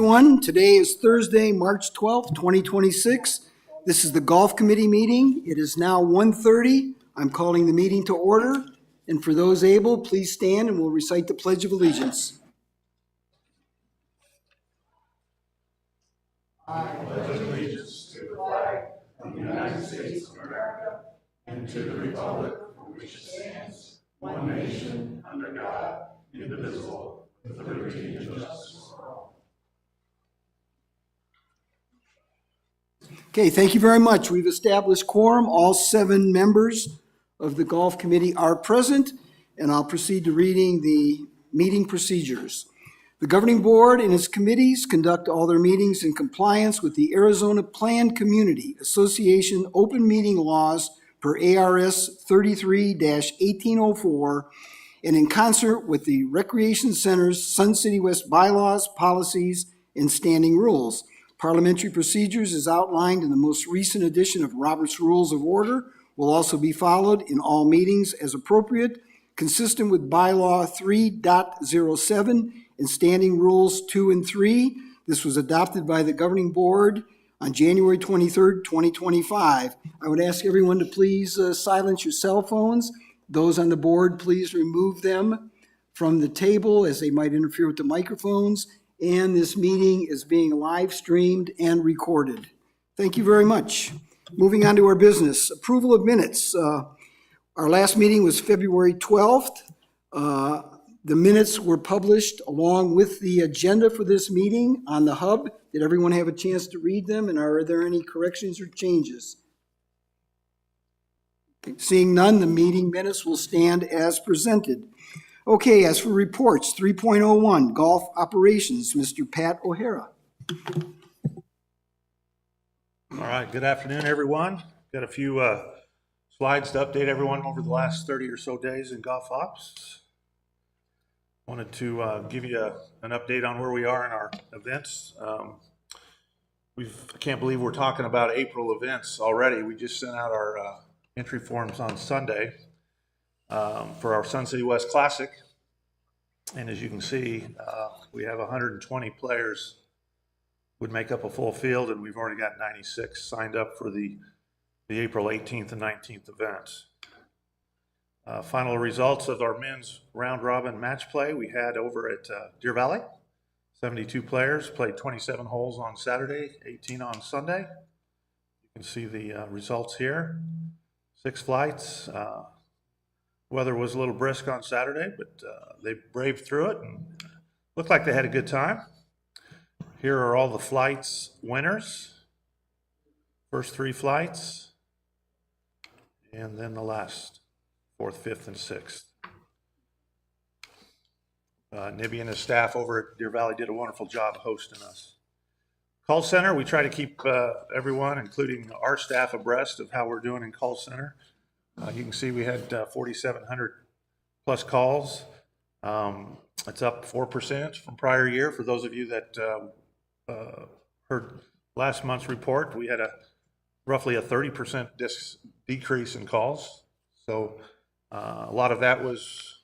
everyone. Today is Thursday, March 12th, 2026. This is the Golf Committee meeting. It is now 1:30. I'm calling the meeting to order. And for those able, please stand and we'll recite the Pledge of Allegiance. I pledge allegiance to the flag of the United States of America and to the republic for which it stands, one nation, under God, indivisible, with liberty and justice for all. Okay, thank you very much. We've established quorum. All 7 members of the Golf Committee are present, and I'll proceed to reading the meeting procedures. The governing board and its committees conduct all their meetings in compliance with the Arizona Planned Community Association open meeting laws per ARS 33-1804 and in concert with the Recreation Center's Sun City West bylaws, policies, and standing rules. Parliamentary procedures as outlined in the most recent edition of Robert's Rules of Order will also be followed in all meetings as appropriate, consistent with Bylaw 3.07 and Standing Rules 2 and 3. This was adopted by the Governing Board on January 23rd, 2025. I would ask everyone to please silence your cell phones. Those on the board, please remove them from the table as they might interfere with the microphones. And this meeting is being live streamed and recorded. Thank you very much. Moving on to our business. Approval of minutes. Our last meeting was February 12th. The minutes were published along with the agenda for this meeting on the hub. Did everyone have a chance to read them, and are there any corrections or changes? Okay, seeing none, the meeting minutes will stand as presented. Okay, as for reports, 3.01, golf operations, Mr. Pat O'Hara. All right, good afternoon, everyone. Got a few slides to update everyone over the last 30 or so days in golf ops. Wanted to give you an update on where we are in our events. I can't believe we're talking about April events already. We just sent out our entry forms on Sunday for our Sun City West Classic. And as you can see, we have 120 players would make up a full field, and we've already got 96 signed up for the April 18th and 19th events. Final results of our men's round robin match play we had over at Deer Valley. 72 players played 27 holes on Saturday, 18 on Sunday. You can see the results here. 6 flights. Weather was a little brisk on Saturday, but they braved through it and looked like they had a good time. Here are all the flights winners. First 3 flights, and then the last 4th, 5th, and 6th. Nibby and his staff over at Deer Valley did a wonderful job hosting us. Call center, we try to keep everyone, including our staff, abreast of how we're doing in call center. You can see we had 4,700 plus calls. It's up 4% from prior year. For those of you that heard last month's report, we had roughly a 30% decrease in calls. So a lot of that was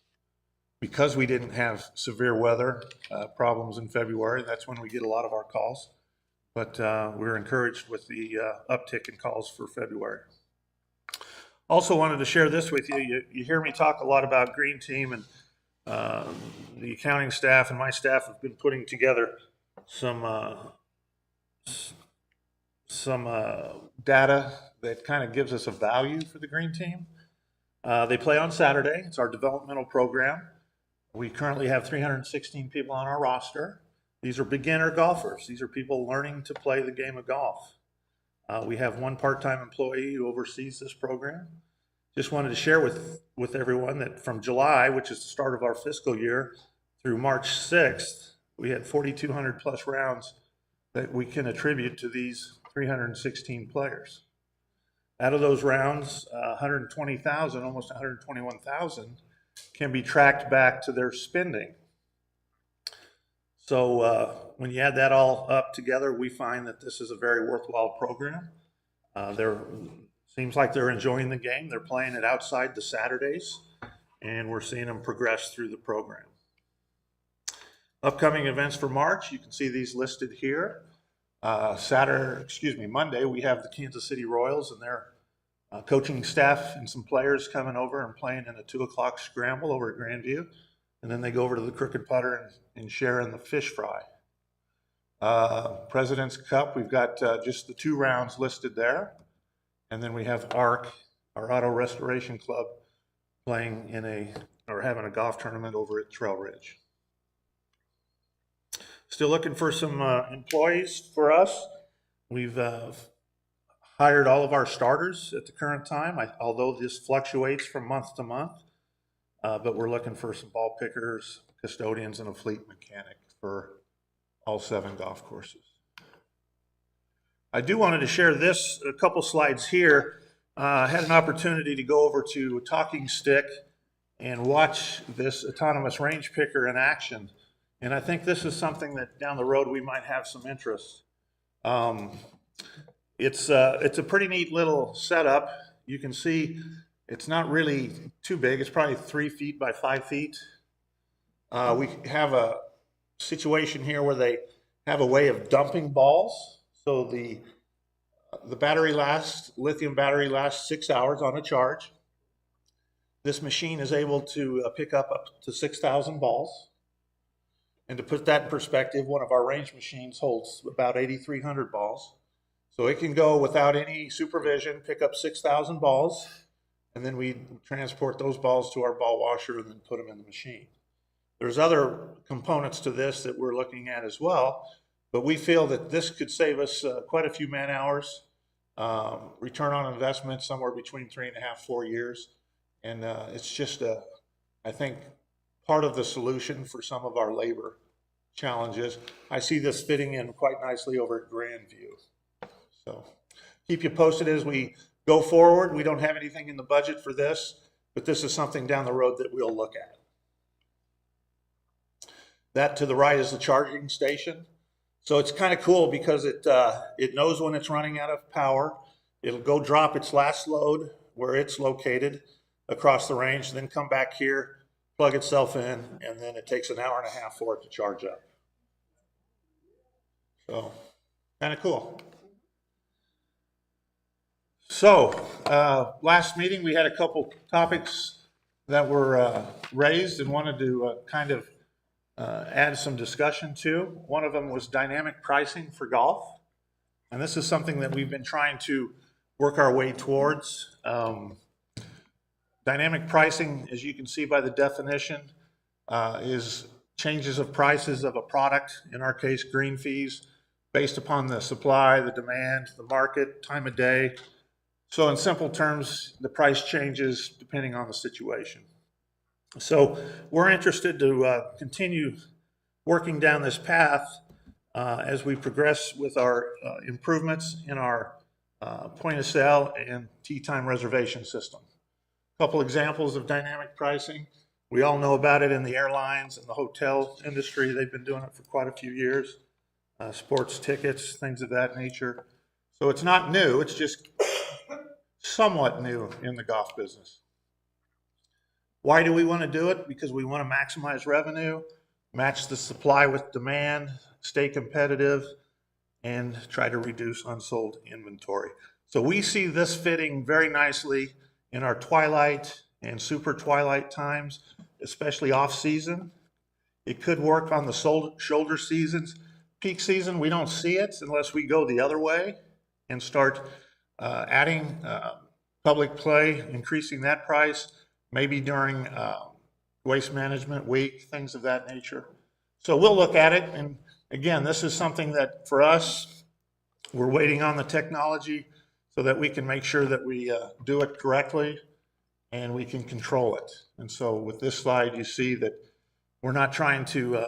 because we didn't have severe weather problems in February. That's when we get a lot of our calls. But we're encouraged with the uptick in calls for February. Also wanted to share this with you. You hear me talk a lot about Green Team, and the accounting staff and my staff have been putting together some data that kind of gives us a value for the Green Team. They play on Saturday. It's our developmental program. We currently have 316 people on our roster. These are beginner golfers. These are people learning to play the game of golf. We have 1 part-time employee who oversees this program. Just wanted to share with everyone that from July, which is the start of our fiscal year, through March 6th, we had 4,200 plus rounds that we can attribute to these 316 players. Out of those rounds, 120,000, almost 121,000, can be tracked back to their spending. So when you add that all up together, we find that this is a very worthwhile program. Seems like they're enjoying the game. They're playing it outside the Saturdays, and we're seeing them progress through the program. Upcoming events for March, you can see these listed here. Monday, we have the Kansas City Royals and their coaching staff and some players coming over and playing in a 2 o'clock scramble over at Grandview. And then they go over to the Crooked Putter and share in the fish fry. President's Cup, we've got just the 2 rounds listed there. And then we have ARC, our Auto Restoration Club, playing having a golf tournament over at Trail Ridge. Still looking for some employees for us. We've hired all of our starters at the current time, although this fluctuates from month to month. But we're looking for some ball pickers, custodians, and a fleet mechanic for all 7 golf courses. I wanted to share a couple slides here. I had an opportunity to go over to Talking Stick and watch this autonomous range picker in action. And I think this is something that down the road we might have some interest. It's a pretty neat little setup. You can see it's not really too big. It's probably 3 feet by 5 feet. We have a situation here where they have a way of dumping balls. So the lithium battery lasts 6 hours on a charge. This machine is able to pick up to 6,000 balls. And to put that in perspective, one of our range machines holds about 8,300 balls. So it can go without any supervision, pick up 6,000 balls, and then we transport those balls to our ball washer and then put them in the machine. There's other components to this that we're looking at as well, but we feel that this could save us quite a few man hours, return on investment somewhere between 3.5, 4 years. And it's just, I think, part of the solution for some of our labor challenges. I see this fitting in quite nicely over at Grandview. So keep you posted as we go forward. We don't have anything in the budget for this, but this is something down the road that we'll look at. That to the right is the charging station. So it's kind of cool because it knows when it's running out of power. It'll go drop its last load where it's located across the range, then come back here, plug itself in, and then it takes an hour and a half for it to charge up. So, kind of cool. So, last meeting we had a couple topics that were raised and wanted to add some discussion to. One of them was dynamic pricing for golf. And this is something that we've been trying to work our way towards. Dynamic pricing, as you can see by the definition, is changes of prices of a product, in our case green fees, based upon the supply, the demand, the market, time of day. So in simple terms, the price changes depending on the situation. So we're interested to continue working down this path as we progress with our improvements in our point of sale and tee time reservation system. A couple examples of dynamic pricing. We all know about it in the airlines and the hotel industry. They've been doing it for quite a few years. Sports tickets, things of that nature. So it's not new, it's just somewhat new in the golf business. Why do we want to do it? Because we want to maximize revenue, match the supply with demand, stay competitive, and try to reduce unsold inventory. So we see this fitting very nicely in our twilight and super twilight times, especially off season. It could work on the shoulder seasons. Peak season, we don't see it unless we go the other way and start adding public play, increasing that price, maybe during waste management week, things of that nature. So we'll look at it. And again, this is something that for us, we're waiting on the technology so that we can make sure that we do it correctly and we can control it. And so with this slide, you see that we're not trying to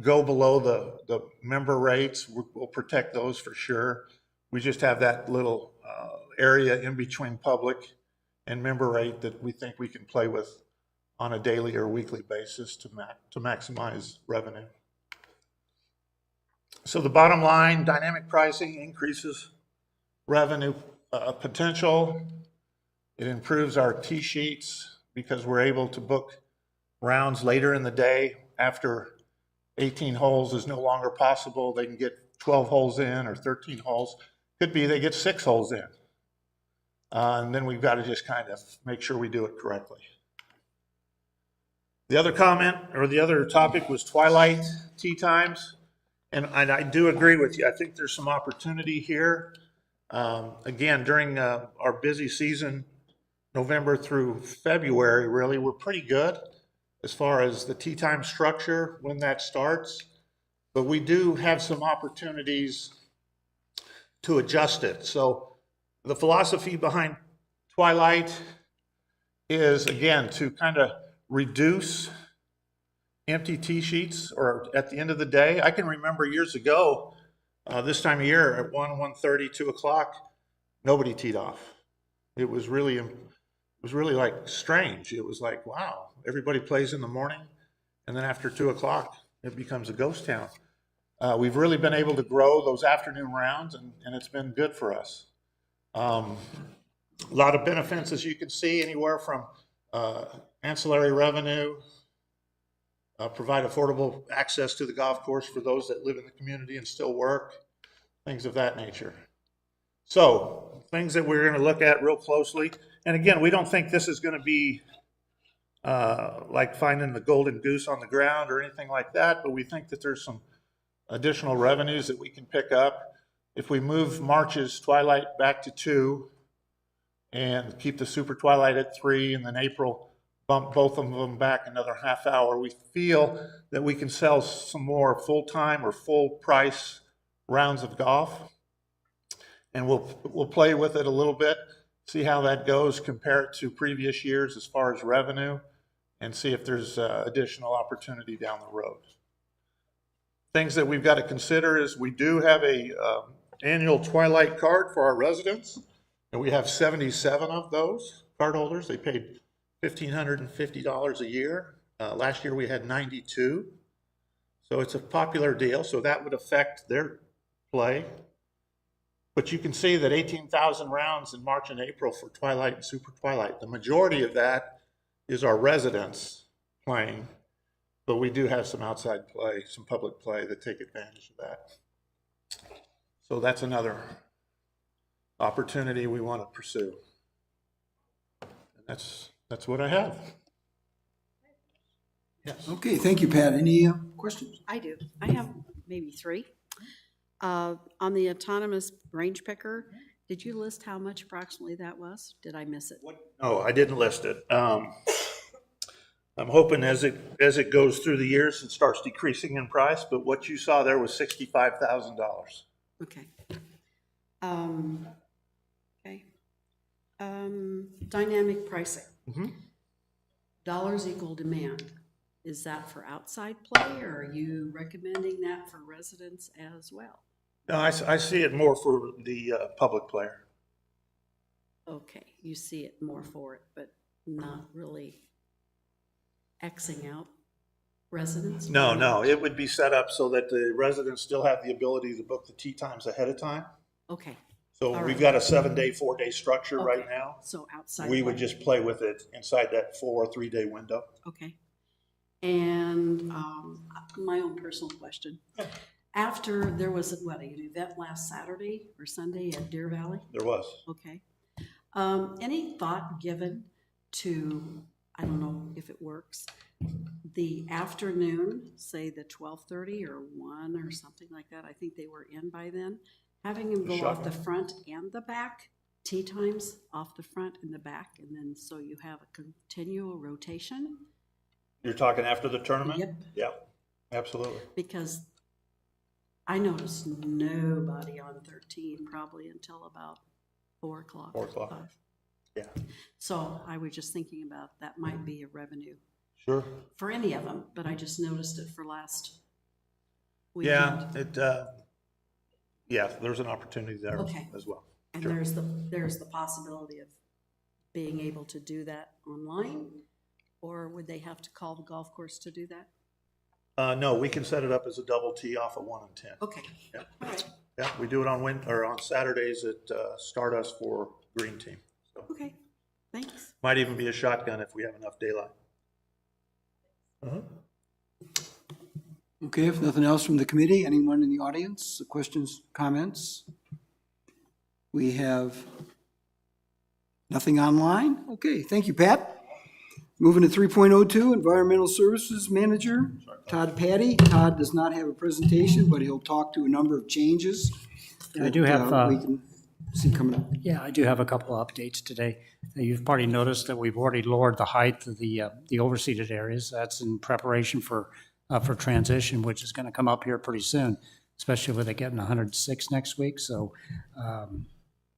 go below the member rates. We'll protect those for sure. We just have that little area in between public and member rate that we think we can play with on a daily or weekly basis to maximize revenue. So the bottom line, dynamic pricing increases revenue potential. It improves our tee sheets because we're able to book rounds later in the day after 18 holes is no longer possible. They can get 12 holes in or 13 holes. Could be they get 6 holes in. And then we've got to just kind of make sure we do it correctly. The other comment or the other topic was twilight tee times. And I do agree with you. I think there's some opportunity here. Again, during our busy season, November through February, really, we're pretty good as far as the tee time structure when that starts. But we do have some opportunities to adjust it. So the philosophy behind twilight is, again, to kind of reduce empty tee sheets or at the end of the day. I can remember years ago, this time of year at 1:30, 2 o'clock, nobody teed off. It was really like strange. It was like, wow, everybody plays in the morning, and then after 2 o'clock, it becomes a ghost town. We've really been able to grow those afternoon rounds, and it's been good for us. A lot of benefits, as you can see, anywhere from ancillary revenue, provide affordable access to the golf course for those that live in the community and still work, things of that nature. So, things that we're going to look at real closely. And again, we don't think this is going to be like finding the golden goose on the ground or anything like that, but we think that there's some additional revenues that we can pick up. If we move March's twilight back to 2 and keep the super twilight at 3, and then April bump both of them back another half hour, we feel that we can sell some more full-time or full price rounds of golf. And we'll play with it a little bit, see how that goes, compare it to previous years as far as revenue, and see if there's additional opportunity down the road. Things that we've got to consider is we do have a annual twilight card for our residents, and we have 77 of those card holders. They paid $1,550 a year. Last year we had 92. So it's a popular deal, so that would affect their play. But you can see that 18,000 rounds in March and April for twilight and super twilight. The majority of that is our residents playing, but we do have some outside play, some public play that take advantage of that. So that's another opportunity we want to pursue. And that's what I have. Yes. Okay, thank you, Pat. Any questions? I do. I have maybe 3. On the autonomous range picker, did you list how much approximately that was? Did I miss it? No, I didn't list it. I'm hoping as it goes through the years, it starts decreasing in price, but what you saw there was $65,000. Okay. Okay. Dynamic pricing. Mm-hmm. Dollars equal demand. Is that for outside play, or are you recommending that for residents as well? No, I see it more for the public player. Okay, you see it more for it, but not really Xing out residents? No, it would be set up so that the residents still have the ability to book the tee times ahead of time. Okay, So All we've right. got a 7-day, 4-day structure right Okay. now. so outside. We would play. just play with it inside that 4 or 3-day window. Okay. And my own personal question. After there was, an event last Saturday or Sunday at Deer Valley? There was. Okay. Any thought given to, I don't know if it works, the afternoon, say the 12:30 or 1 or something like that, I think they were in by then, having them go off the front and the back, tee times off the front and the back, and then so you have a continual rotation? You're talking after the tournament? Yep. Yeah, absolutely. Because I noticed nobody on 13 probably until about 4 o'clock. 4 o'clock. 5. Yeah. So I was just thinking about that might be a revenue Sure. for any of them, but I just noticed it for last Yeah, weekend. there's an opportunity there Okay. as well. And sure. there's the possibility of being able to do that online, or would they have to call the golf course to do that? No, we can set it up as a double tee off of 1 and 10. Okay, Yeah. all right, Yeah, we do it on Saturdays at Stardust for Green Team. So okay, thanks. might even be a shotgun if we have enough daylight. Okay, if nothing else from the committee, anyone in the audience, questions, comments? We have nothing online? Okay, thank you, Pat. Moving to 3.02, Environmental Services Manager, Todd Patty. Todd does not have a presentation, but he'll talk to a number of changes. I do have, that, we can see coming up. yeah, I do have a couple of updates today. You've probably noticed that we've already lowered the height of the overseeded areas. That's in preparation for transition, which is going to come up here pretty soon, especially with it getting 106 next week. So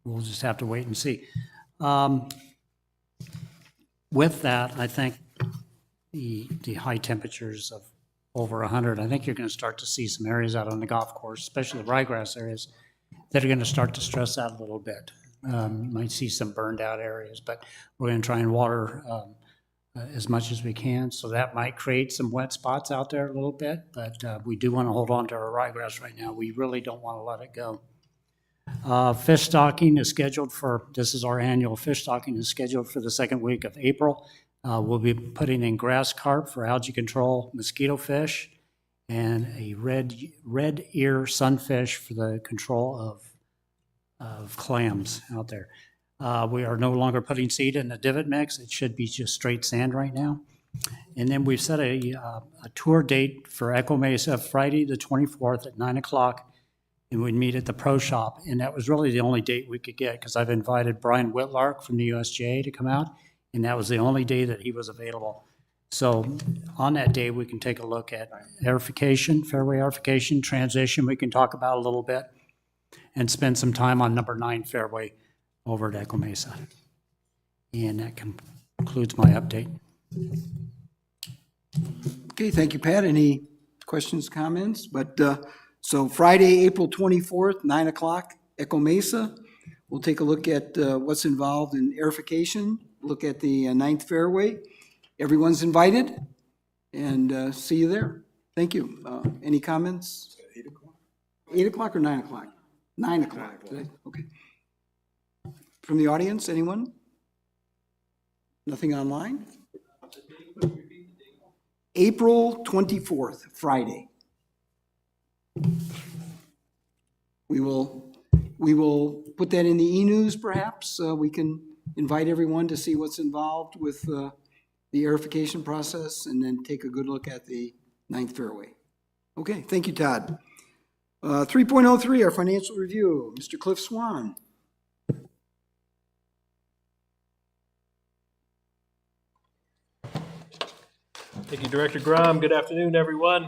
we'll just have to wait and see. With that, I think the high temperatures of over 100, I think you're going to start to see some areas out on the golf course, especially the ryegrass areas, that are going to start to stress out a little bit. You might see some burned out areas, but we're going to try and water as much as we can. So that might create some wet spots out there a little bit, but we do want to hold on to our ryegrass right now. We really don't want to let it go. Fish stocking is scheduled for, this is our annual fish stocking, is scheduled for the second week of April. We'll be putting in grass carp for algae control, mosquito fish, and a red ear sunfish for the control of clams out there. We are no longer putting seed in the divot mix. It should be just straight sand right now. And then we've set a tour date for Echo Mesa, Friday the 24th at 9 o'clock. And we'd meet at the Pro Shop. And that was really the only date we could get because I've invited Brian Whitlark from the USGA to come out. And that was the only day that he was available. So on that day, we can take a look at aerification, fairway aerification, transition. We can talk about a little bit and spend some time on number 9 fairway over at Echo Mesa. And that concludes my update. Okay, thank you, Pat. Any questions, comments? So Friday, April 24th, 9 o'clock, Echo Mesa. We'll take a look at what's involved in aerification, look at the 9th fairway. Everyone's invited, and see you there. Thank you. Any comments? 8 o'clock? 8 o'clock or 9 o'clock? 9 o'clock. Okay. From the audience, anyone? Nothing online? April 24th, Friday. We will put that in the e-news perhaps. We can invite everyone to see what's involved with the aerification process and then take a good look at the 9th fairway. Okay, thank you, Todd. 3.03, our financial review. Mr. Cliff Swan. Thank you, Director Grom. Good afternoon, everyone.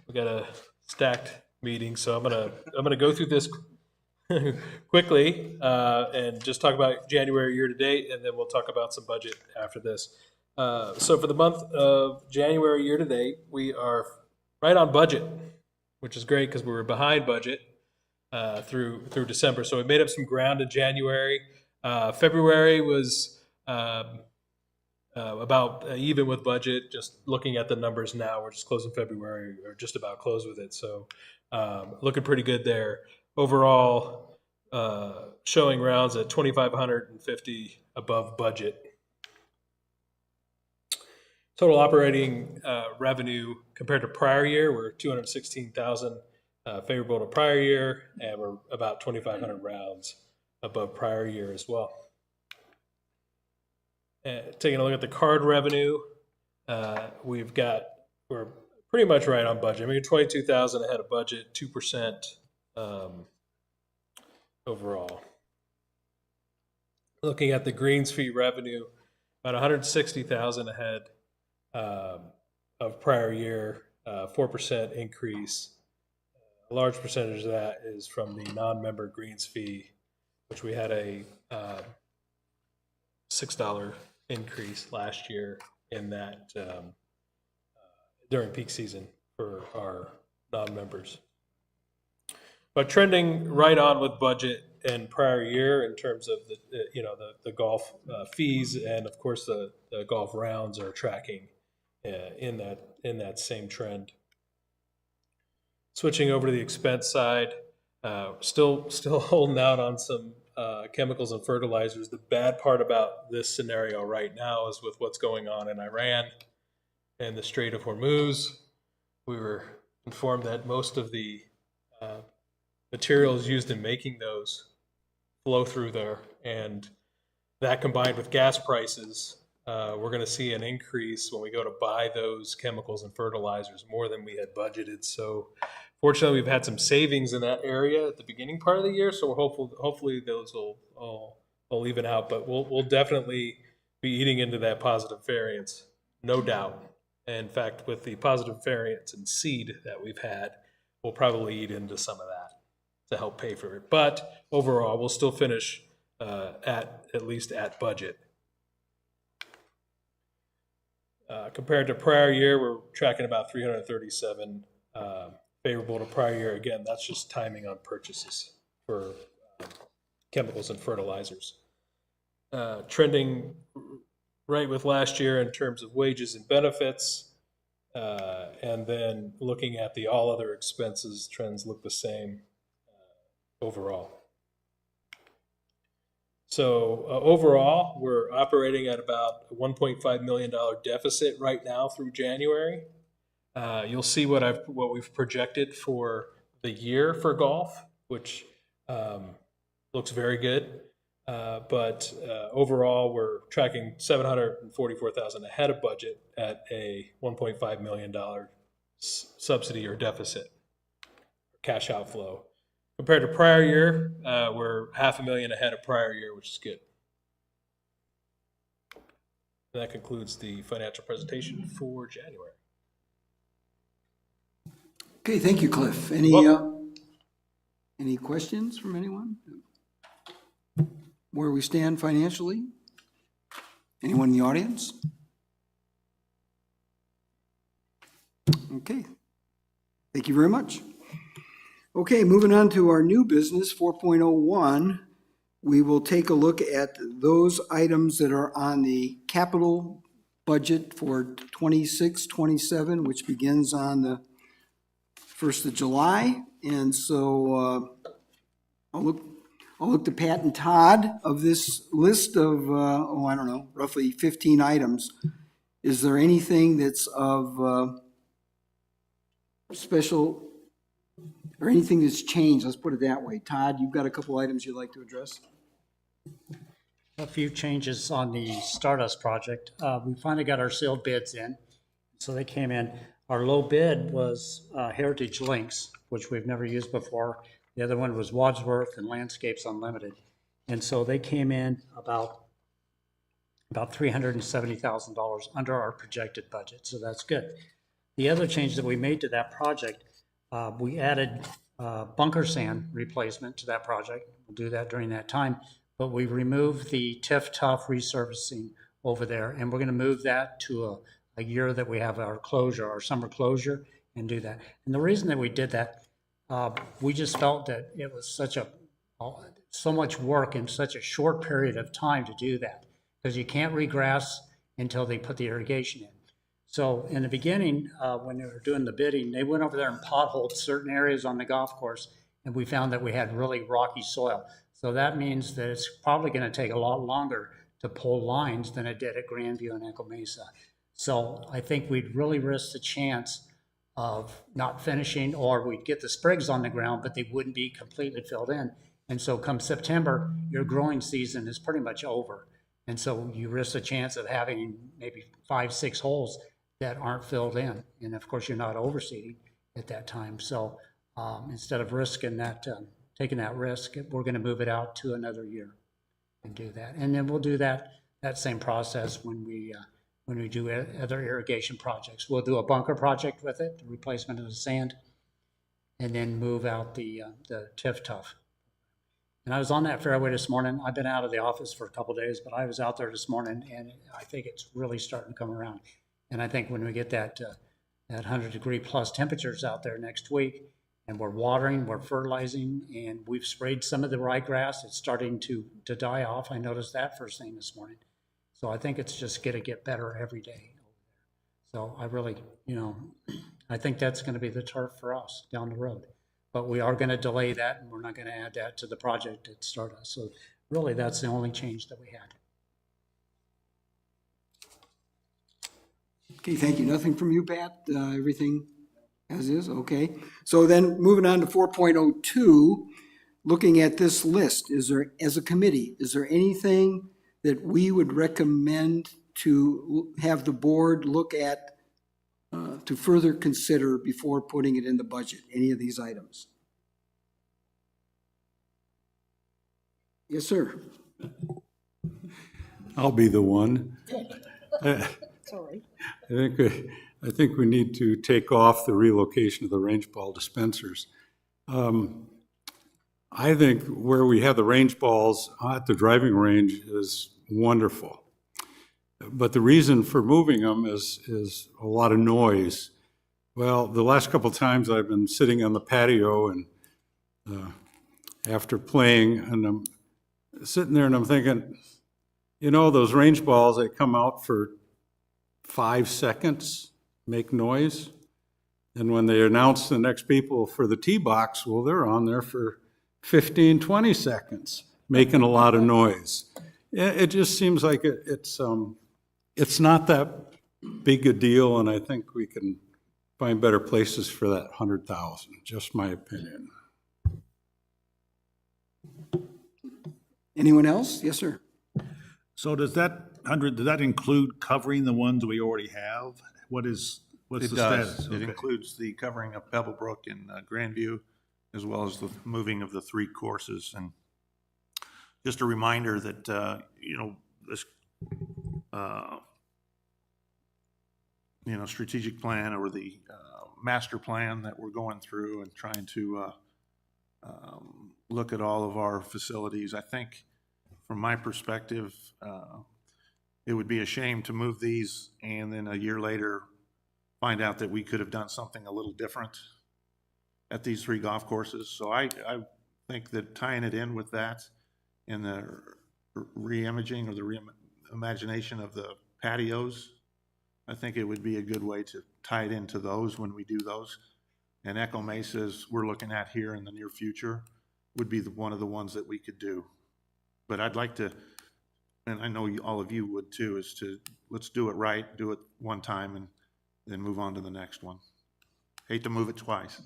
We got a stacked meeting, so I'm gonna go through this quickly and just talk about January year to date, and then we'll talk about some budget after this. So for the month of January year to date, we are right on budget, which is great because we were behind budget through December. So we made up some ground in January. February was about even with budget. Just looking at the numbers now, we're just closing February, or just about closed with it. So looking pretty good there. Overall, showing rounds at 2,550 above budget. Total operating revenue compared to prior year, we're 216,000 favorable to prior year, and we're about 2,500 rounds above prior year as well. Taking a look at the card revenue, we're pretty much right on budget. I mean, 22,000 ahead of budget, 2% overall. Looking at the greens fee revenue, about 160,000 ahead of prior year, 4% increase. A large percentage of that is from the non-member greens fee, which we had a $6 increase last year in that during peak season for our non-members. But trending right on with budget and prior year in terms of the golf fees, and of course the golf rounds are tracking in that same trend. Switching over to the expense side, still holding out on some chemicals and fertilizers. The bad part about this scenario right now is with what's going on in Iran. and the Strait of Hormuz. We were informed that most of the materials used in making those flow through there, and that combined with gas prices, we're going to see an increase when we go to buy those chemicals and fertilizers more than we had budgeted. So fortunately, we've had some savings in that area at the beginning part of the year, so we're hopefully those will all even out, but we'll definitely be eating into that positive variance, no doubt. In fact, with the positive variance in seed that we've had, we'll probably eat into some of that to help pay for it. But overall, we'll still finish at least at budget. Compared to prior year, we're tracking about 337 favorable to prior year. Again, that's just timing on purchases for chemicals and fertilizers. Trending right with last year in terms of wages and benefits. And then looking at the all other expenses, trends look the same overall. So overall, we're operating at about a $1.5 million deficit right now through January. You'll see what we've projected for the year for golf, which looks very good. But overall, we're tracking $744,000 ahead of budget at a $1.5 million subsidy or deficit, cash outflow. Compared to prior year, we're $500,000 ahead of prior year, which is good. And that concludes the financial presentation for January. Okay, thank you, Cliff. Any questions from anyone? Where we stand financially? Anyone in the audience? Okay. Thank you very much. Okay, moving on to our new business, 4.01. We will take a look at those items that are on the capital budget for 26-27, which begins on the 1st of July. And so I'll look to Pat and Todd of this list of, roughly 15 items. Is there anything that's of special or anything that's changed? Let's put it that way. Todd, you've got a couple items you'd like to address? A few changes on the Stardust project. We finally got our sealed bids in, so they came in. Our low bid was Heritage Links, which we've never used before. The other one was Wadsworth and Landscapes Unlimited. And so they came in about $370,000 under our projected budget, so that's good. The other change that we made to that project, we added bunker sand replacement to that project. We'll do that during that time, but we removed the TIF-Tough resurfacing over there, and we're going to move that to a year that we have our closure, our summer closure, and do that. And the reason that we did that, we just felt that it was so much work in such a short period of time to do that, because you can't regrass until they put the irrigation in. So in the beginning, when they were doing the bidding, they went over there and potholed certain areas on the golf course, and we found that we had really rocky soil. So that means that it's probably going to take a lot longer to pull lines than it did at Grandview and Echo Mesa. So I think we'd really risk the chance of not finishing, or we'd get the sprigs on the ground, but they wouldn't be completely filled in. And so come September, your growing season is pretty much over. And so you risk the chance of having maybe 5-6 holes that aren't filled in. And of course, you're not overseeding at that time. So instead of risking that, taking that risk, we're going to move it out to another year and do that. And then we'll do that same process when we do other irrigation projects. We'll do a bunker project with it, the replacement of the sand, and then move out the TIF-Tough. And I was on that fairway this morning. I've been out of the office for a couple of days, but I was out there this morning, and I think it's really starting to come around. And I think when we get that 100-degree plus temperatures out there next week, and we're watering, we're fertilizing, and we've sprayed some of the ryegrass, it's starting to die off. I noticed that first thing this morning. So I think it's just going to get better every day. So I really, I think that's going to be the turf for us down the road. But we are going to delay that, and we're not going to add that to the project at Stardust. So really, that's the only change that we had. Okay, thank you. Nothing from you, Pat? Everything as is? Okay. So then moving on to 4.02, looking at this list, is there, as a committee, is there anything that we would recommend to have the board look at to further consider before putting it in the budget, any of these items? Yes, sir. I'll be the one. Sorry. I think we need to take off the relocation of the range ball dispensers. I think where we have the range balls at the driving range is wonderful. But the reason for moving them is a lot of noise. Well, the last couple of times I've been sitting on the patio and after playing, and I'm sitting there and I'm thinking, you know, those range balls, they come out for 5 seconds, make noise. And when they announce the next people for the tee box, well, they're on there for 15, 20 seconds, making a lot of noise. It just seems like it's not that big a deal, and I think we can find better places for that 100,000, just my opinion. Anyone else? Yes, sir. So does that 100, does that include covering the ones we already have? What's It the does. status? It Okay. includes the covering of Pebblebrook and Grandview, as well as the moving of the 3 courses. And just a reminder that, this, strategic plan or the master plan that we're going through and trying to look at all of our facilities. I think, from my perspective, it would be a shame to move these and then a year later find out that we could have done something a little different at these 3 golf courses. So I think that tying it in with that and the re-imaging or the reimagination of the patios, I think it would be a good way to tie it into those when we do those. And Echo Mesas we're looking at here in the near future would be one of the ones that we could do. But I'd like to, and I know all of you would too, is to, let's do it right, do it one time and then move on to the next one. Hate to move it twice.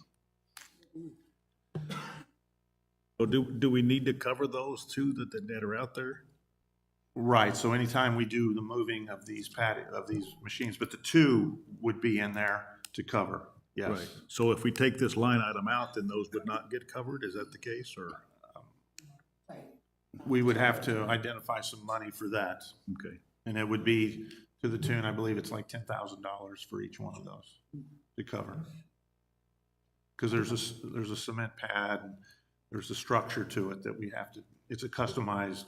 So do we need to cover those two that are out there? Right, so anytime we do the moving of these machines, but the 2 would be in there to cover, yes. Right. So if we take this line item out, then those would not get covered? Is that the case, or? We would have to identify some money for that, Okay. and it would be to the tune, I believe it's like $10,000 for each one of those to cover. Because there's a cement pad, and there's a structure to it that we have to, it's a customized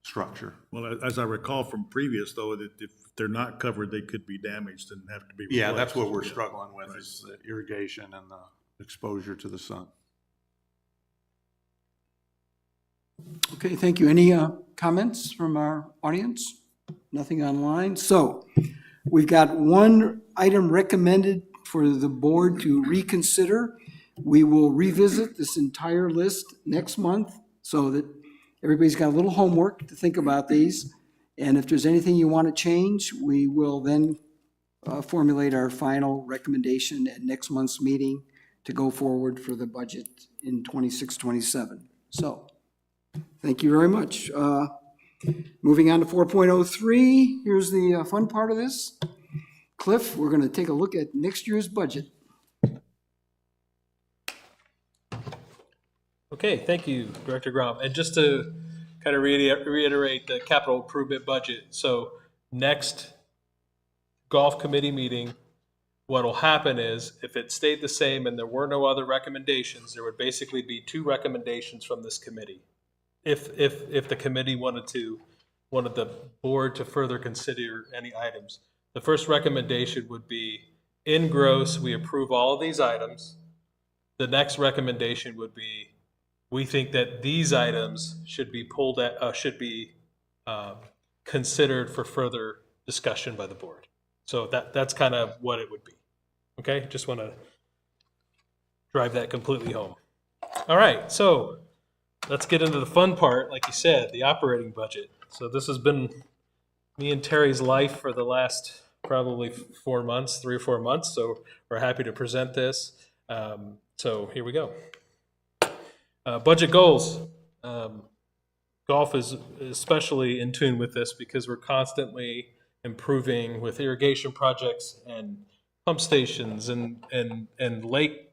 structure. Well, as I recall from previous, though, that if they're not covered, they could be damaged and have to be replaced. Yeah, that's what we're Yeah. struggling with, is the irrigation and the exposure to the sun. Okay, thank you. Any comments from our audience? Nothing online. So we've got one item recommended for the board to reconsider. We will revisit this entire list next month so that everybody's got a little homework to think about these. And if there's anything you want to change, we will then formulate our final recommendation at next month's meeting to go forward for the budget in 26-27. So, thank you very much. Moving on to 4.03, here's the fun part of this. Cliff, we're going to take a look at next year's budget. Okay, thank you, Director Grom. And just to kind of reiterate the capital improvement budget. So next golf committee meeting, what will happen is if it stayed the same and there were no other recommendations, there would basically be 2 recommendations from this committee. If the committee wanted the board to further consider any items. The first recommendation would be, in gross, we approve all of these items. The next recommendation would be, we think that these items should be considered for further discussion by the board. So that's kind of what it would be. Okay, just want to drive that completely home. All right, so let's get into the fun part, like you said, the operating budget. So this has been me and Terry's life for the last probably 4 months, 3 or 4 months. So we're happy to present this. So here we go. Budget goals. Golf is especially in tune with this because we're constantly improving with irrigation projects and pump stations and lake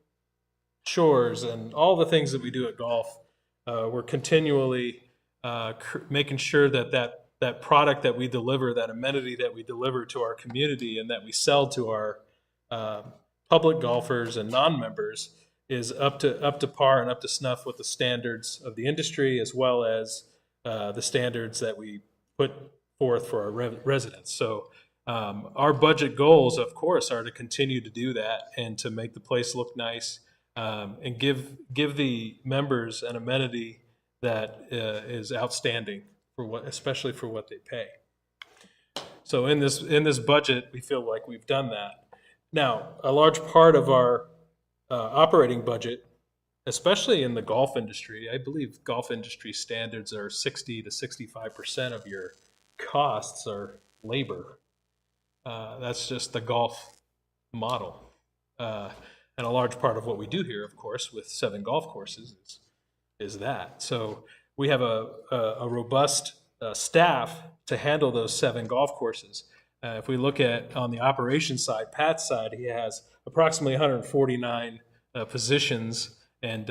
shores and all the things that we do at golf. We're continually making sure that product that we deliver, that amenity that we deliver to our community and that we sell to our public golfers and non-members is up to par and up to snuff with the standards of the industry, as well as the standards that we put forth for our residents. So our budget goals, of course, are to continue to do that and to make the place look nice, and give the members an amenity that is outstanding especially for what they pay. So in this budget, we feel like we've done that. Now, a large part of our operating budget, especially in the golf industry, I believe golf industry standards are 60 to 65% of your costs are labor. That's just the golf model. And a large part of what we do here, of course, with 7 golf courses is that. So we have a robust staff to handle those 7 golf courses. If we look at on the operations side, Pat's side, he has approximately 149 positions, and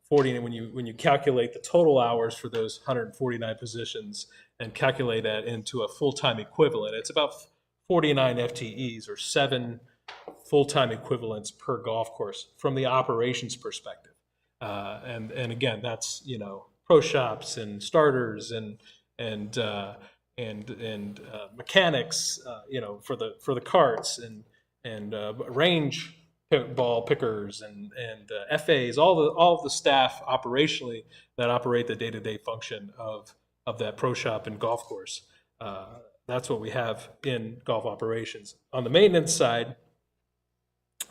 40. When you calculate the total hours for those 149 positions and calculate that into a full-time equivalent, it's about 49 FTEs or 7 full-time equivalents per golf course from the operations perspective. And again, that's pro shops and starters and mechanics, for the carts and range ball pickers and FAs, all of the staff operationally that operate the day-to-day function of that pro shop and golf course. That's what we have in golf operations. On the maintenance side,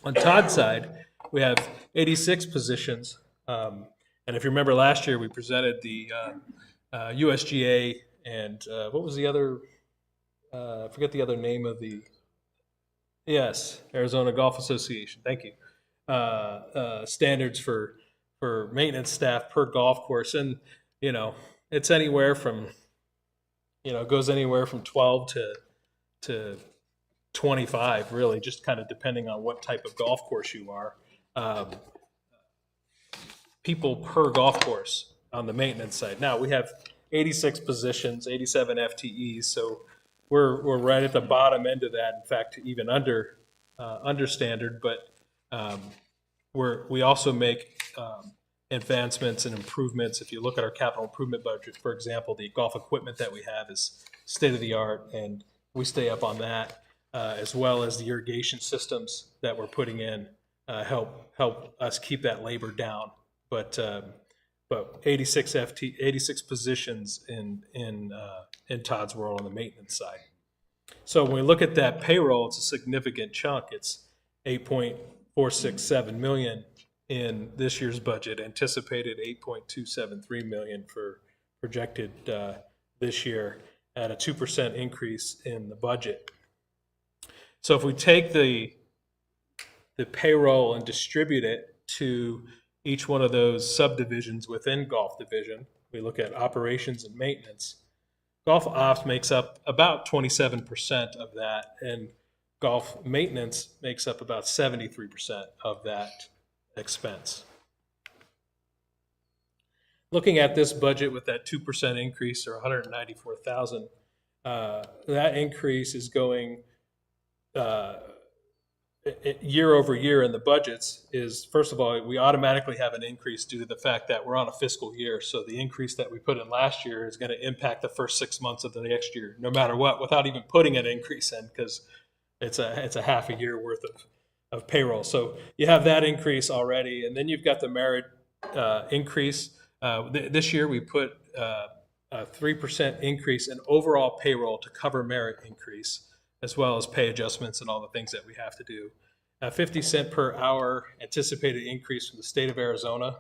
on Todd's side, we have 86 positions. And if you remember last year, we presented the USGA and what was the other, I forget the other name of the, yes, Arizona Golf Association, thank you, standards for maintenance staff per golf course. And, it's anywhere from, goes anywhere from 12 to 25, really, just kind of depending on what type of golf course you are. People per golf course on the maintenance side. Now we have 86 positions, 87 FTEs, so we're right at the bottom end of that. In fact, even under standard. But we also make advancements and improvements. If you look at our capital improvement budget, for example, the golf equipment that we have is state of the art, and we stay up on that, as well as the irrigation systems that we're putting in help us keep that labor down. But 86 positions in Todd's world on the maintenance side. So when we look at that payroll, it's a significant chunk. It's $8.467 million in this year's budget, anticipated $8.273 million for projected this year, at a 2% increase in the budget. So if we take the payroll and distribute it to each one of those subdivisions within golf division, we look at operations and maintenance. Golf ops makes up about 27% of that, and golf maintenance makes up about 73% of that expense. Looking at this budget with that 2% increase, or $194,000, that increase is going year over year in the budgets is, first of all, we automatically have an increase due to the fact that we're on a fiscal year. So the increase that we put in last year is going to impact the first 6 months of the next year, no matter what, without even putting an increase in, because it's a half a year worth of payroll. So you have that increase already, and then you've got the merit increase. This year we put a 3% increase in overall payroll to cover merit increase, as well as pay adjustments and all the things that we have to do. 50 cent per hour anticipated increase from the state of Arizona,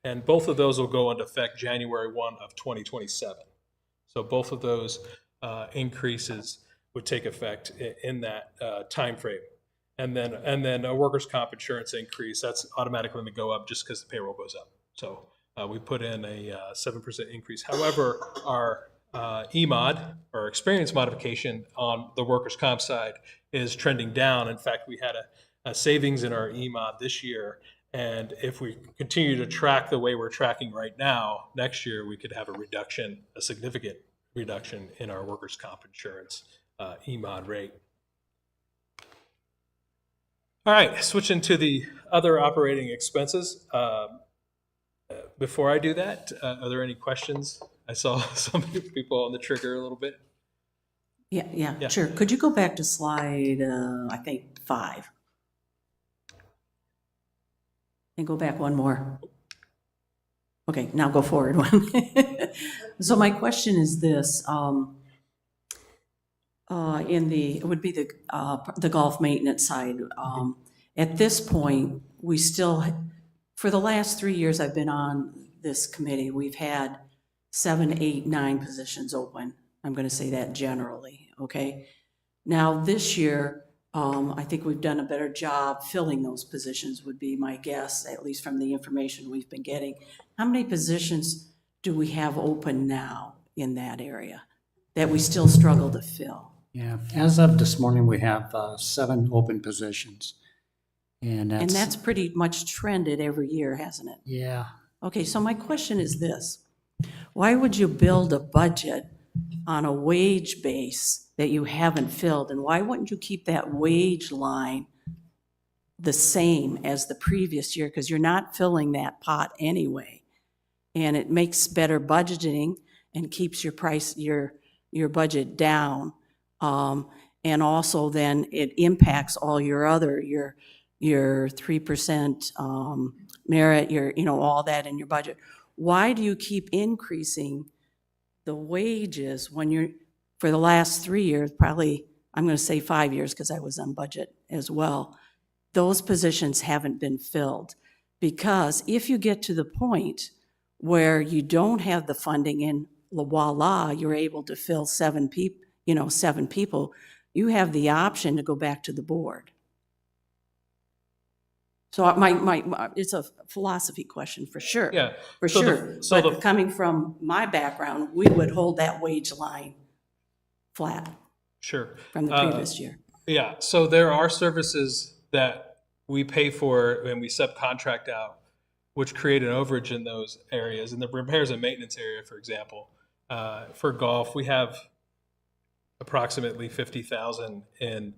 and both of those will go into effect January 1 of 2027. So both of those increases would take effect in that timeframe. And then a workers' comp insurance increase, that's automatically going to go up just because the payroll goes up. So we put in a 7% increase. However, our EMOD, or experience modification on the workers' comp side, is trending down. In fact, we had a savings in our EMOD this year. And if we continue to track the way we're tracking right now, next year we could have a significant reduction in our workers' comp insurance EMOD rate. All right, switching to the other operating expenses. Before I do that, are there any questions? I saw some people on the trigger a little bit. Yeah, sure. Could you go back to slide, I think, 5? And go back one more. Okay, now go forward one. So my question is this, it would be the golf maintenance side. At this point, we still, for the last 3 years I've been on this committee, we've had 7, 8, 9 positions open. I'm going to say that generally, okay? Now, this year, I think we've done a better job filling those positions, would be my guess, at least from the information we've been getting. How many positions do we have open now in that area that we still struggle to fill? Yeah, as of this morning, we have 7 open positions. And that's pretty much trended every year, hasn't it? yeah, Okay, so my question is this. Why would you build a budget on a wage base that you haven't filled? And why wouldn't you keep that wage line the same as the previous year? Because you're not filling that pot anyway. And it makes better budgeting and keeps your budget down. And also then it impacts all your other, your 3% merit, all that in your budget. Why do you keep increasing the wages when you're, for the last 3 years, probably, I'm going to say 5 years because I was on budget as well, those positions haven't been filled? Because if you get to the point where you don't have the funding and voila, you're able to fill 7 people, you have the option to go back to the board. So it's a philosophy question for sure. Yeah. For So sure. But coming from my background, we would hold that wage line flat Sure. from the previous year. Yeah, so there are services that we pay for and we subcontract out, which create an overage in those areas. In the repairs and maintenance area, for example, for golf, we have approximately 50,000 in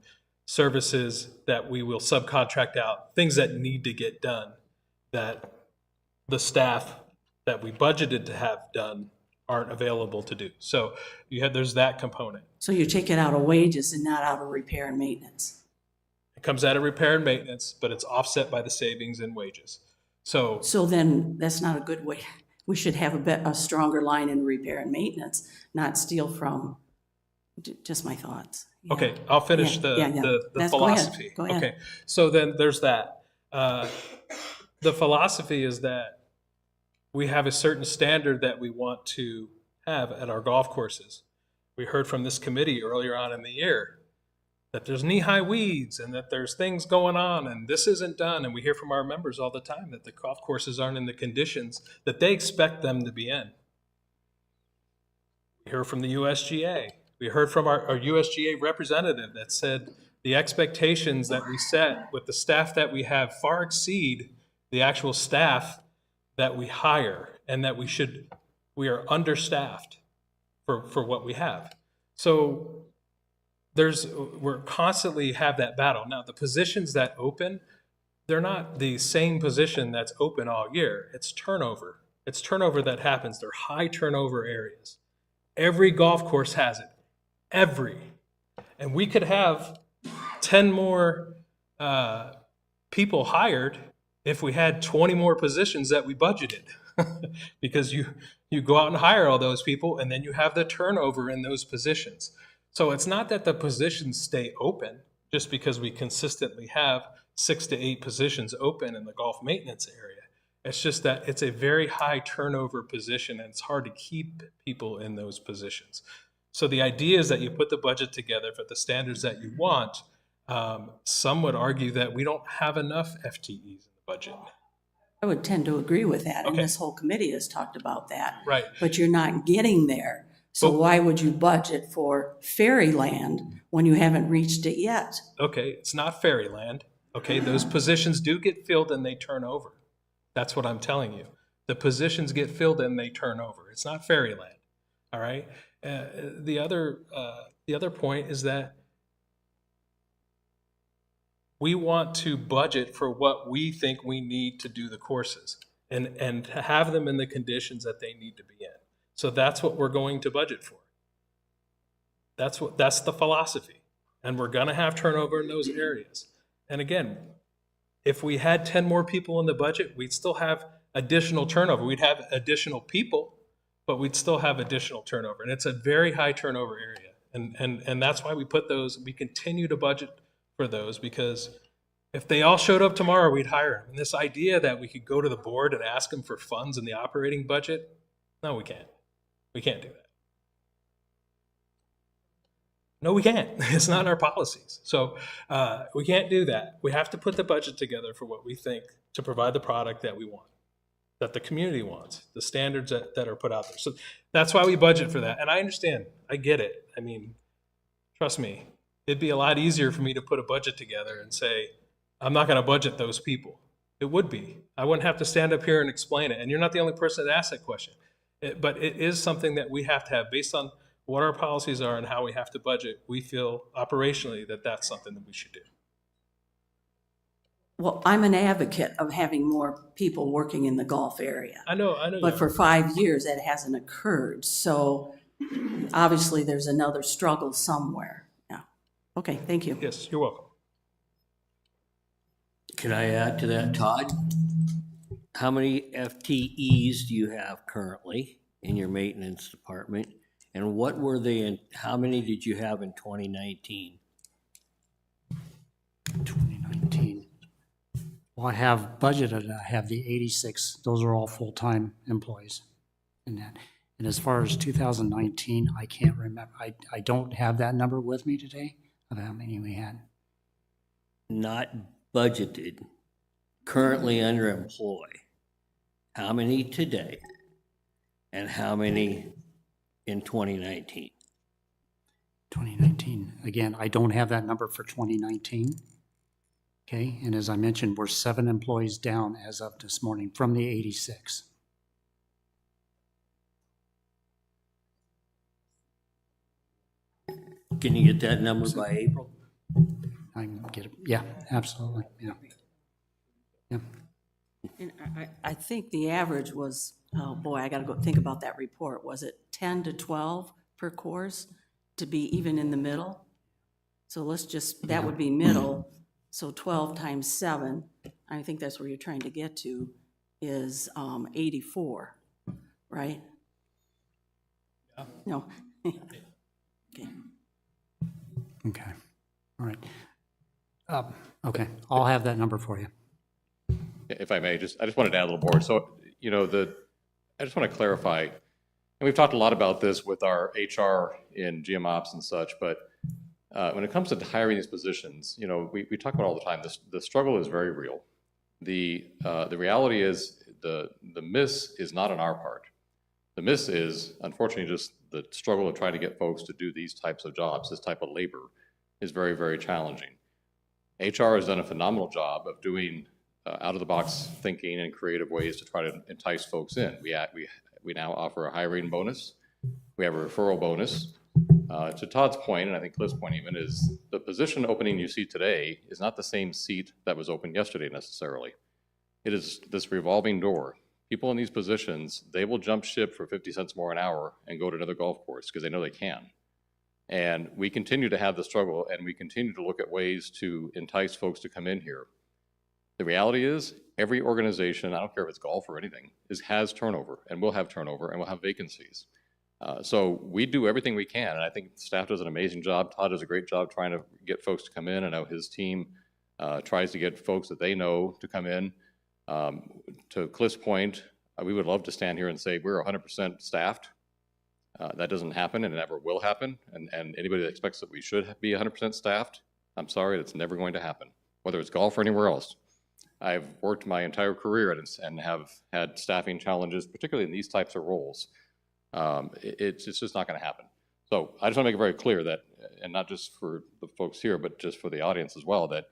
services that we will subcontract out, things that need to get done, that the staff that we budgeted to have done aren't available to do. So there's that component. So you take it out of wages and not out of repair and maintenance. It comes out of repair and maintenance, but it's offset by the savings in wages. So then that's not a good way. We should have a stronger line in repair and maintenance, not steal from, just my thoughts. Yeah. okay, I'll finish Yeah, the Go philosophy. ahead. Go ahead. Okay, so then there's that. The philosophy is that we have a certain standard that we want to have at our golf courses. We heard from this committee earlier on in the year that there's knee-high weeds and that there's things going on and this isn't done. And we hear from our members all the time that the golf courses aren't in the conditions that they expect them to be in. We hear from the USGA. We heard from our USGA representative that said the expectations that we set with the staff that we have far exceed the actual staff that we hire, and that we are understaffed for what we have. So we're constantly have that battle. Now, the positions that open, they're not the same position that's open all year. It's turnover. It's turnover that happens. They're high turnover areas. Every golf course has it. And we could have 10 more people hired if we had 20 more positions that we budgeted. Because you go out and hire all those people and then you have the turnover in those positions. So it's not that the positions stay open just because we consistently have 6 to 8 positions open in the golf maintenance area. It's just that it's a very high turnover position and it's hard to keep people in those positions. So the idea is that you put the budget together for the standards that you want. Some would argue that we don't have enough FTEs in the budget. I would tend to agree with that, and Okay. this whole committee has talked about that. Right. But you're not getting there. So But- why would you budget for Fairyland when you haven't reached it yet? Okay, it's not fairyland. Okay, those positions do get filled and they turn over. That's what I'm telling you. The positions get filled and they turn over. It's not fairyland. All right. The other point is that we want to budget for what we think we need to do the courses and to have them in the conditions that they need to be in. So that's what we're going to budget for. That's the philosophy. And we're going to have turnover in those areas. And again, if we had 10 more people in the budget, we'd still have additional turnover. We'd have additional people, but we'd still have additional turnover. And it's a very high turnover area. And that's why we put those, we continue to budget for those, because if they all showed up tomorrow, we'd hire them. And this idea that we could go to the board and ask them for funds in the operating budget, no, we can't. We can't do that. No, we can't. It's not in our policies. So we can't do that. We have to put the budget together for what we think to provide the product that we want, that the community wants, the standards that are put out there. So that's why we budget for that. And I understand. I get it. I mean, trust me, it'd be a lot easier for me to put a budget together and say, I'm not going to budget those people. It would be. I wouldn't have to stand up here and explain it. And you're not the only person that asked that question. But it is something that we have to have based on what our policies are and how we have to budget. We feel operationally that that's something that we should do. Well, I'm an advocate of having more people working in the Gulf area. I know. But for 5 years, that hasn't occurred. So obviously, there's another struggle somewhere. Yeah. Okay, thank you. Yes, you're welcome. Can I add to that, Todd? How many FTEs do you have currently in your maintenance department? And what were they in, how many did you have in 2019? 2019. Well, I have budgeted, I have the 86, those are all full-time employees in that. And as far as 2019, I can't remember, I don't have that number with me today of how many we had. Not budgeted, currently under employ. How many today? And how many in 2019? 2019, again, I don't have that number for 2019. Okay, and as I mentioned, we're 7 employees down as of this morning from the 86. Can you get that number by April? I can get it, yeah, absolutely, yeah. Yeah. And I think the average was, oh boy, I got to go think about that report. Was it 10 to 12 per course to be even in the middle? So let's just, that would be middle. So 12 times 7, I think that's where you're trying to get to, is 84, right? Yeah. No. Okay. Okay, all right. Okay, I'll have that number for you. If I may, I just wanted to add a little more. So, you know, I just want to clarify, and we've talked a lot about this with our HR in GM Ops and such, but when it comes to hiring these positions, you know, we talk about all the time, the struggle is very real. The reality is the miss is not on our part. The miss is, unfortunately, just the struggle of trying to get folks to do these types of jobs, this type of labor is very, very challenging. HR has done a phenomenal job of doing out-of-the-box thinking and creative ways to try to entice folks in. We now offer a hiring bonus. We have a referral bonus. To Todd's point, and I think Cliff's point even, is the position opening you see today is not the same seat that was opened yesterday necessarily. It is this revolving door. People in these positions, they will jump ship for 50 cents more an hour and go to another golf course because they know they can. And we continue to have the struggle, and we continue to look at ways to entice folks to come in here. The reality is, every organization, I don't care if it's golf or anything, has turnover, and will have turnover, and will have vacancies. So we do everything we can, and I think staff does an amazing job. Todd does a great job trying to get folks to come in. I know his team tries to get folks that they know to come in. To Cliff's point, we would love to stand here and say we're 100% staffed. That doesn't happen and it never will happen. And anybody that expects that we should be 100% staffed, I'm sorry, that's never going to happen, whether it's golf or anywhere else. I've worked my entire career and have had staffing challenges, particularly in these types of roles. It's just not going to happen. So I just want to make it very clear that, and not just for the folks here, but just for the audience as well, that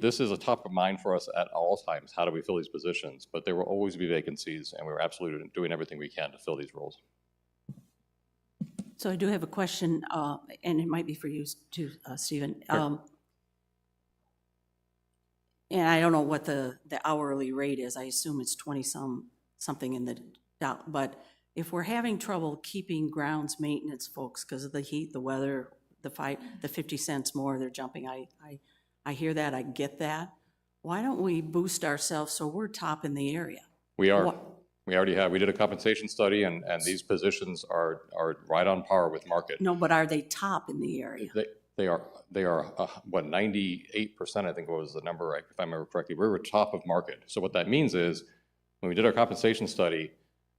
this is a top of mind for us at all times. How do we fill these positions? But there will always be vacancies, and we're absolutely doing everything we can to fill these roles. So I do have a question, and it might be for you too, Stephen. Sure. And I don't know what the hourly rate is. I assume it's 20-something in the, but if we're having trouble keeping grounds maintenance folks because of the heat, the weather, the 50 cents more, they're jumping. I hear that, I get that. Why don't we boost ourselves so we're top in the area? We are. What- We already have. We did a compensation study, and these positions are right on par with market. No, but are they top in the area? They are what, 98%, I think was the number, if I remember correctly. We were top of market. So what that means is, when we did our compensation study,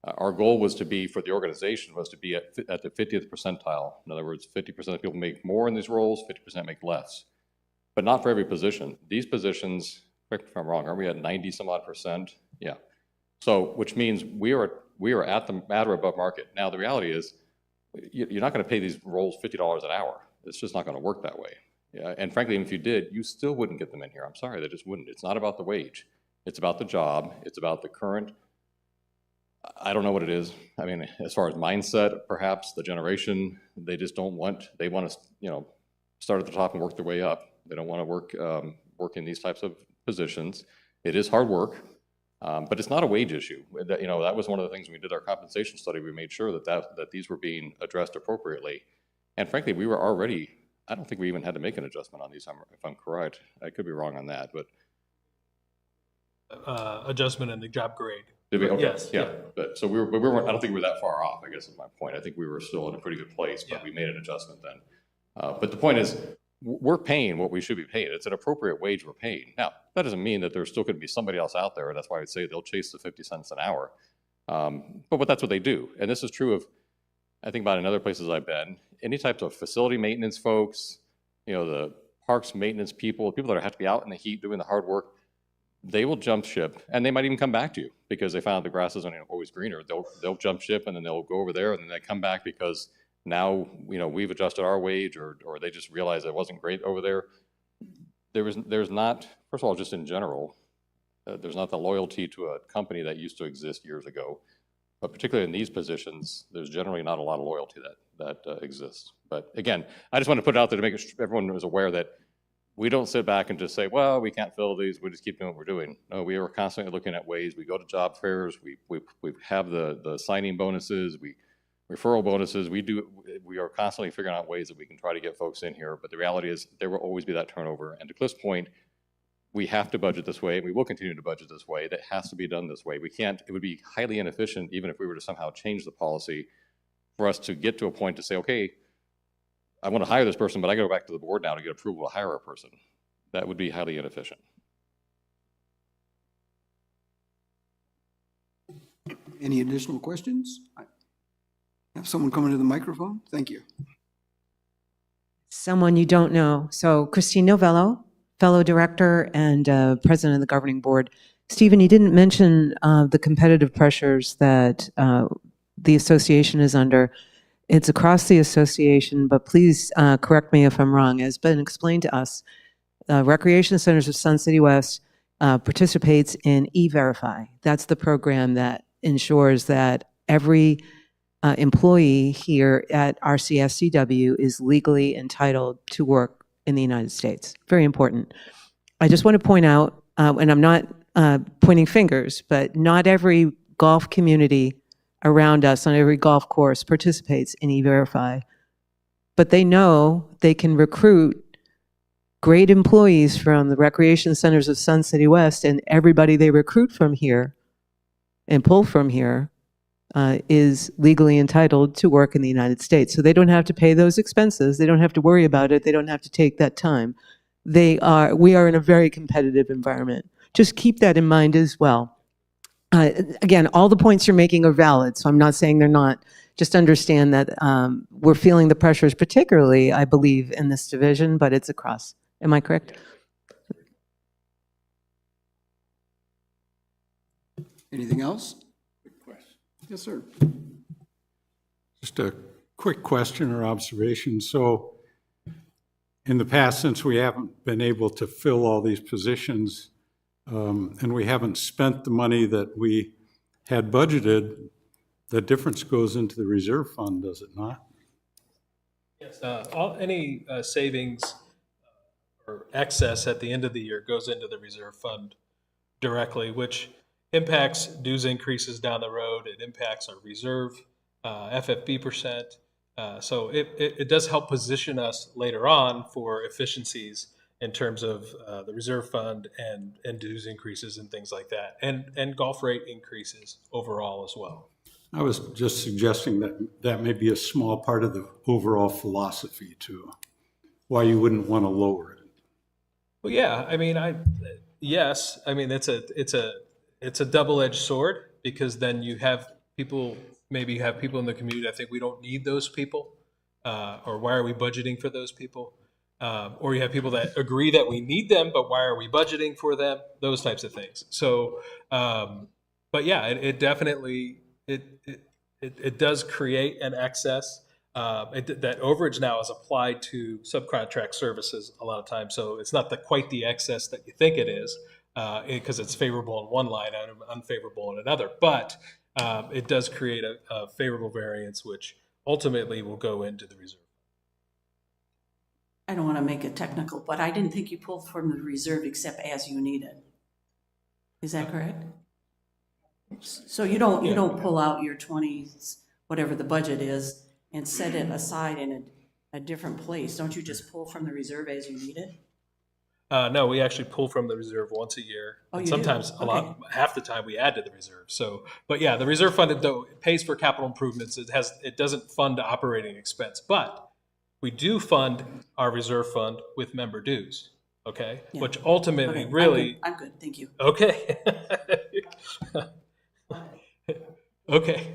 our goal was to be, for the organization, was to be at the 50th percentile. In other words, 50% of people make more in these roles, 50% make less. But not for every position. These positions, correct me if I'm wrong, aren't we at 90 some odd percent? Yeah. So, which means we are at the matter above market. Now, the reality is, you're not going to pay these roles $50 an hour. It's just not going to work that way. Yeah, and frankly, even if you did, you still wouldn't get them in here. I'm sorry, they just wouldn't. It's not about the wage. It's about the job. It's about the current, I don't know what it is. I mean, as far as mindset, perhaps the generation, they just don't want, they want to, start at the top and work their way up. They don't want to work in these types of positions. It is hard work. But it's not a wage issue. That was one of the things when we did our compensation study. We made sure that these were being addressed appropriately. And frankly, we were already, I don't think we even had to make an adjustment on these, if I'm correct. I could be wrong on that, but. Adjustment in the job grade. Did we? Okay. Yes. Yeah. But so we weren't, I don't think we were that far off, I guess is my point. I think we were still in a pretty good place, but we made an adjustment then. But the point is, we're paying what we should be paying. It's an appropriate wage we're paying. Now, that doesn't mean that there's still going to be somebody else out there. That's why I would say they'll chase the 50 cents an hour. But that's what they do. And this is true of, I think, about in other places I've been. Any types of facility maintenance folks, the parks maintenance people that have to be out in the heat doing the hard work, they will jump ship. And they might even come back to you because they found the grass isn't always greener. They'll jump ship and then they'll go over there and then they come back because now, we've adjusted our wage or they just realized it wasn't great over there. There's not, first of all, just in general, there's not the loyalty to a company that used to exist years ago. But particularly in these positions, there's generally not a lot of loyalty that exists. But again, I just want to put it out there to make sure everyone is aware that we don't sit back and just say, well, we can't fill these, we just keep doing what we're doing. No, we are constantly looking at ways. We go to job fairs, we have the signing bonuses, referral bonuses. We are constantly figuring out ways that we can try to get folks in here, but the reality is there will always be that turnover. And to Cliff's point, we have to budget this way, and we will continue to budget this way. That has to be done this way. We can't, it would be highly inefficient, even if we were to somehow change the policy, for us to get to a point to say, okay, I want to hire this person, but I go back to the board now to get approval to hire a person. That would be highly inefficient. Any additional questions? Have someone come into the microphone? Thank you. Someone you don't know. So Christine Novello, fellow director and president of the governing board. Stephen, you didn't mention the competitive pressures that the association is under. It's across the association, but please correct me if I'm wrong. As been explained to us, Recreation Centers of Sun City West participates in E-Verify. That's the program that ensures that every employee here at RCSCW is legally entitled to work in the United States. Very important. I just want to point out, and I'm not pointing fingers, but not every golf community around us on every golf course participates in E-Verify. But they know they can recruit great employees from the Recreation Centers of Sun City West, and everybody they recruit from here and pull from here is legally entitled to work in the United States. So they don't have to pay those expenses. They don't have to worry about it. They don't have to take that time. We are in a very competitive environment. Just keep that in mind as well. Again, all the points you're making are valid, so I'm not saying they're not. Just understand that we're feeling the pressures, particularly, I believe, in this division, but it's across. Am I correct? Anything else? Yes, sir. Just a quick question or observation. So in the past, since we haven't been able to fill all these positions, and we haven't spent the money that we had budgeted, the difference goes into the reserve fund, does it not? Yes, any savings or excess at the end of the year goes into the reserve fund directly, which impacts dues increases down the road. It impacts our reserve FFB percent. So it does help position us later on for efficiencies in terms of the reserve fund and dues increases and things like that, and golf rate increases overall as well. I was just suggesting that that may be a small part of the overall philosophy too, why you wouldn't want to lower it. Well, yeah, I mean, yes, I mean, it's a double-edged sword, because then you have people, maybe you have people in the community, I think we don't need those people, or why are we budgeting for those people? Or you have people that agree that we need them, but why are we budgeting for them? Those types of things. So, but yeah, it definitely, it does create an excess. That overage now is applied to subcontract services a lot of times, so it's not quite the excess that you think it is, because it's favorable in one line item, unfavorable in another. But it does create a favorable variance, which ultimately will go into the reserve. I don't want to make it technical, but I didn't think you pulled from the reserve except as you need it. Is that correct? So you don't pull out your 20s, whatever the budget is, and set it aside in a different place. Don't you just pull from the reserve as you need it? No, we actually pull from the reserve once a year. Oh, And you do? sometimes Okay. half the time we add to the reserve. So, but yeah, the reserve fund, though, it pays for capital improvements. It doesn't fund operating expense, but we do fund our reserve fund with member dues. Okay, Yeah. which ultimately Okay, really. I'm good, thank you. Okay. Okay.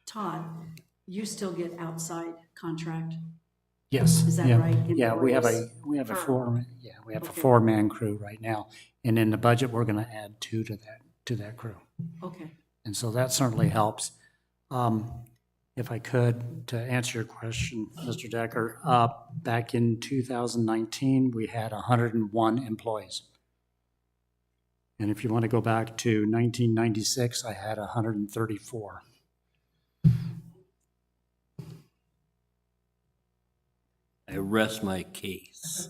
Todd, you still get outside contract? Yes. Is that yeah, right? Yeah, we have a Employees? Okay. 4-man crew right now. And in the budget, we're going to add 2 to that crew. Okay. And so that certainly helps. If I could, to answer your question, Mr. Decker, back in 2019, we had 101 employees. And if you want to go back to 1996, I had 134. I rest my case.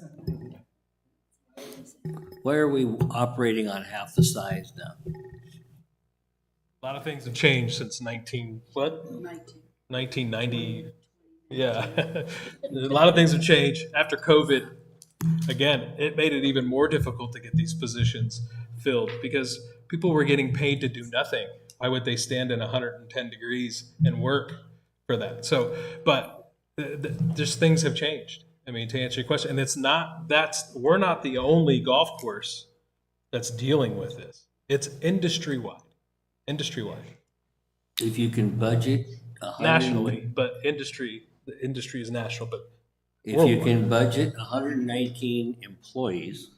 Why are we operating on half the size now? A lot of things have changed since 1990. Yeah. A lot of things have changed. After COVID, again, it made it even more difficult to get these positions filled because people were getting paid to do nothing. Why would they stand in 110 degrees and work for that? So, but just things have changed. I mean, to answer your question, and we're not the only golf course that's dealing with this. It's industry-wide. If you can budget Nationally, but the industry is national, but if you can budget 119 employees,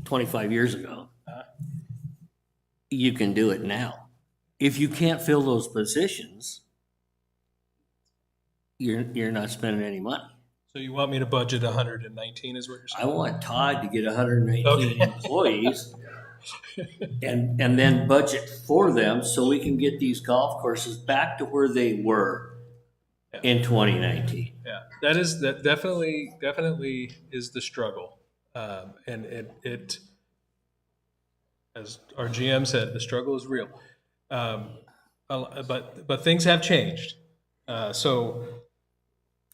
25 years ago, you can do it now. If you can't fill those positions, you're not spending any money. so you want me to budget 119 is what you're I saying? want Todd to get 119 Okay. employees and then budget for them so we can get these golf courses back to where they were in 2019. Yeah, that definitely is the struggle. And it, as our GM said, the struggle is real. But things have changed. So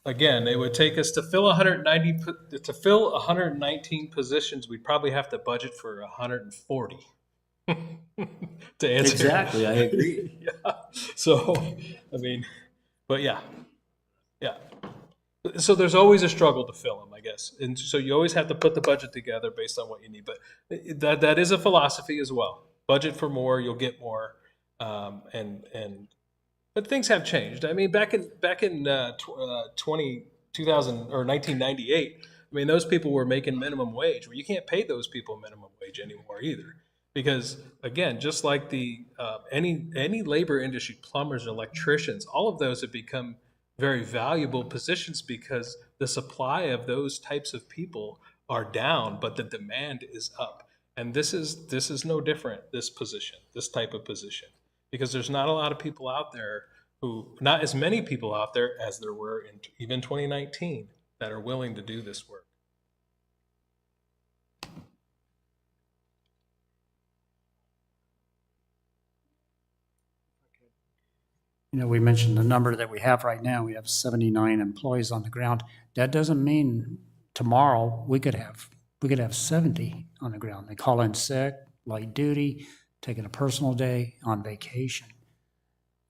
again, it would take us to fill 119 positions. We'd probably have to budget for 140 to answer. Exactly, I agree. Yeah. So, I mean, but yeah. So there's always a struggle to fill them, I guess. And so you always have to put the budget together based on what you need. But that is a philosophy as well. Budget for more, you'll get more. But things have changed. I mean, back in 2000 or 1998, I mean, those people were making minimum wage. Well, you can't pay those people minimum wage anymore either. Because again, just like the any labor industry, plumbers, electricians, all of those have become very valuable positions because the supply of those types of people are down, but the demand is up. And this is no different, this type of position, because there's not a lot of people out there not as many people out there as there were in even 2019 that are willing to do this work. You know, we mentioned the number that we have right now. We have 79 employees on the ground. That doesn't mean tomorrow we could have 70 on the ground. They call in sick, light duty, taking a personal day, on vacation.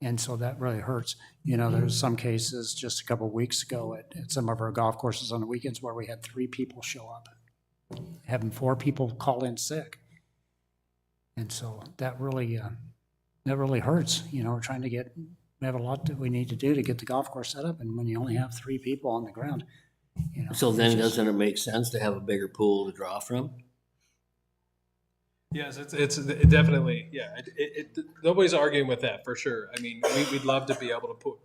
And so that really hurts. You know, there's some cases just a couple of weeks ago at some of our golf courses on the weekends where we had 3 people show up, having 4 people call in sick. And so that really hurts. You know, we're trying to we have a lot that we need to do to get the golf course set up. And when you only have 3 people on the ground, you know. So then doesn't it make sense to have a bigger pool to draw from? Yes, it's definitely, yeah. Nobody's arguing with that, for sure. I mean, we'd love to be able to put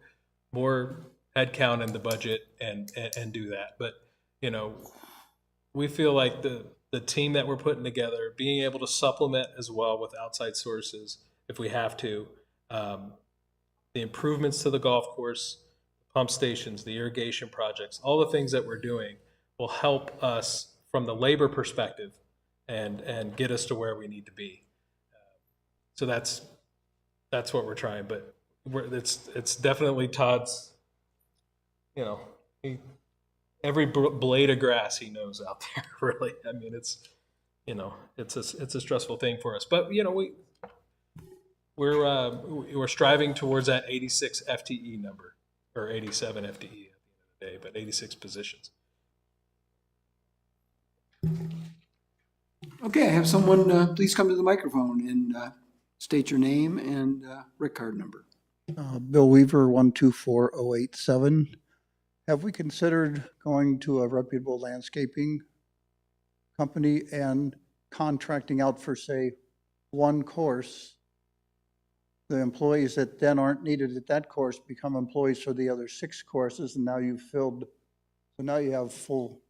more headcount in the budget and do that. But, you know, we feel like the team that we're putting together, being able to supplement as well with outside sources if we have to, the improvements to the golf course, pump stations, the irrigation projects, all the things that we're doing will help us from the labor perspective and get us to where we need to be. So that's what we're trying, but it's definitely Todd's, you know, every blade of grass he knows out there, really. I mean, it's, you know, it's a stressful thing for us, but you know, we're striving towards that 86 FTE number, or 87 FTE at the end of the day, but 86 positions. Okay, I have someone, please come to the microphone and state your name and RIC card number. Bill Weaver, 124087. Have we considered going to a reputable landscaping company and contracting out for, say, one course? The employees that then aren't needed at that course become employees for the other 6 courses, and now you've filled, so now you have full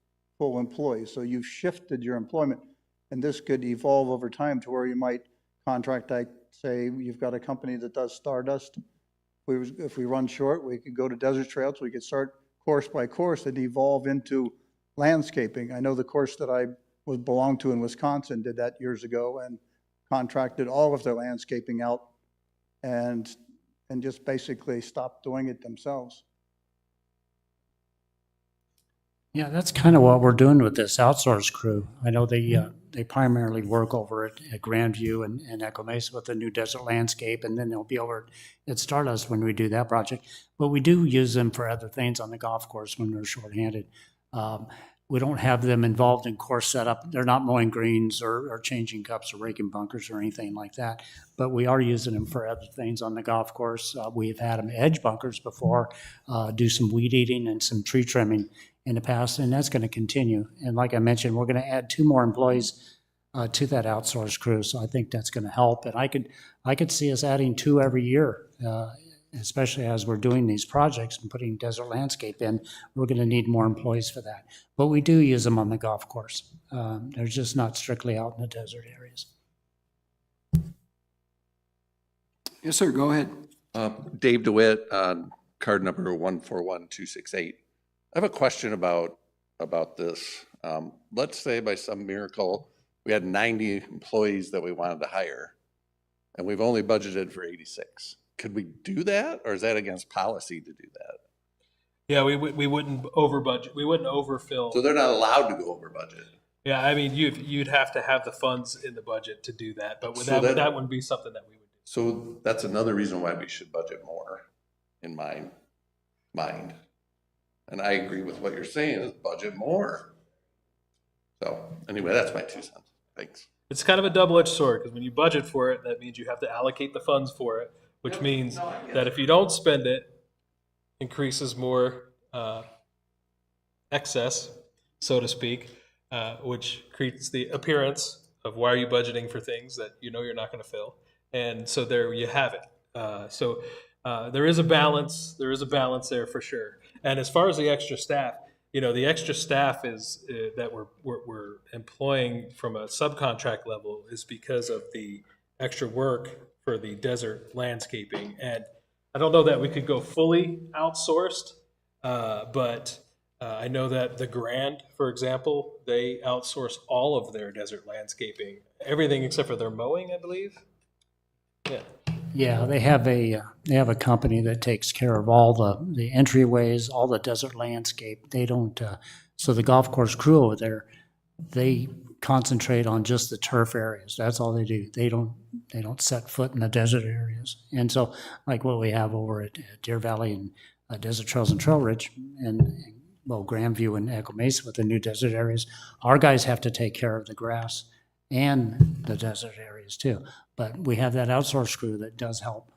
employees. So you've shifted your employment, and this could evolve over time to where you might contract, like, say, you've got a company that does Stardust. If we run short, we could go to Desert Trails. We could start course by course and evolve into landscaping. I know the course that I belonged to in Wisconsin did that years ago and contracted all of their landscaping out and just basically stopped doing it themselves. Yeah, that's kind of what we're doing with this outsource crew. I know they primarily work over at Grandview and Echo Mesa with the new desert landscape, and then they'll be over at Stardust when we do that project. But we do use them for other things on the golf course when we're shorthanded. We don't have them involved in course setup. They're not mowing greens or changing cups or raking bunkers or anything like that. But we are using them for other things on the golf course. We've had them edge bunkers before, do some weed eating and some tree trimming in the past, and that's going to continue. And like I mentioned, we're going to add 2 more employees to that outsourced crew, so I think that's going to help. And I could see us adding 2 every year, especially as we're doing these projects and putting desert landscape in. We're going to need more employees for that. But we do use them on the golf course. They're just not strictly out in the desert areas. Yes, sir, go ahead. Dave DeWitt, card number 141268. I have a question about this. Let's say by some miracle, we had 90 employees that we wanted to hire, and we've only budgeted for 86. Could we do that, or is that against policy to do that? Yeah, we wouldn't over budget. We wouldn't overfill. So they're not allowed to go over budget. Yeah, I mean, you'd have to have the funds in the budget to do that, but So that wouldn't be something that we would do. So that's another reason why we should budget more, in my mind. And I agree with what you're saying, is budget more. So anyway, that's my 2 cents. Thanks. It's kind of a double-edged sword, because when you budget for it, that means you have to allocate the funds for it, which means that if you don't spend it, increases more excess, so to speak, which creates the appearance of why are you budgeting for things that you know you're not going to fill. And so there you have it. So there is a balance. There is a balance there for sure. And as far as the extra staff, the extra staff is that we're employing from a subcontract level is because of the extra work for the desert landscaping. And I don't know that we could go fully outsourced, but I know that the Grand, for example, they outsource all of their desert landscaping, everything except for their mowing, I believe. Yeah. Yeah, they have a company that takes care of all the entryways, all the desert landscape. They don't, so the golf course crew over there, they concentrate on just the turf areas. That's all they do. They don't set foot in the desert areas. And so, like what we have over at Deer Valley and Desert Trails and Trail Ridge and Grandview and Echo Mesa with the new desert areas, our guys have to take care of the grass and the desert areas too. But we have that outsourced crew that does help.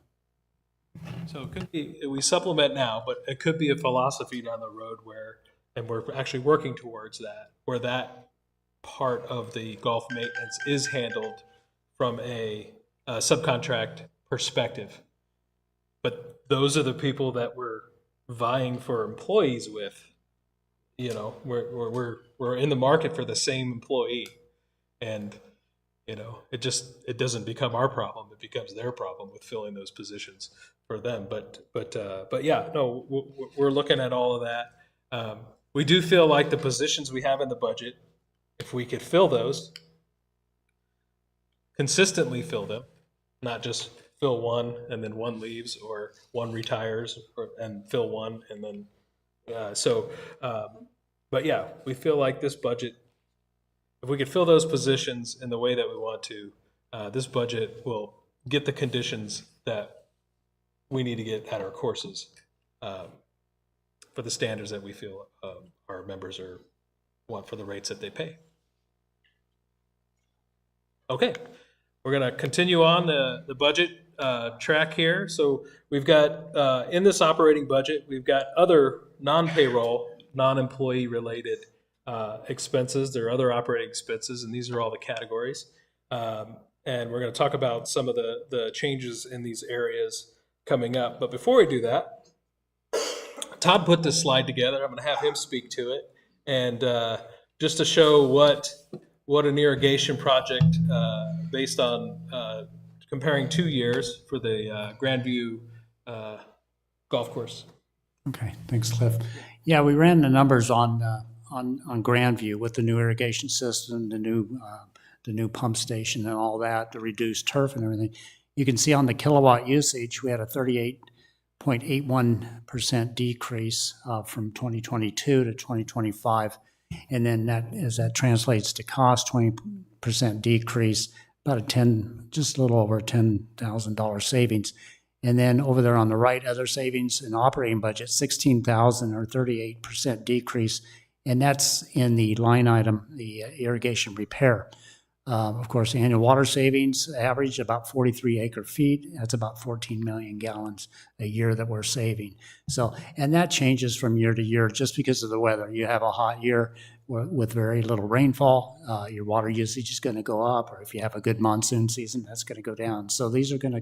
So it could be, we supplement now, but it could be a philosophy down the road and we're actually working towards that, where that part of the golf maintenance is handled from a subcontract perspective. But those are the people that we're vying for employees with. We're in the market for the same employee, and it doesn't become our problem. It becomes their problem with filling those positions for them. But yeah, no, we're looking at all of that. We do feel like the positions we have in the budget, if we could fill those, consistently fill them, not just fill one and then one leaves or one retires and fill one and then but yeah, we feel like this budget, if we could fill those positions in the way that we want to, this budget will get the conditions that we need to get at our courses for the standards that we feel our members want for the rates that they pay. Okay, we're going to continue on the budget track here. So we've got, in this operating budget, we've got other non-payroll, non-employee related expenses. There are other operating expenses, and these are all the categories. And we're going to talk about some of the changes in these areas coming up. But before we do that, Todd put this slide together. I'm going to have him speak to it. And just to show what an irrigation project based on comparing 2 years for the Grandview golf course. Okay, thanks, Cliff. Yeah, we ran the numbers on Grandview with the new irrigation system, the new pump station and all that, the reduced turf and everything. You can see on the kilowatt usage, we had a 38.81% decrease from 2022 to 2025. And then as that translates to cost, 20% decrease, about just a little over $10,000 savings. And then over there on the right, other savings in operating budget, $16,000 or 38% decrease. And that's in the line item, the irrigation repair. Of course, annual water savings average about 43 acre feet. That's about 14 million gallons a year that we're saving. So, and that changes from year to year just because of the weather. You have a hot year with very little rainfall, your water usage is going to go up, or if you have a good monsoon season, that's going to go down. So these are going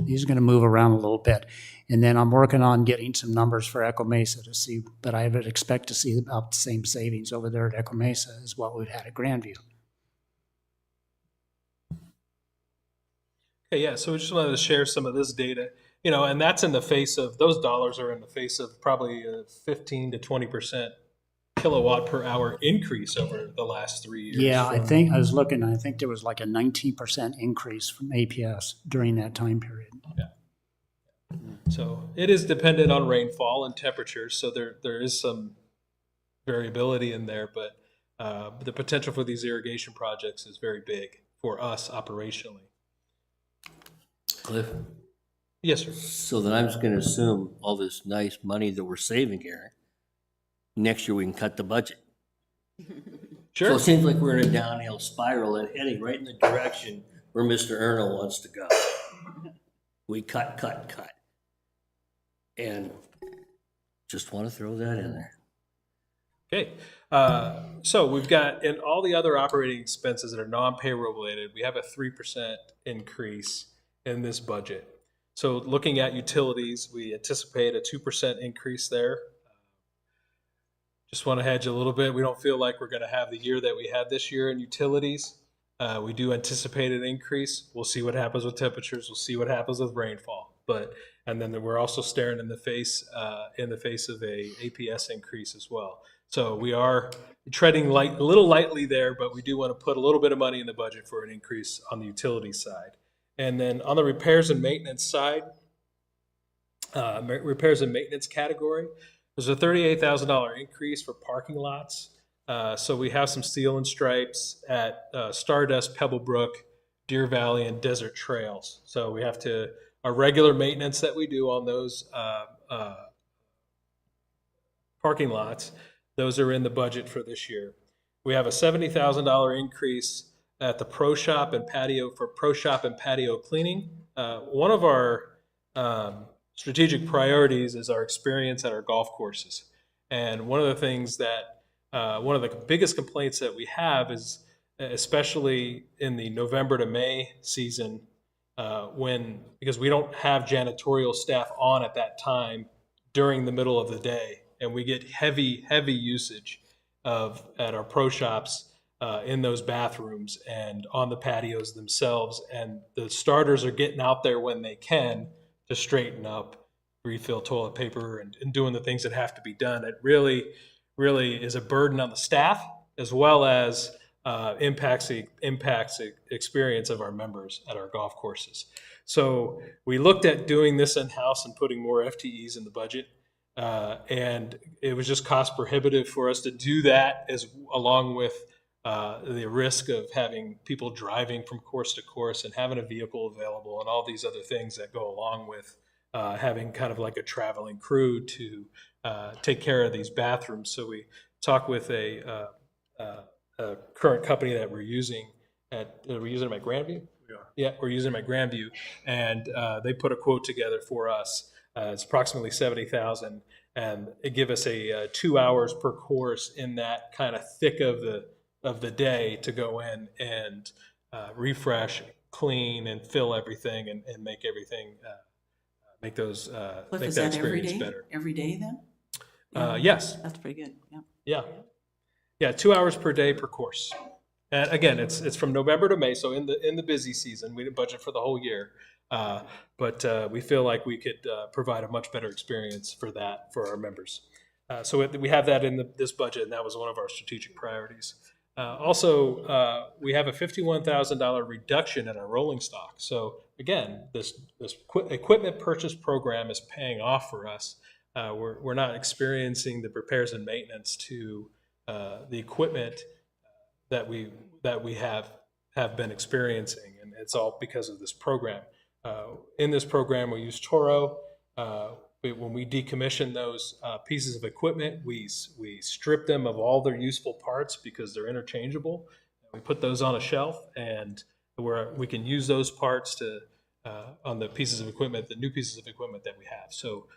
to move around a little bit. And then I'm working on getting some numbers for Echo Mesa to see, but I would expect to see about the same savings over there at Echo Mesa as what we've had at Grandview. Okay, yeah, so we just wanted to share some of this data, and that's in the face of, those dollars are in the face of probably a 15 to 20% kilowatt per hour increase over the last 3 years. Yeah, I think there was like a 19% increase from APS during that time period. Yeah. So it is dependent on rainfall and temperatures, so there is some variability in there, but the potential for these irrigation projects is very big for us operationally. Cliff? Yes, sir. So then I'm just going to assume all this nice money that we're saving here next year we can cut the budget. So Sure. it seems like we're in a downhill spiral and heading right in the direction where Mr. Erno wants to go. We cut. And just want to throw that in there. Okay, so we've got, in all the other operating expenses that are non-payroll related, we have a 3% increase in this budget. So looking at utilities, we anticipate a 2% increase there. Just want to hedge a little bit. We don't feel like we're going to have the year that we had this year in utilities. We do anticipate an increase. We'll see what happens with temperatures. We'll see what happens with rainfall. And then we're also staring in the face of a APS increase as well. So we are treading a little lightly there, but we do want to put a little bit of money in the budget for an increase on the utility side. And then on the repairs and maintenance side, repairs and maintenance category, there's a $38,000 increase for parking lots. So we have some steel and stripes at Stardust, Pebblebrook, Deer Valley, and Desert Trails. So we have our regular maintenance that we do on those parking lots, those are in the budget for this year. We have a $70,000 increase at the pro shop and patio cleaning. One of our strategic priorities is our experience at our golf courses. And one of the things that, one of the biggest complaints that we have is, especially in the November to May season, because we don't have janitorial staff on at that time during the middle of the day. And we get heavy usage at our pro shops in those bathrooms and on the patios themselves. And the starters are getting out there when they can to straighten up, refill toilet paper, and doing the things that have to be done. It really is a burden on the staff, as well as impacts the experience of our members at our golf courses. So we looked at doing this in-house and putting more FTEs in the budget. And it was just cost prohibitive for us to do that, along with the risk of having people driving from course to course and having a vehicle available and all these other things that go along with having kind of like a traveling crew to take care of these bathrooms. So we talked with a current company that we're using at Grandview. Yeah, we're using them at Grandview, and they put a quote together for us. It's approximately $70,000, and it give us a 2 hours per course in that kind of thick of the day to go in and refresh, clean, and fill everything, and make everything make those Cliff, make is that that every experience day? better. Every day then? Yes. That's pretty good, yeah. Yeah, 2 hours per day per course. And again, it's from November to May, so in the busy season. We didn't budget for the whole year. But we feel like we could provide a much better experience for our members. So we have that in this budget, and that was one of our strategic priorities. Also, we have a $51,000 reduction in our rolling stock. So again, this equipment purchase program is paying off for us. We're not experiencing the repairs and maintenance to the equipment that we have been experiencing, and it's all because of this program. In this program, we use Toro. When we decommission those pieces of equipment, we strip them of all their useful parts because they're interchangeable. We put those on a shelf, and we can use those parts on the pieces of equipment, the new pieces of equipment that we have. So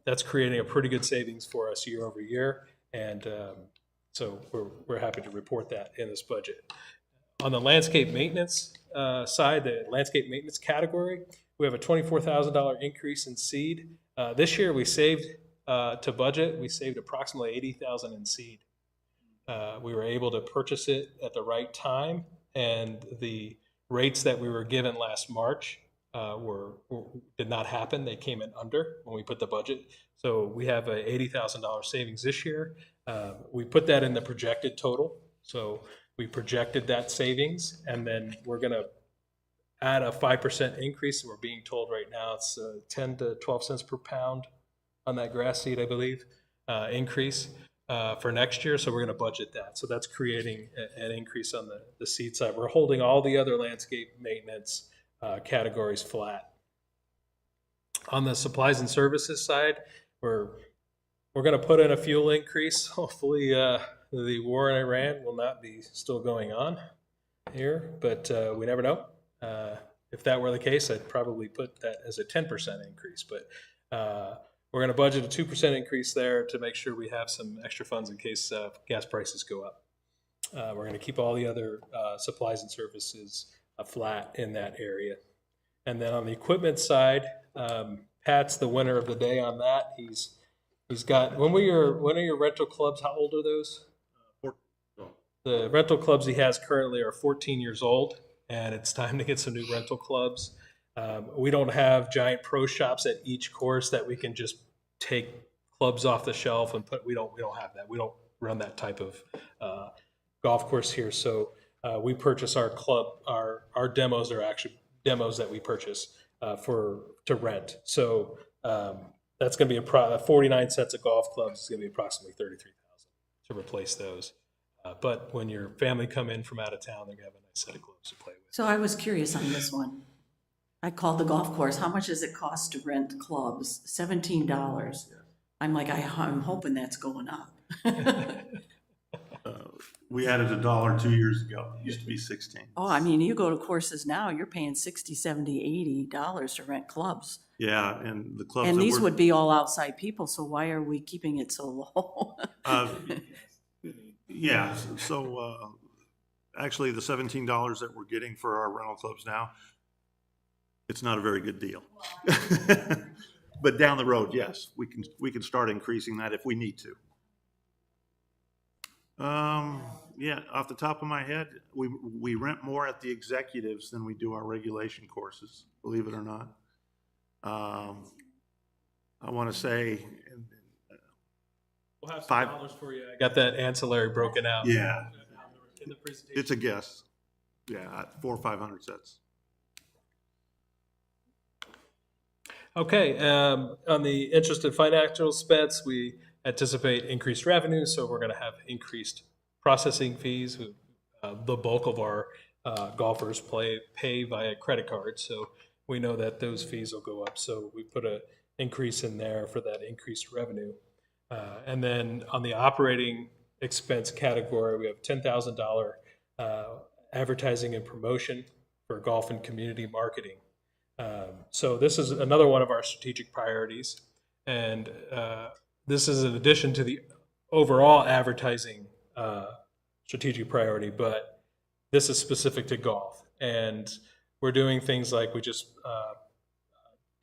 that's creating a pretty good savings for us year over year, and so we're happy to report that in this budget. On the landscape maintenance side, the landscape maintenance category, we have a $24,000 increase in seed. This year we saved to budget, we saved approximately $80,000 in seed. We were able to purchase it at the right time, and the rates that we were given last March did not happen. They came in under when we put the budget. So we have a $80,000 savings this year. We put that in the projected total. So we projected that savings, and then we're going to add a 5% increase. We're being told right now it's 10 to 12 cents per pound on that grass seed, I believe, increase for next year. So we're going to budget that. So that's creating an increase on the seed side. We're holding all the other landscape maintenance categories flat. On the supplies and services side, we're We're going to put in a fuel increase. Hopefully, the war in Iran will not be still going on here, but we never know. If that were the case, I'd probably put that as a 10% increase. But we're going to budget a 2% increase there to make sure we have some extra funds in case gas prices go up. We're going to keep all the other supplies and services flat in that area. And then on the equipment side, Pat's the winner of the day on that. He's got, when are your rental clubs, how old are those? The rental clubs he has currently are 14 years old, and it's time to get some new rental clubs. We don't have giant pro shops at each course that we can just take clubs off the shelf and put. We don't have that. We don't run that type of golf course here. So we purchase our club. Our demos are actually demos that we purchase to rent. So that's going to be 49 sets of golf clubs. It's going to be approximately $33,000 to replace those. But when your family come in from out of town, they're going to have a nice set of clubs to play with. So I was curious on this one. I called the golf course. How much does it cost to rent clubs? $17. I'm like, I'm hoping that's going up. We added $1 2 years ago. It used to be 16. Oh, I mean, you go to courses now, you're paying $60, $70, $80 to rent clubs. Yeah, and the clubs. And that these we're- would be all outside people, so why are we keeping it so low? Yeah, so actually the $17 that we're getting for our rental clubs now, it's not a very good deal. But down the road, yes, we can start increasing that if we need to. Yeah, off the top of my head, we rent more at the executives than we do our regulation courses, believe it or not. I want to say We'll have some Five- dollars for you. I got that ancillary broken out. Yeah. In the presentation. it's a guess. Yeah, 400 or 500 sets. Okay, on the interest and financial expense, we anticipate increased revenue, so we're going to have increased processing fees. The bulk of our golfers pay via credit card, so we know that those fees will go up. So we put an increase in there for that increased revenue. And then on the operating expense category, we have $10,000 advertising and promotion for golf and community marketing. So this is another one of our strategic priorities. And this is in addition to the overall advertising strategic priority, but this is specific to golf. And we're doing things like we just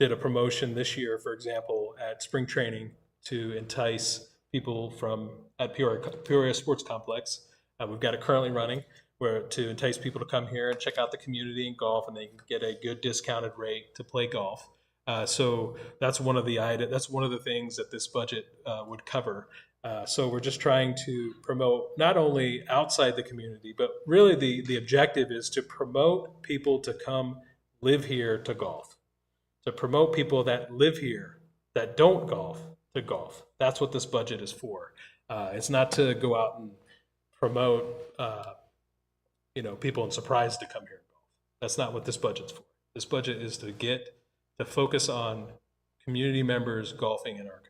did a promotion this year, for example, at spring training to entice people from at Peoria Sports Complex. We've got it currently running where to entice people to come here and check out the community and golf, and they can get a good discounted rate to play golf. So that's one of the things that this budget would cover. So we're just trying to promote not only outside the community, but really the objective is to promote people to come live here to golf, to promote people that live here that don't golf to golf. That's what this budget is for. It's not to go out and promote people and surprise to come here and golf. That's not what this budget's for. This budget is to focus on community members golfing in our community.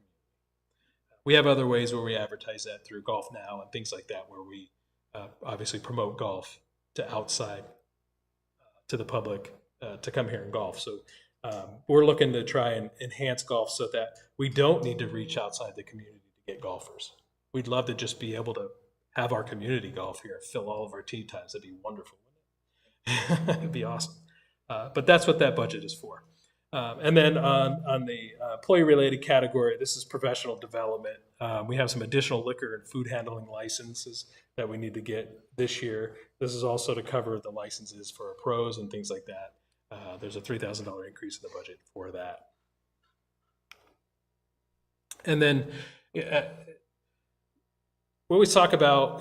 We have other ways where we advertise that through Golf Now and things like that, where we obviously promote golf to outside, to the public, to come here and golf. So we're looking to try and enhance golf so that we don't need to reach outside the community to get golfers. We'd love to just be able to have our community golf here, fill all of our tee times. That'd be wonderful, wouldn't it? It'd be awesome. But that's what that budget is for. And then on the employee-related category, this is professional development. We have some additional liquor and food handling licenses that we need to get this year. This is also to cover the licenses for our pros and things like that. There's a $3,000 increase in the budget for that. And then we always talk about,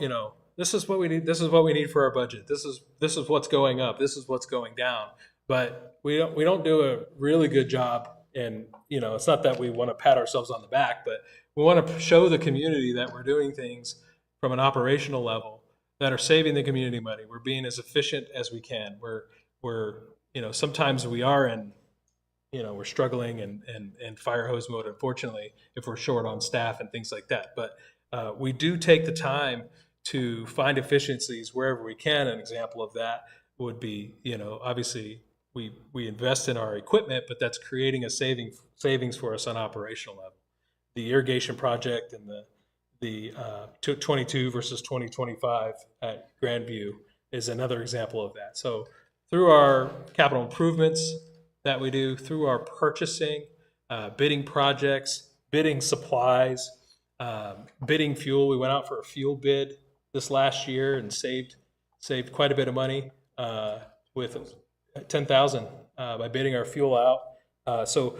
this is what we need. This is what we need for our budget. This is what's going up. This is what's going down. But we don't do a really good job. And it's not that we want to pat ourselves on the back, but we want to show the community that we're doing things from an operational level that are saving the community money. We're being as efficient as we can. We're sometimes we are in we're struggling and fire hose mode, unfortunately, if we're short on staff and things like that. But we do take the time to find efficiencies wherever we can. An example of that would be, obviously we invest in our equipment, but that's creating a savings for us on operational level. The irrigation project and the 22 versus 2025 at Grandview is another example of that. So through our capital improvements that we do, through our purchasing, bidding projects, bidding supplies, bidding fuel. We went out for a fuel bid this last year and saved quite a bit of money with $10,000 by bidding our fuel out. So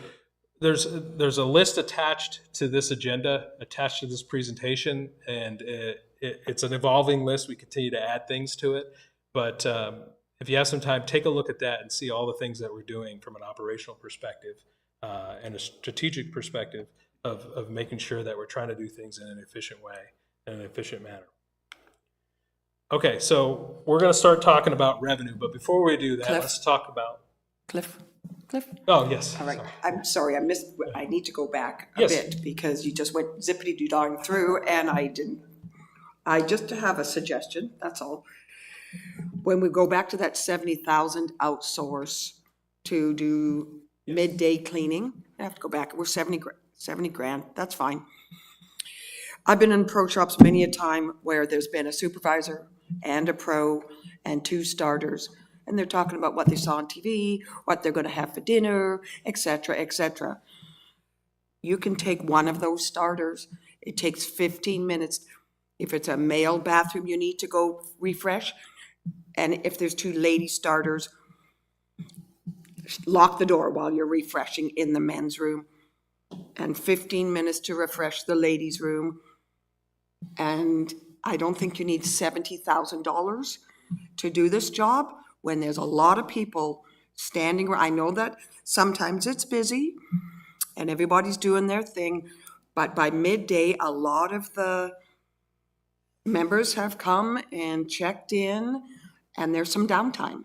there's a list attached to this agenda, attached to this presentation, and it's an evolving list. We continue to add things to it, but if you have some time, take a look at that and see all the things that we're doing from an operational perspective and a strategic perspective of making sure that we're trying to do things in an efficient way, in an efficient manner. Okay, so we're going to start talking about revenue, but before we do that, Cliff? let's talk about. Cliff? Oh, yes. All right, sorry. I'm sorry, I need to go back a Yes. bit because you just went zippity-doo-dong through and I didn't. I just have a suggestion, that's all. When we go back to that 70,000 outsource to do midday cleaning, I have to go back, we're 70 grand, that's fine. I've been in pro shops many a time where there's been a supervisor and a pro and 2 starters, and they're talking about what they saw on TV, what they're gonna have for dinner, et cetera, et cetera. You can take one of those starters, it takes 15 minutes. If it's a male bathroom you need to go refresh, and if there's 2 lady starters, lock the door while you're refreshing in the men's room, and 15 minutes to refresh the ladies' room. And I don't think you need $70,000 to do this job when there's a lot of people standing around. I know that sometimes it's busy and everybody's doing their thing, but by midday, a lot of the members have come and checked in and there's some downtime.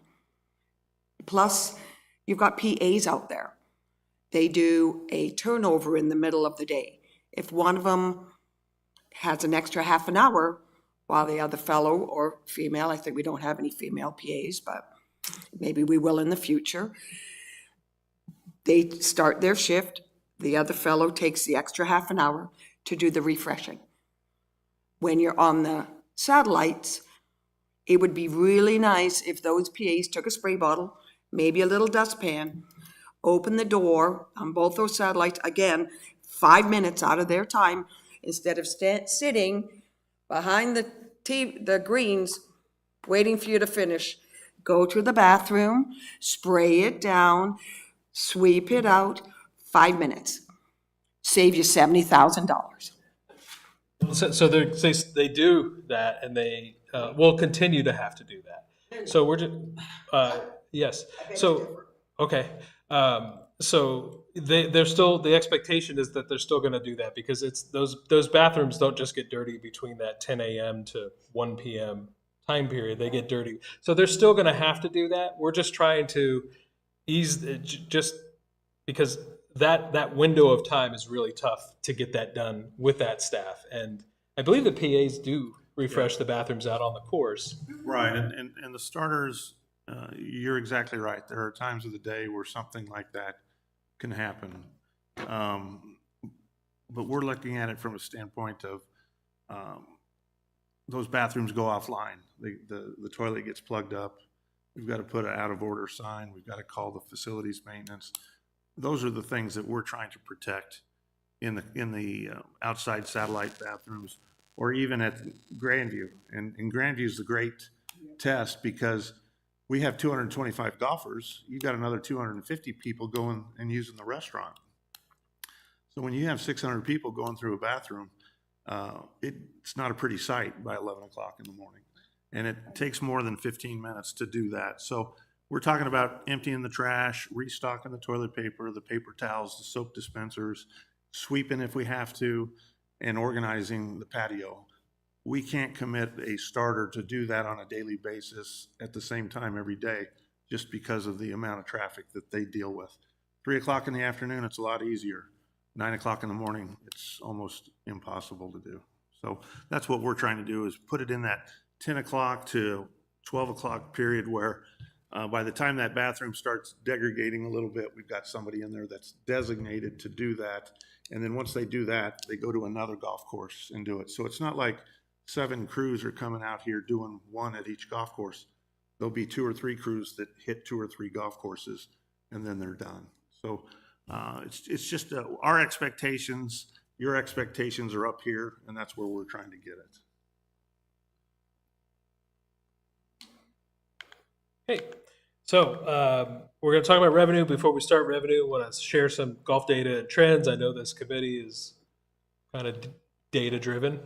Plus, you've got PAs out there. They do a turnover in the middle of the day. If one of them has an extra half an hour while the other fellow or female, I think we don't have any female PAs, but maybe we will in the future. They start their shift, the other fellow takes the extra half an hour to do the refreshing. When you're on the satellites, it would be really nice if those PAs took a spray bottle, maybe a little dustpan, open the door on both those satellites, again, 5 minutes out of their time, instead of sitting behind the greens, waiting for you to finish. Go to the bathroom, spray it down, sweep it out, 5 minutes. Save you $70,000. So they do that, and they will continue to have to do that. So we're just, yes. So, okay. So they're still, the expectation is that they're still going to do that because it's those bathrooms don't just get dirty between that 10 a.m. to 1 p.m. time period. They get dirty. So they're still going to have to do that. We're just trying to ease just because that window of time is really tough to get that done with that staff. And I believe the PAs do refresh the bathrooms out on the course. Right, and the starters, you're exactly right. There are times of the day where something like that can happen. But we're looking at it from a standpoint of those bathrooms go offline. The toilet gets plugged up. We've got to put an out of order sign. We've got to call the facilities maintenance. Those are the things that we're trying to protect in the outside satellite bathrooms, or even at Grandview. And Grandview is the great test because we have 225 golfers. You've got another 250 people going and using the restaurant. So when you have 600 people going through a bathroom, it's not a pretty sight by 11 o'clock in the morning. And it takes more than 15 minutes to do that. So we're talking about emptying the trash, restocking the toilet paper, the paper towels, the soap dispensers, sweeping if we have to, and organizing the patio. We can't commit a starter to do that on a daily basis at the same time every day, just because of the amount of traffic that they deal with. 3 o'clock in the afternoon, it's a lot easier. 9 o'clock in the morning, it's almost impossible to do. So that's what we're trying to do, is put it in that 10 o'clock to 12 o'clock period where by the time that bathroom starts degrading a little bit, we've got somebody in there that's designated to do that. And then once they do that, they go to another golf course and do it. So it's not like 7 crews are coming out here doing one at each golf course. There'll be 2 or 3 crews that hit 2 or 3 golf courses, and then they're done. So it's just our expectations, your expectations are up here, and that's where we're trying to get it. Hey, so we're going to talk about revenue. Before we start revenue, I want to share some golf data and trends. I know this committee is kind of data driven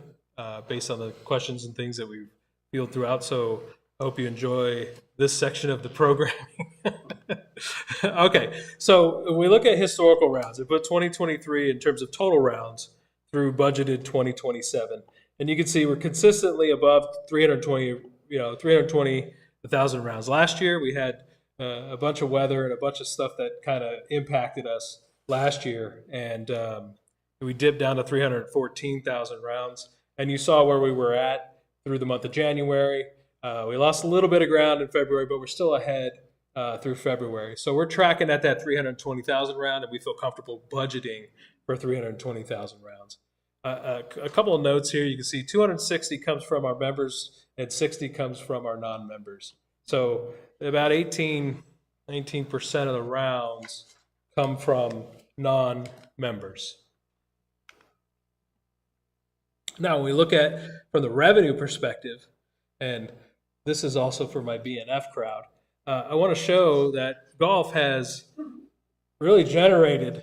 based on the questions and things that we field throughout. So I hope you enjoy this section of the programming. Okay, so when we look at historical rounds, we put 2023 in terms of total rounds through budgeted 2027. And you can see we're consistently above 320,000 rounds. Last year, we had a bunch of weather and a bunch of stuff that kind of impacted us last year. And we dipped down to 314,000 rounds. And you saw where we were at through the month of January. We lost a little bit of ground in February, but we're still ahead through February. So we're tracking at that 320,000 round, and we feel comfortable budgeting for 320,000 rounds. A couple of notes here. You can see 260 comes from our members and 60 comes from our non-members. So about 19% of the rounds come from non-members. Now, when we look at from the revenue perspective, and this is also for my BNF crowd, I want to show that golf has really generates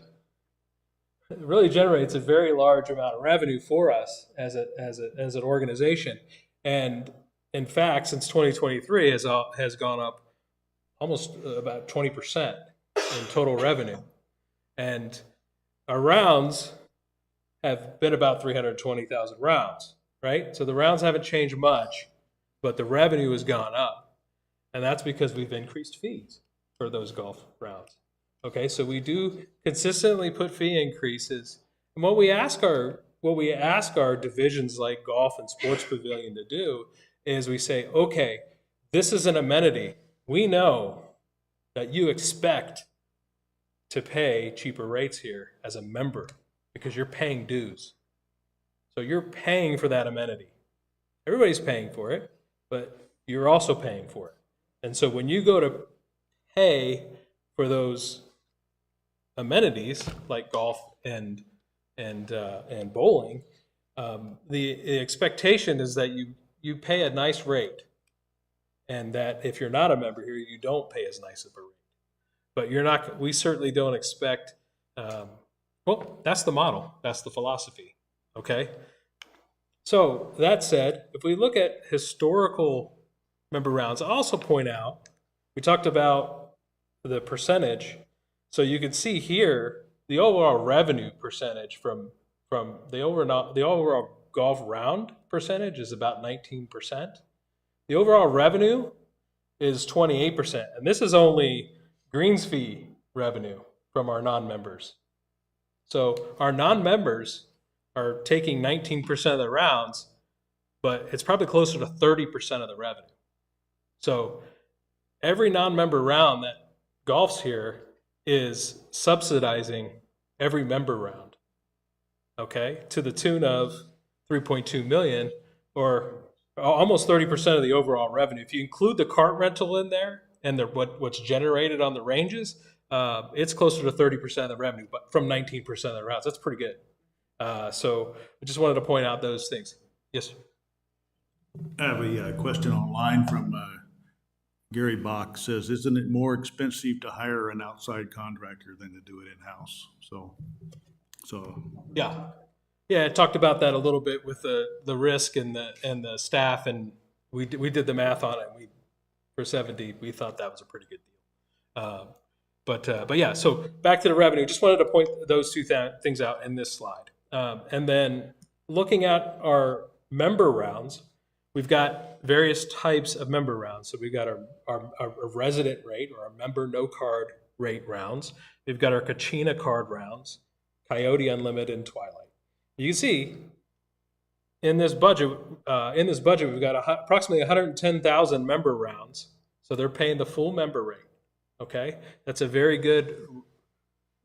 a very large amount of revenue for us as an organization. And in fact, since 2023 has gone up almost about 20% in total revenue. And our rounds have been about 320,000 rounds, right? So the rounds haven't changed much, but the revenue has gone up. And that's because we've increased fees for those golf rounds. Okay, so we do consistently put fee increases. And what we ask our divisions like golf and sports pavilion to do is we say, okay, this is an amenity. We know that you expect to pay cheaper rates here as a member because you're paying dues. So you're paying for that amenity. Everybody's paying for it, but you're also paying for it. And so when you go to pay for those amenities like golf and bowling, the expectation is that you pay a nice rate, and that if you're not a member here, you don't pay as nice of a rate. But you're not. We certainly don't expect. Well, that's the model. That's the philosophy. Okay. So that said, if we look at historical member rounds, I'll also point out we talked about the percentage. So you can see here the overall revenue percentage from the overall golf round percentage is about 19%. The overall revenue is 28%, and this is only greens fee revenue from our non-members. So our non-members are taking 19% of the rounds, but it's probably closer to 30% of the revenue. So every non-member round that golfs here is subsidizing every member round, okay, to the tune of $3.2 million, or almost 30% of the overall revenue. If you include the cart rental in there and what's generated on the ranges, it's closer to 30% of the revenue, but from 19% of the rounds. That's pretty good. So I just wanted to point out those things. Yes. I have a question online from Gary Bach. Says, isn't it more expensive to hire an outside contractor than to do it in-house? So yeah, I talked about that a little bit with the risk and the staff, and we did the math on it. For 70, we thought that was a pretty good deal. But yeah, so back to the revenue. Just wanted to point those two things out in this slide. And then looking at our member rounds, we've got various types of member rounds. So we've got our resident rate, or our member no card rate rounds. We've got our Kachina card rounds, Coyote Unlimited, and Twilight. You can see in this budget, we've got approximately 110,000 member rounds. So they're paying the full member rate. Okay, that's a very good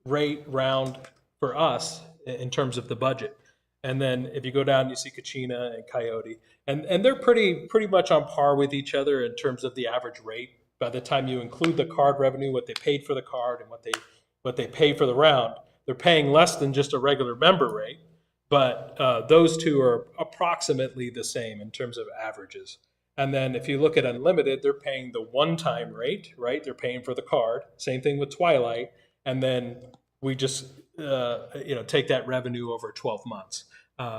rate round for us in terms of the budget. And then if you go down, you see Kachina and Coyote, and they're pretty much on par with each other in terms of the average rate. By the time you include the card revenue, what they paid for the card and what they pay for the round, they're paying less than just a regular member rate. But those two are approximately the same in terms of averages. And then if you look at Unlimited, they're paying the one-time rate, right? They're paying for the card. Same thing with Twilight. And then we just take that revenue over 12 months.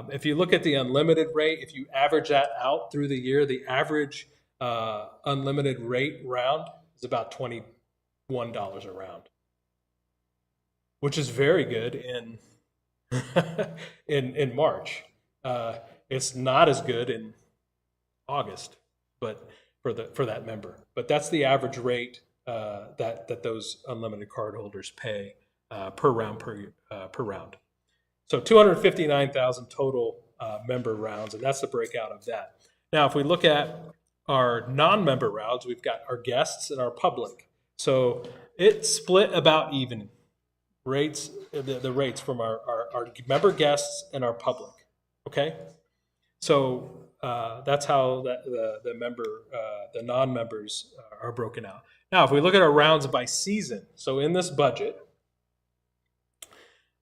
If you look at the Unlimited rate, if you average that out through the year, the average Unlimited rate round is about $21 a round, which is very good in March. It's not as good in August, but for that member. But that's the average rate that those Unlimited card holders pay per round. So 259,000 total member rounds, and that's the breakout of that. Now, if we look at our non-member rounds, we've got our guests and our public. So it's split about even rates, the rates from our member guests and our public. Okay, so that's how the non-members are broken out. Now, if we look at our rounds by season, so in this budget,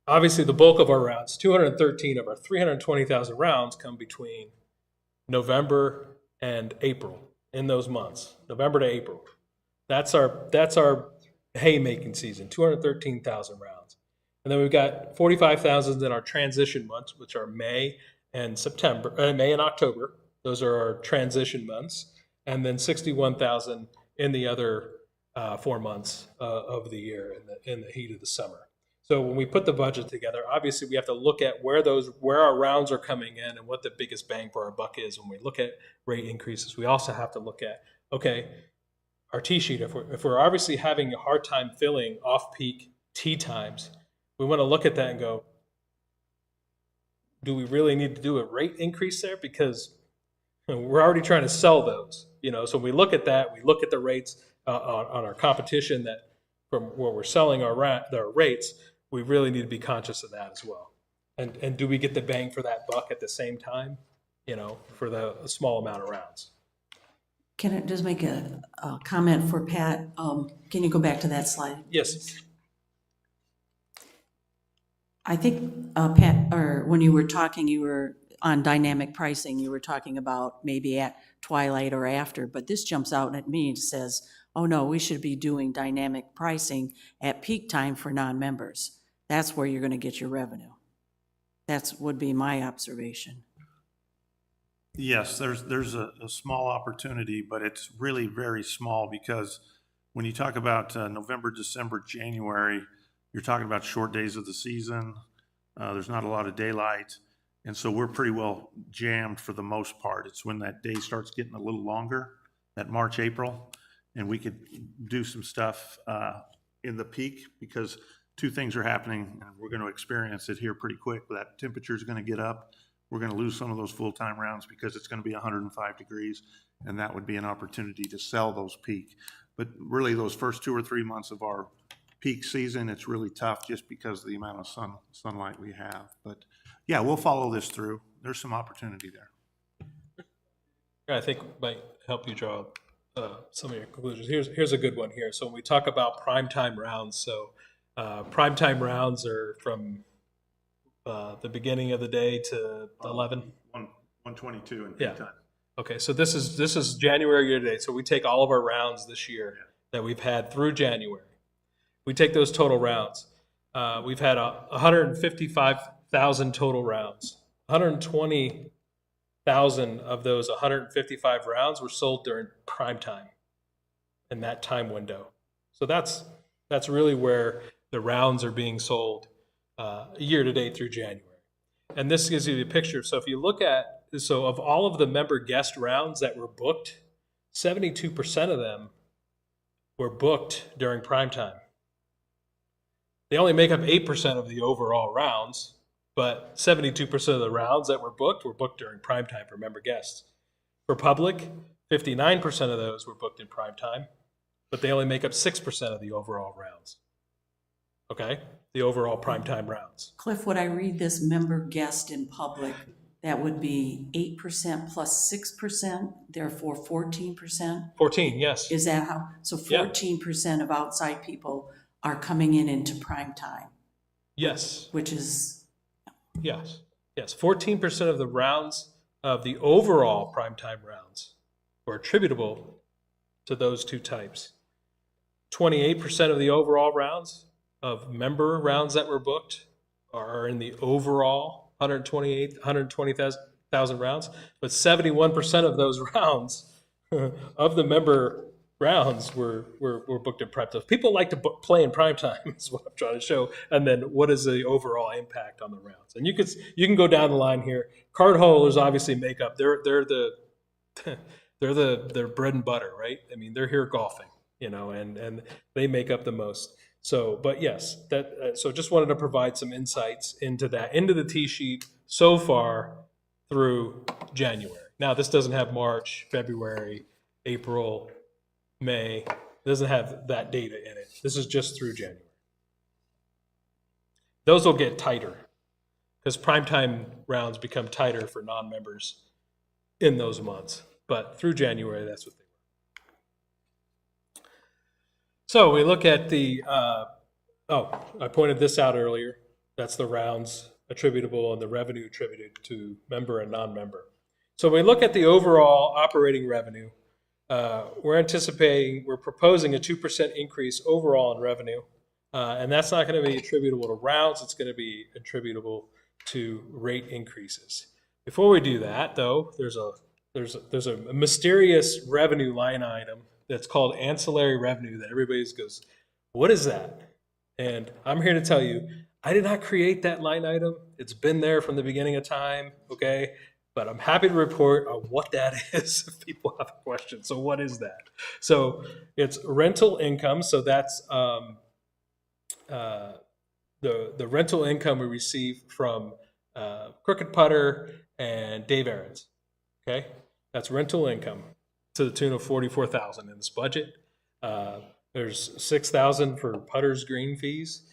obviously the bulk of our rounds, 213 of our 320,000 rounds, come between November and April. In those months, November to April, that's our haymaking season, 213,000 rounds. And then we've got 45,000 in our transition months, which are May and October. Those are our transition months. And then 61,000 in the other 4 months of the year in the heat of the summer. So when we put the budget together, obviously we have to look at where our rounds are coming in and what the biggest bang for our buck is when we look at rate increases. We also have to look at, okay, our tee sheet. If we're obviously having a hard time filling off-peak tee times, we want to look at that and go, do we really need to do a rate increase there? Because we're already trying to sell those. So when we look at that, we look at the rates on our competition that from where we're selling our rates. We really need to be conscious of that as well. And do we get the bang for that buck at the same time, for the small amount of rounds? Can I just make a comment for Pat? Can you go back to that slide? Yes. I think, Pat, or when you were talking, you were on dynamic pricing, you were talking about maybe at Twilight or after, but this jumps out at me and says, oh no, we should be doing dynamic pricing at peak time for non-members. That's where you're going to get your revenue. That would be my observation. Yes, there's a small opportunity, but it's really very small because when you talk about November, December, January, you're talking about short days of the season. There's not a lot of daylight. And so we're pretty well jammed for the most part. It's when that day starts getting a little longer, that March, April, and we could do some stuff in the peak because two things are happening, and we're going to experience it here pretty quick. That temperature is going to get up. We're going to lose some of those full-time rounds because it's going to be 105 degrees, and that would be an opportunity to sell those peak. But really, those first 2 or 3 months of our peak season, it's really tough just because of the amount of sunlight we have. But yeah, we'll follow this through. There's some opportunity there. I think might help you draw some of your conclusions. Here's a good one here. So when we talk about primetime rounds, so primetime rounds are from the beginning of the day to 11. 122 in Yeah. time. Okay, so this is January year to date. So we take all of our rounds this year that we've had through January. We take those total rounds. We've had 155,000 total rounds. 120,000 of those 155 rounds were sold during prime time in that time window. So that's really where the rounds are being sold year to date through January. And this gives you the picture. So if you look at, of all of the member guest rounds that were booked, 72% of them were booked during prime time. They only make up 8% of the overall rounds, but 72% of the rounds that were booked during prime time for member guests. For public, 59% of those were booked in prime time, but they only make up 6% of the overall rounds. Okay? The overall prime time rounds. Cliff, would I read this member guest in public? That would be 8% plus 6%, therefore 14%? 14, yes. Is that how? So 14% of outside people are coming in into prime time, Yes. which is, Yes. Yes. 14% of the rounds of the overall primetime rounds were attributable to those two types. 28% of the overall rounds of member rounds that were booked are in the overall 120,000 rounds, but 71% of those rounds of the member rounds were booked in prime time. People like to play in prime time is what I'm trying to show. And then what is the overall impact on the rounds? And you can go down the line here. Card holders obviously make up. They're the bread and butter, right? I mean, they're here golfing, and they make up the most. So, but yes, so just wanted to provide some insights into the tee sheet so far through January. Now, this doesn't have March, February, April, May. It doesn't have that data in it. This is just through January. Those will get tighter because primetime rounds become tighter for non-members in those months. But through January, that's what they were. So we look at I pointed this out earlier. That's the rounds attributable and the revenue attributed to member and non-member. So we look at the overall operating revenue. We're proposing a 2% increase overall in revenue. And that's not going to be attributable to rounds. It's going to be attributable to rate increases. Before we do that, though, there's a mysterious revenue line item that's called ancillary revenue that everybody goes, what is that? And I'm here to tell you, I did not create that line item. It's been there from the beginning of time, okay? But I'm happy to report on what that is if people have a question. So what is that? So it's rental income. So that's the rental income we receive from Crooked Putter and Dave Aarons. Okay, that's rental income to the tune of $44,000 in this budget. There's $6,000 for putters green fees.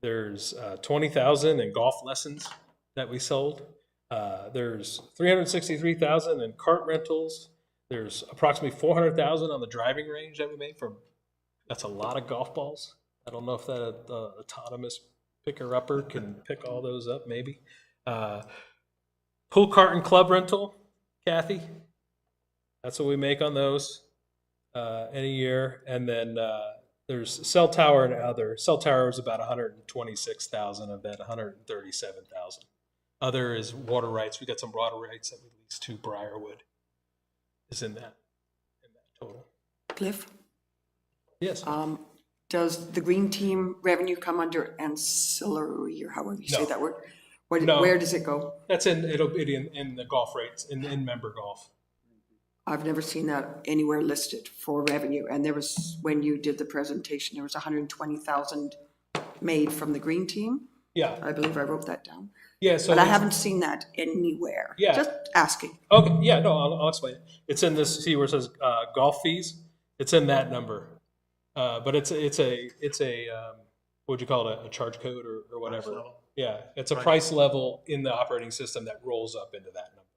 There's $20,000 in golf lessons that we sold. There's $363,000 in cart rentals. There's approximately $400,000 on the driving range that we made from. That's a lot of golf balls. I don't know if that autonomous picker-upper can pick all those up. Maybe. Pool cart and club rental, Kathy. That's what we make on those in a year. And then there's cell tower and other. Cell tower is about $126,000 of that $137,000. Other is water rights. We got some water rights that we leased to Briarwood. Is in that total. Cliff, Yes. does the green team revenue come under ancillary, or however you say No. that word? No. Where does it go? That's it'll be in the golf rates, in member golf. I've never seen that anywhere listed for revenue. And there was, when you did the presentation, there was 120,000 made from the green team. Yeah. I believe I wrote that down. Yeah. So But I it's- haven't seen that anywhere. Yeah. Just asking. Okay, yeah, no, I'll explain it. It's in this, see where it says golf fees? It's in that number. But it's a what would you call it, a charge code or whatever? level. Yeah, it's a price level in the operating system that rolls up into that number.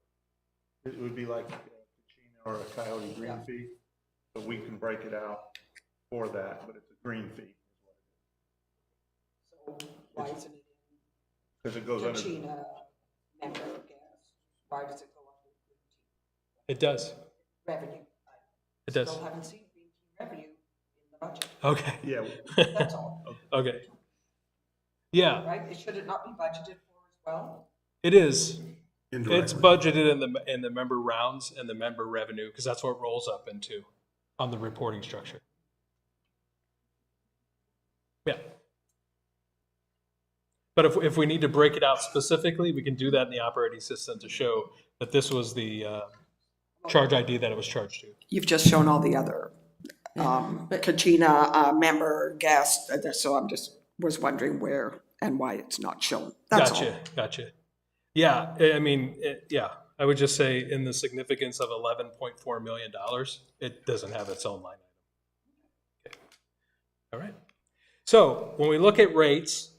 It would be like a Kachina or a Coyote green fee, but we can break it out for that, but it's a green fee. Why isn't it Because it goes under. Kachina member gas? Why does it go under It does, revenue? it does. Still haven't seen green team revenue in the budget. Okay. Yeah. That's all, Okay. Yeah, right? Should it not be budgeted for as well? it is. It's Indirectly. budgeted in the member rounds and the member revenue, because that's what it rolls up into on the reporting structure. Yeah. But if we need to break it out specifically, we can do that in the operating system to show that this was the charge ID that it was charged to. You've just shown all the other Kachina member guests, so I'm just was wondering where and why it's not shown. That's all. Gotcha. Yeah, I mean, yeah, I would just say in the significance of $11.4 million, it doesn't have its own line item. Okay. All right. So when we look at rates,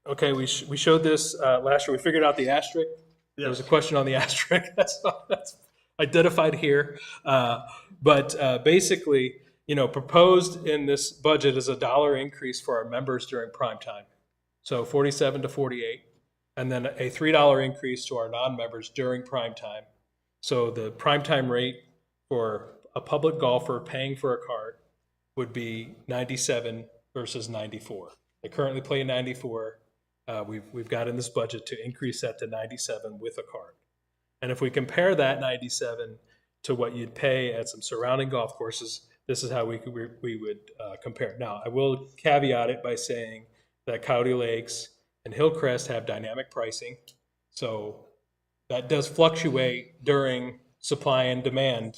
okay, we showed this last year. We figured out the asterisk. There was a question on the asterisk. That's identified here. But basically, proposed in this budget is $1 increase for our members during prime time. So 47 to 48. And then a $3 increase to our non-members during prime time. So the prime time rate for a public golfer paying for a card would be 97 versus 94. They currently play 94. We've got in this budget to increase that to 97 with a card. And if we compare that 97 to what you'd pay at some surrounding golf courses, this is how we would compare. Now, I will caveat it by saying that Coyote Lakes and Hillcrest have dynamic pricing. So that does fluctuate during supply and demand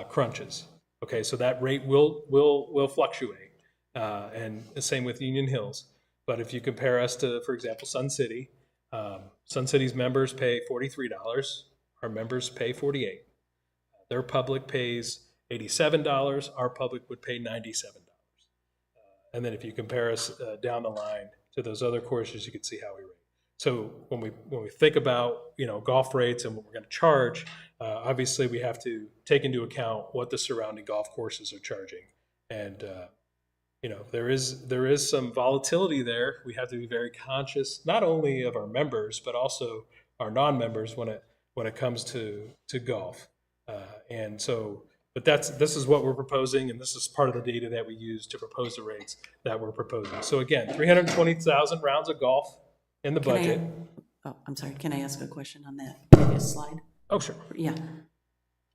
crunches. Okay, so that rate will fluctuate. And the same with Union Hills. But if you compare us to, for example, Sun City, Sun City's members pay $43. Our members pay $48. Their public pays $87. Our public would pay $97. And then if you compare us down the line to those other courses, you can see how we rate. So when we think about golf rates and what we're going to charge, obviously we have to take into account what the surrounding golf courses are charging, and there is some volatility there. We have to be very conscious not only of our members but also our non-members when it comes to golf, and so. But this is what we're proposing, and this is part of the data that we use to propose the rates that we're proposing. So again, 320,000 rounds of golf in the budget. I'm sorry, can I ask a question on that previous slide? Oh, sure. Yeah.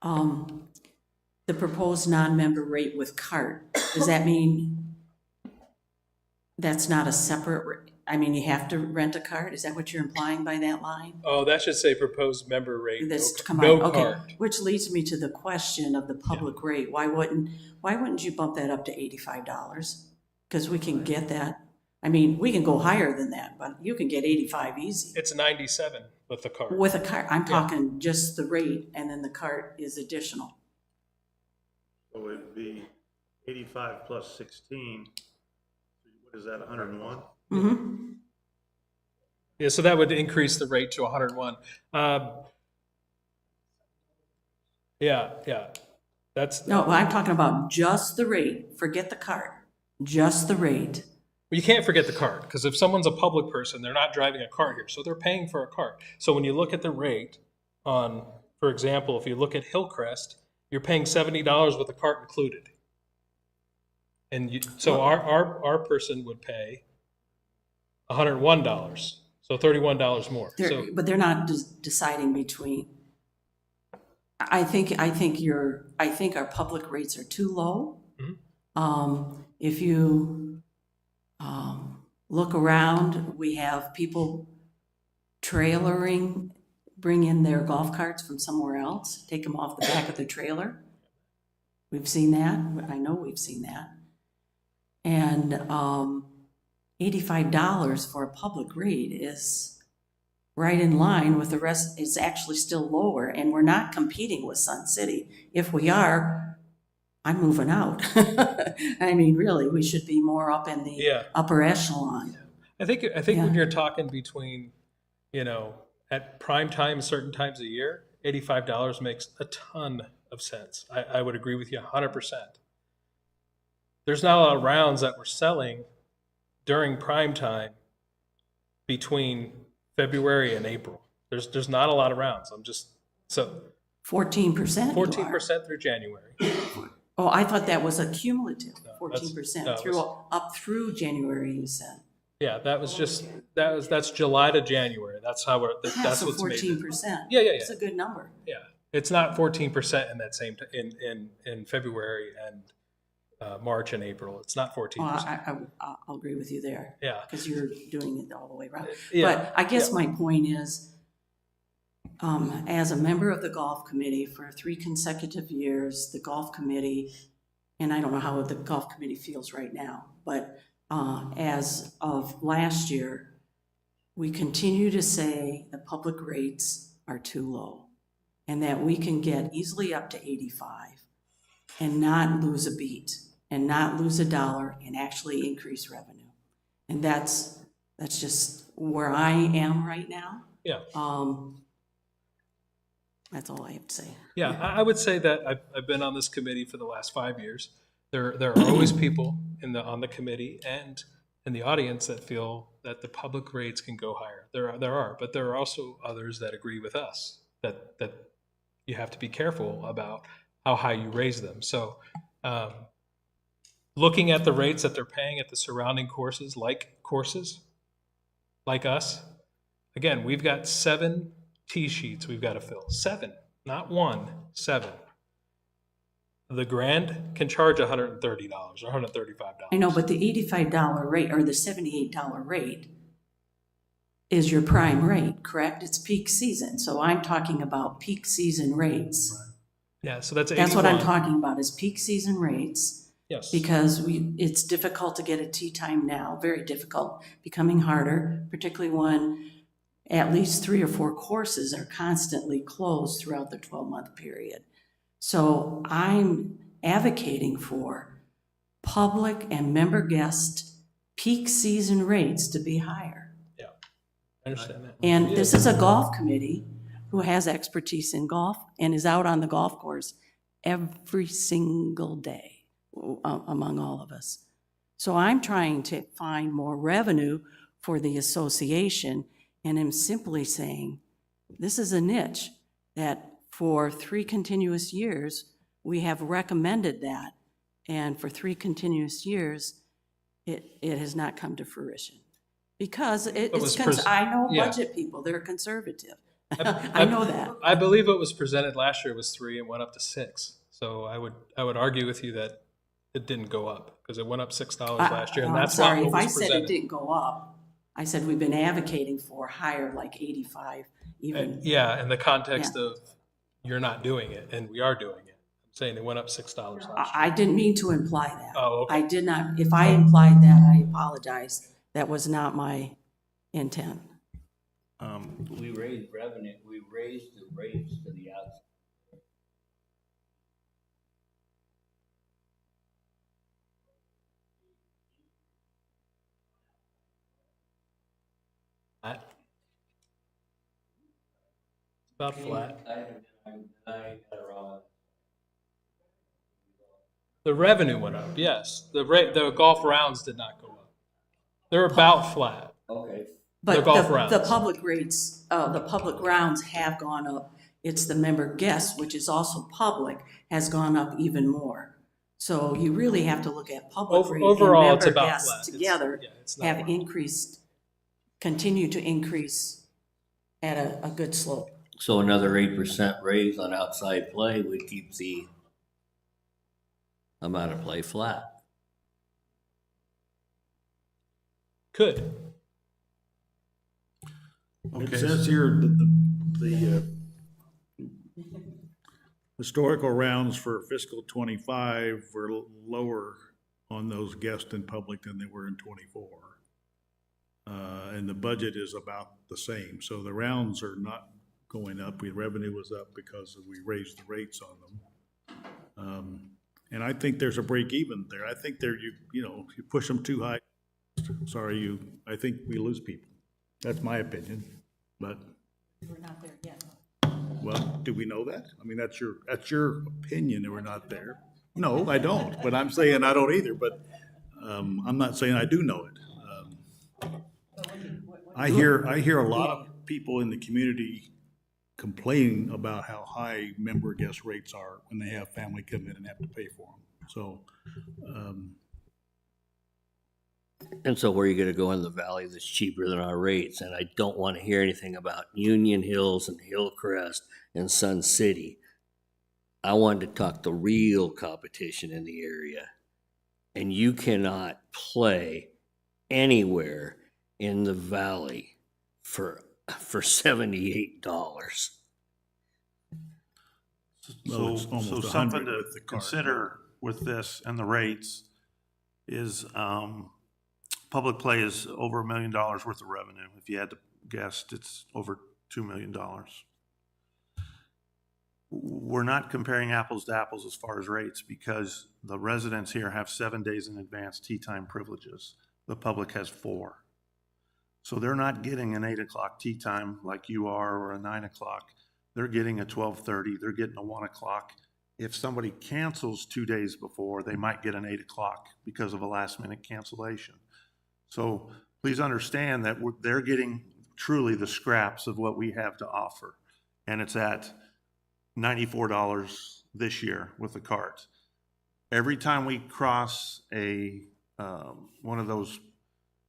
The proposed non-member rate with cart, does that mean that's not a separate, you have to rent a cart? Is that what you're implying by that line? Oh, that should say proposed member rate. Okay. Cart. Which leads me to the question of the public rate. Why wouldn't you bump that up to $85? Because we can get that. We can go higher than that, but you can get 85 easy. It's 97 with the cart. With a cart, I'm talking just the rate, and then the cart is additional. So it would be 85 plus 16. What is that, 101? Mm-hmm. Yeah, so that would increase the rate to 101. Yeah. No, I'm talking about just the rate. Forget the cart. Just the rate. Well, you can't forget the cart, because if someone's a public person, they're not driving a cart here, so they're paying for a cart. So when you look at the rate on, for example, if you look at Hillcrest, you're paying $70 with the cart included. And so our person would pay $101, so $31 more. But they're not deciding between. I think our public rates are too low. Mm-hmm. If you look around, we have people trailering, bring in their golf carts from somewhere else, take them off the back of the trailer. We've seen that. I know we've seen that. And $85 for a public rate is right in line with the rest. It's actually still lower, and we're not competing with Sun City. If we are, I'm moving out. Really, we should be more up in the upper echelon. I think when you're talking between, at prime time, certain times a year, $85 makes a ton of sense. I would agree with you 100%. There's not a lot of rounds that we're selling during prime time between February and April. There's not a lot of rounds. 14%. 14% through January. Oh, I thought that was a cumulative 14% up through January. You said. Yeah, that's July to January. That's how that's what's made. 14%. Yeah. It's a good number. Yeah, it's not 14% in that same in February and March and April. It's not 14%. Well, I'll agree with you there. Yeah, because you're doing it all the way around. Yeah. But I guess my point is, as a member of the golf committee for 3 consecutive years, the golf committee, and I don't know how the golf committee feels right now, but as of last year, we continue to say the public rates are too low and that we can get easily up to 85 and not lose a beat and not lose a dollar and actually increase revenue. And that's just where I am right now. Yeah. That's all I have to say. Yeah, I would say that I've been on this committee for the last 5 years. There are always people on the committee and in the audience that feel that the public rates can go higher. There are, but there are also others that agree with us that you have to be careful about how high you raise them. So, looking at the rates that they're paying at the surrounding courses like us, again, we've got 7 T-sheets we've got to fill. 7, not 1, 7. The Grand can charge $130 or $135. I know, but the $85 rate or the $78 rate is your prime rate, correct? It's peak season. So I'm talking about peak season rates. Yeah, so that's 81. That's what I'm 81. talking about is peak season rates. Yes. Because it's difficult to get a tea time now, very difficult, becoming harder, particularly when at least 3 or 4 courses are constantly closed throughout the 12-month period. So I'm advocating for public and member guest peak season rates to be higher. Yeah, I understand that. And this is a golf committee who has expertise in golf and is out on the golf course every single day among all of us. So I'm trying to find more revenue for the association, and I'm simply saying this is a niche that for 3 continuous years we have recommended that, and for 3 continuous years it has not come to fruition because I know budget people, they're conservative. I know that. I believe what was presented last year was 3 and went up to 6. So I would argue with you that it didn't go up because it went up $6 last year, and that's not sorry, what if was I said presented. it didn't go up, I said we've been advocating for higher, like 85 even. Yeah, in the context of you're not doing it, and we are doing it. I'm saying it went up $6 last year. I didn't mean to imply that. Oh, okay. I did not. If I implied that, I apologize. That was not my intent. We raised revenue, we raised the rates to the outside. It's about flat. I got it wrong. The revenue went up, yes. The golf rounds did not go up. They're about flat. Okay. But golf rounds. the public rates, the public rounds have gone up. It's the member guests, which is also public, has gone up even more. So you really have to look at public rate Overall, and it's member about guests flat. together It's not have wrong. increased, continue to increase at a good slope. So another 8% raise on outside play would keep the amount of play flat. Could. It says here that the historical rounds for fiscal '25 were lower on those guest and public than they were in '24. And the budget is about the same. So the rounds are not going up. Revenue was up because we raised the rates on them. And I think there's a break even there. I think you push them too high. I think we lose people. That's my opinion, but. We're not there yet. Well, do we know that? I mean, that's your opinion that we're not there. No, I don't, but I'm saying I don't either, but, I'm not saying I do know it. I hear a lot of people in the community complaining about how high member guest rates are when they have family come in and have to pay for them. So, And so where are you gonna go in the valley that's cheaper than our rates? And I don't want to hear anything about Union Hills and Hillcrest and Sun City. I wanted to talk the real competition in the area. And you cannot play anywhere in the valley for $78. Well, it's almost So 100 something to with the card. consider with this and the rates is, public play is over $1 million worth of revenue. If you had to guess, it's over $2 million. We're not comparing apples to apples as far as rates because the residents here have 7 days in advance tee time privileges. The public has 4. So they're not getting an 8 o'clock tee time like you are or a 9 o'clock. They're getting a 12:30, they're getting a 1 o'clock. If somebody cancels 2 days before, they might get an 8 o'clock because of a last minute cancellation. So please understand that they're getting truly the scraps of what we have to offer. And it's at $94 this year with the cards. Every time we cross one of those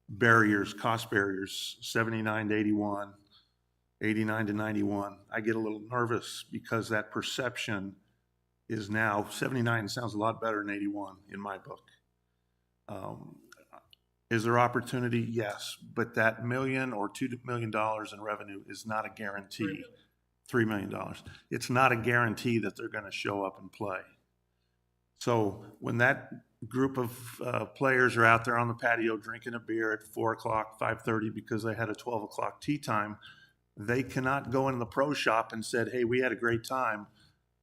barriers, cost barriers, 79 to 81, 89 to 91, I get a little nervous because that perception is now 79 sounds a lot better than 81 in my book. Is there opportunity? Yes, but that $1 million or $2 million in revenue is not a guarantee. $3 million. It's not a guarantee that they're going to show up and play. So when that group of players are out there on the patio drinking a beer at 4 o'clock, 5:30 because they had a 12 o'clock tee time, they cannot go in the pro shop and said, hey, we had a great time.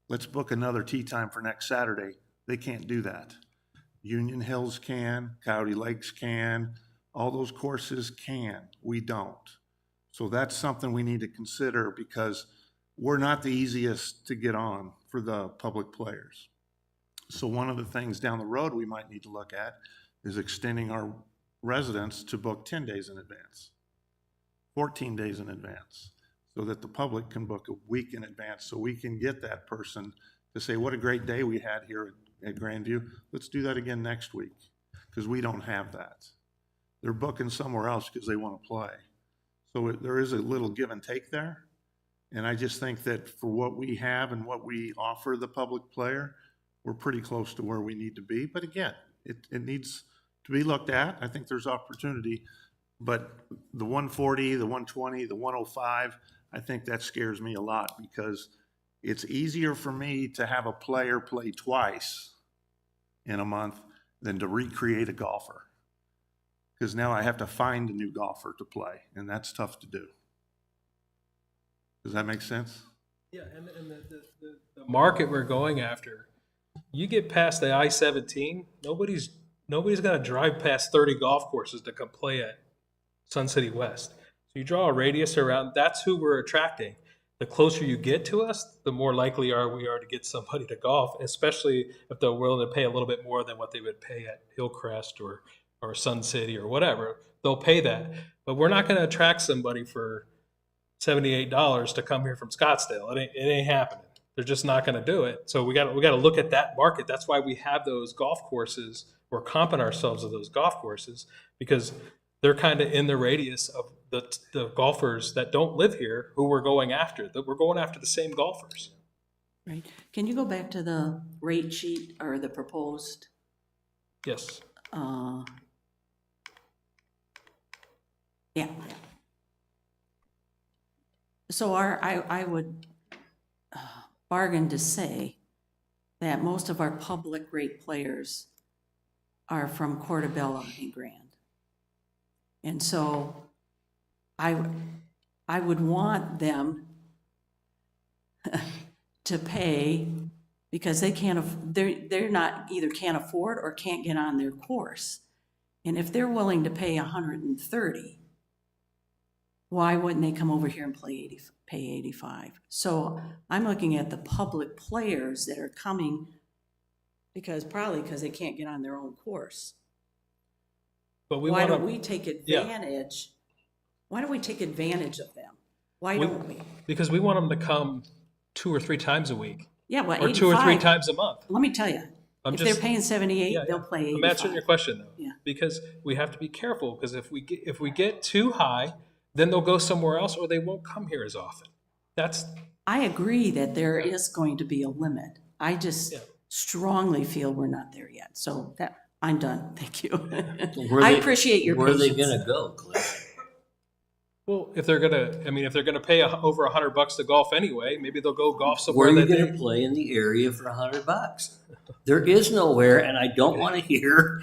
Let's book another tee time for next Saturday. They can't do that. Union Hills can, Coyote Lakes can, all those courses can. We don't. So that's something we need to consider because we're not the easiest to get on for the public players. So one of the things down the road we might need to look at is extending our residents to book 10 days in advance, 14 days in advance, so that the public can book a week in advance so we can get that person to say, what a great day we had here at Grandview. Let's do that again next week, because we don't have that. They're booking somewhere else because they want to play. So there is a little give and take there. And I just think that for what we have and what we offer the public player, we're pretty close to where we need to be. But again, it needs to be looked at. I think there's opportunity. But the 140, the 120, the 105, I think that scares me a lot because it's easier for me to have a player play twice in a month than to recreate a golfer. Because now I have to find a new golfer to play, and that's tough to do. Does that make sense? Yeah, and the market we're going after, you get past the I-17, nobody's gonna drive past 30 golf courses to come play at Sun City West. So you draw a radius around, that's who we're attracting. The closer you get to us, the more likely we are to get somebody to golf, especially if they're willing to pay a little bit more than what they would pay at Hillcrest or Sun City or whatever. They'll pay that. But we're not gonna attract somebody for $78 to come here from Scottsdale. It ain't happening. They're just not going to do it. So we got to look at that market. That's why we have those golf courses. We're comping ourselves of those golf courses because they're kind of in the radius of the golfers that don't live here who we're going after. That we're going after the same golfers. Right. Can you go back to the rate sheet or the proposed? Yes. Yeah. So I would bargain to say that most of our public rate players are from Portobello and Grand. And so I would want them to pay because they're not either can't afford or can't get on their course. And if they're willing to pay $130, why wouldn't they come over here and pay $85? So I'm looking at the public players that are coming probably because they can't get on their own course. But Why don't we take advantage? Why don't we take advantage of them? Why don't we? Because we want them to come 2 or 3 times a week. Yeah, well, or 2 or 3 times a month. Let me tell you, if they're paying 78, Yeah, they'll play 85. I'm answering your question though. Yeah. Because we have to be careful because if we get too high, then they'll go somewhere else or they won't come here as often. I agree that there is going to be a limit. I just strongly feel we're not there yet. So I'm done. Thank you. I appreciate your Where are they patience. gonna go, Cliff? Well, if they're gonna pay over $100 to golf anyway, maybe they'll go golf Where somewhere are you that gonna they. play in the area for $100? There is nowhere, and I don't wanna hear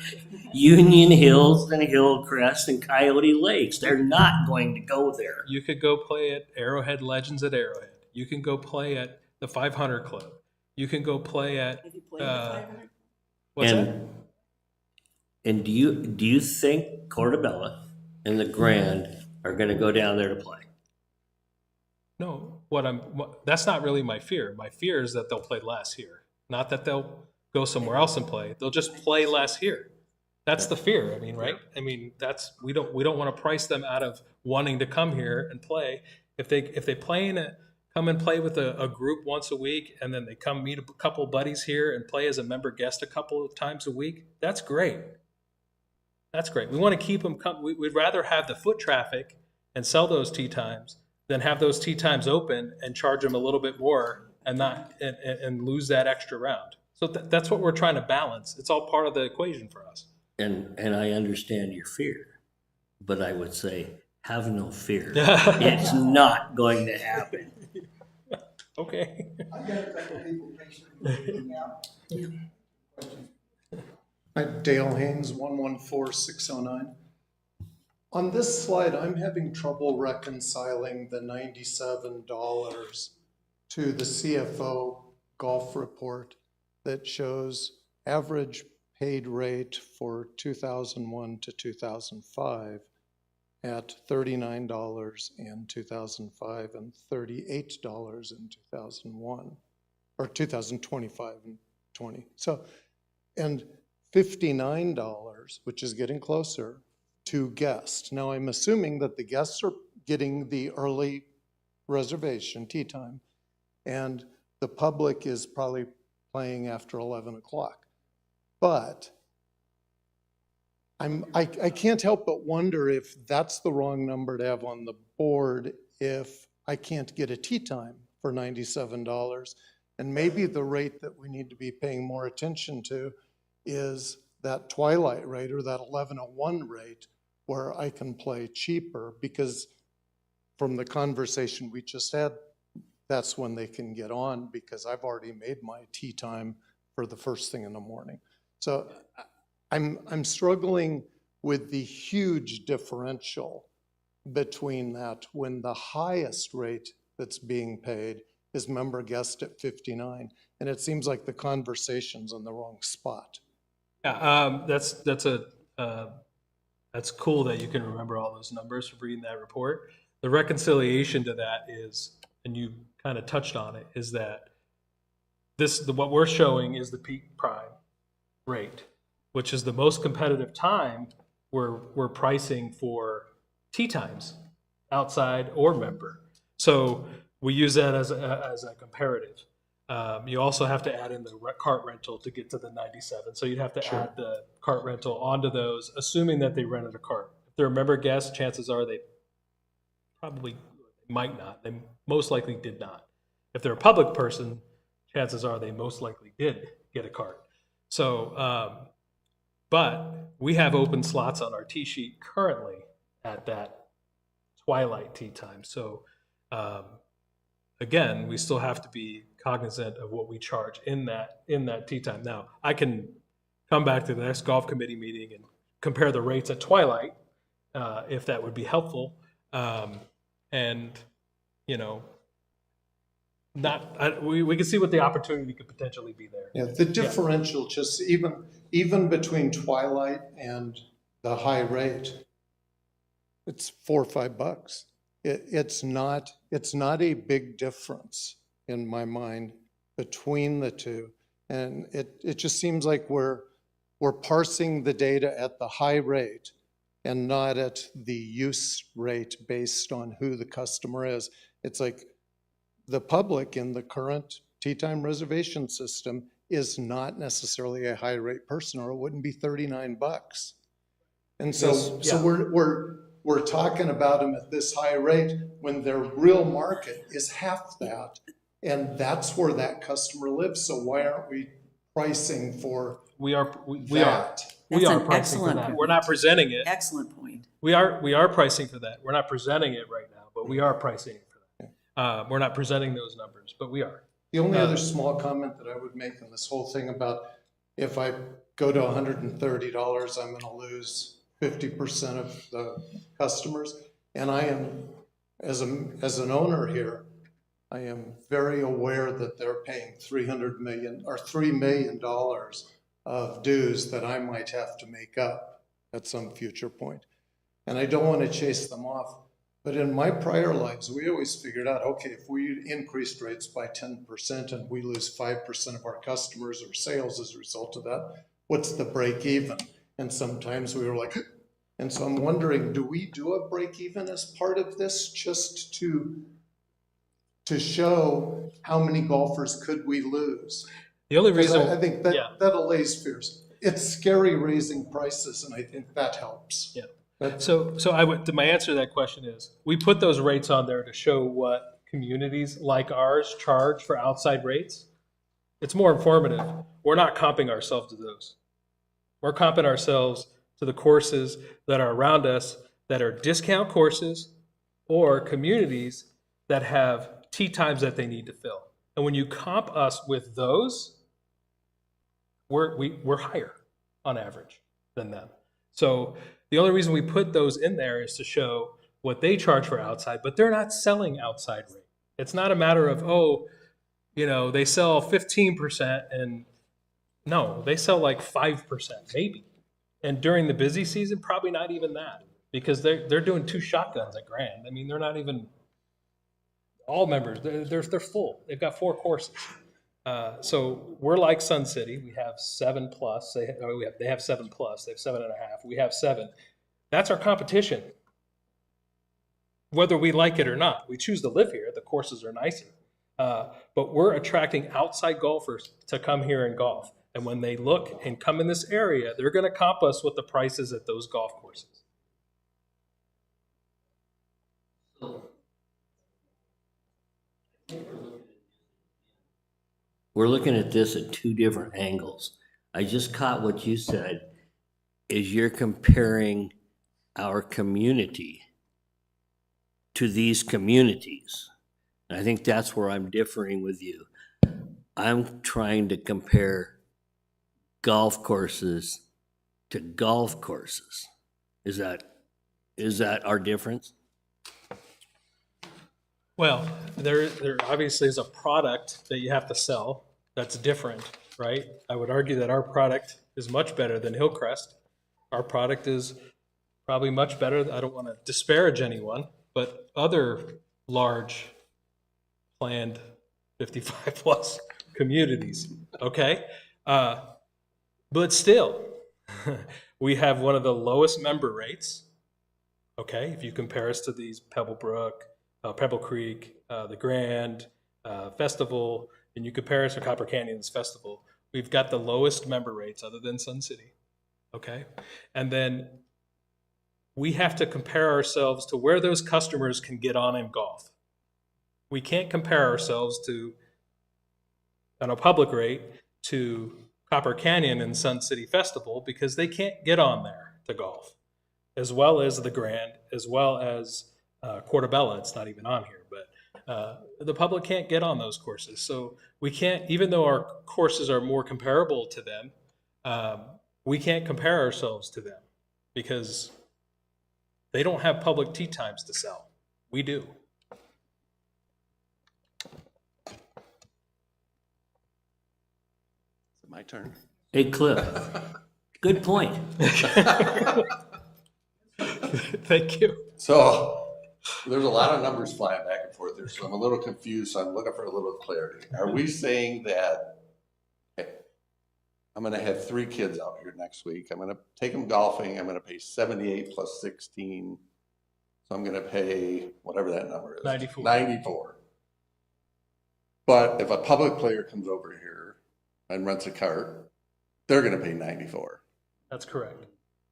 Union Hills and Hillcrest and Coyote Lakes. They're not going to go there. You could go play at Arrowhead Legends at Arrowhead. You can go play at the 500 Club. You can go play at. What's that? And do you think Portobello and the Grand are gonna go down there to play? No, that's not really my fear. My fear is that they'll play less here. Not that they'll go somewhere else and play. They'll just play less here. That's the fear. I mean, right? I mean, we don't want to price them out of wanting to come here and play. If they come and play with a group once a week, and then they come meet a couple buddies here and play as a member guest a couple of times a week, that's great. That's great. We want to keep them we'd rather have the foot traffic and sell those tee times than have those tee times open and charge them a little bit more and lose that extra round. So that's what we're trying to balance. It's all part of the equation for us. And I understand your fear, but I would say, have no fear. It's not going to happen. Okay. I've got a couple people patiently waiting out. Hi, Dale Haynes, 114609. On this slide, I'm having trouble reconciling the $97 to the CFO golf report that shows average paid rate for 2001 to 2005 at $39 in 2005 and $38 in 2001, or 2025 and 20. So, and $59, which is getting closer, to guests. Now, I'm assuming that the guests are getting the early reservation, tee time, and the public is probably playing after 11 o'clock. But I can't help but wonder if that's the wrong number to have on the board if I can't get a tee time for $97. And maybe the rate that we need to be paying more attention to is that twilight rate or that 11:01 rate where I can play cheaper, because from the conversation we just had, that's when they can get on, because I've already made my tee time for the first thing in the morning. So I'm struggling with the huge differential between that when the highest rate that's being paid is member guest at 59, and it seems like the conversation's in the wrong spot. Yeah, that's cool that you can remember all those numbers from reading that report. The reconciliation to that is, and you kind of touched on it, is that what we're showing is the peak prime rate, which is the most competitive time we're pricing for tee times, outside or member. So we use that as a comparative. You also have to add in the cart rental to get to the 97. So you'd have to add the cart rental onto those, assuming that they rented a cart. If they're a member guest, chances are they probably might not. They most likely did not. If they're a public person, chances are they most likely did get a cart. So, but we have open slots on our tee sheet currently at that twilight tee time. So, again, we still have to be cognizant of what we charge in that tee time. Now, I can come back to the next golf committee meeting and compare the rates at twilight, if that would be helpful. And, you know, we can see what the opportunity could potentially be there. Yeah, the differential, just even between twilight and the high rate, it's $4 or $5. It's not a big difference in my mind between the two. And it just seems like we're parsing the data at the high rate and not at the use rate based on who the customer is. It's like the public in the current tee time reservation system is not necessarily a high rate person, or it wouldn't be $39. And so we're talking about them at this high rate when their real market is half that, and that's where that customer lives. So why aren't we pricing for We are That's an pricing for excellent that. point. We're not presenting it. Excellent point. We are pricing for that. We're not presenting it right now, but we are pricing it for that. We're not presenting those numbers, but we are. The only other small comment that I would make on this whole thing about if I go to $130, I'm gonna lose 50% of the customers. And I am, as an owner here, I am very aware that they're paying $300 million or $3 million of dues that I might have to make up at some future point. And I don't want to chase them off. But in my prior lives, we always figured out, okay, if we increased rates by 10% and we lose 5% of our customers or sales as a result of that, what's the break even? And sometimes we were like, and so I'm wondering, do we do a break even as part of this just to show how many golfers could we lose? The only 'Cause reason I think that allays fears. It's scary raising prices, and I think that helps. Yeah. That's- So my answer to that question is, we put those rates on there to show what communities like ours charge for outside rates. It's more informative. We're not comping ourselves to those. We're comping ourselves to the courses that are around us that are discount courses or communities that have tee times that they need to fill. And when you comp us with those, we're higher on average than them. So the only reason we put those in there is to show what they charge for outside, but they're not selling outside rate. It's not a matter of, they sell 15% and no, they sell like 5% maybe. And during the busy season, probably not even that, because they're doing 2 shotguns at Grand. I mean, they're not even all members. They're full. They've got 4 courses. So we're like Sun City. We have 7+. They have 7+. They have 7.5. We have 7. That's our competition. Whether we like it or not, we choose to live here. The courses are nicer, but we're attracting outside golfers to come here and golf. And when they look and come in this area, they're going to comp us with the prices at those golf courses. We're looking at this at 2 different angles. I just caught what you said, is you're comparing our community to these communities. And I think that's where I'm differing with you. I'm trying to compare golf courses to golf courses. Is that our difference? Well, there obviously is a product that you have to sell that's different, right? I would argue that our product is much better than Hillcrest. Our product is probably much better. I don't want to disparage anyone, but other large planned 55+ communities, okay? But still, we have one of the lowest member rates, okay? If you compare us to these Pebblebrook, Pebble Creek, the Grand Festival, and you compare us to Copper Canyon's Festival, we've got the lowest member rates other than Sun City, okay? And then we have to compare ourselves to where those customers can get on and golf. We can't compare ourselves to, on a public rate, to Copper Canyon and Sun City Festival because they can't get on there to golf, as well as the Grand, as well as Portobello. It's not even on here, but the public can't get on those courses. So we can't, even though our courses are more comparable to them, we can't compare ourselves to them because they don't have public tee times to sell. We do. My turn. Hey, Cliff, good point. Thank you. So there's a lot of numbers flying back and forth there, so I'm a little confused. So I'm looking for a little clarity. Are we saying that I'm going to have 3 kids out here next week? I'm going to take them golfing. I'm going to pay 78 plus 16. So I'm going to pay whatever that number is. 94. But if a public player comes over here and rents a cart, they're going to pay 94. That's correct.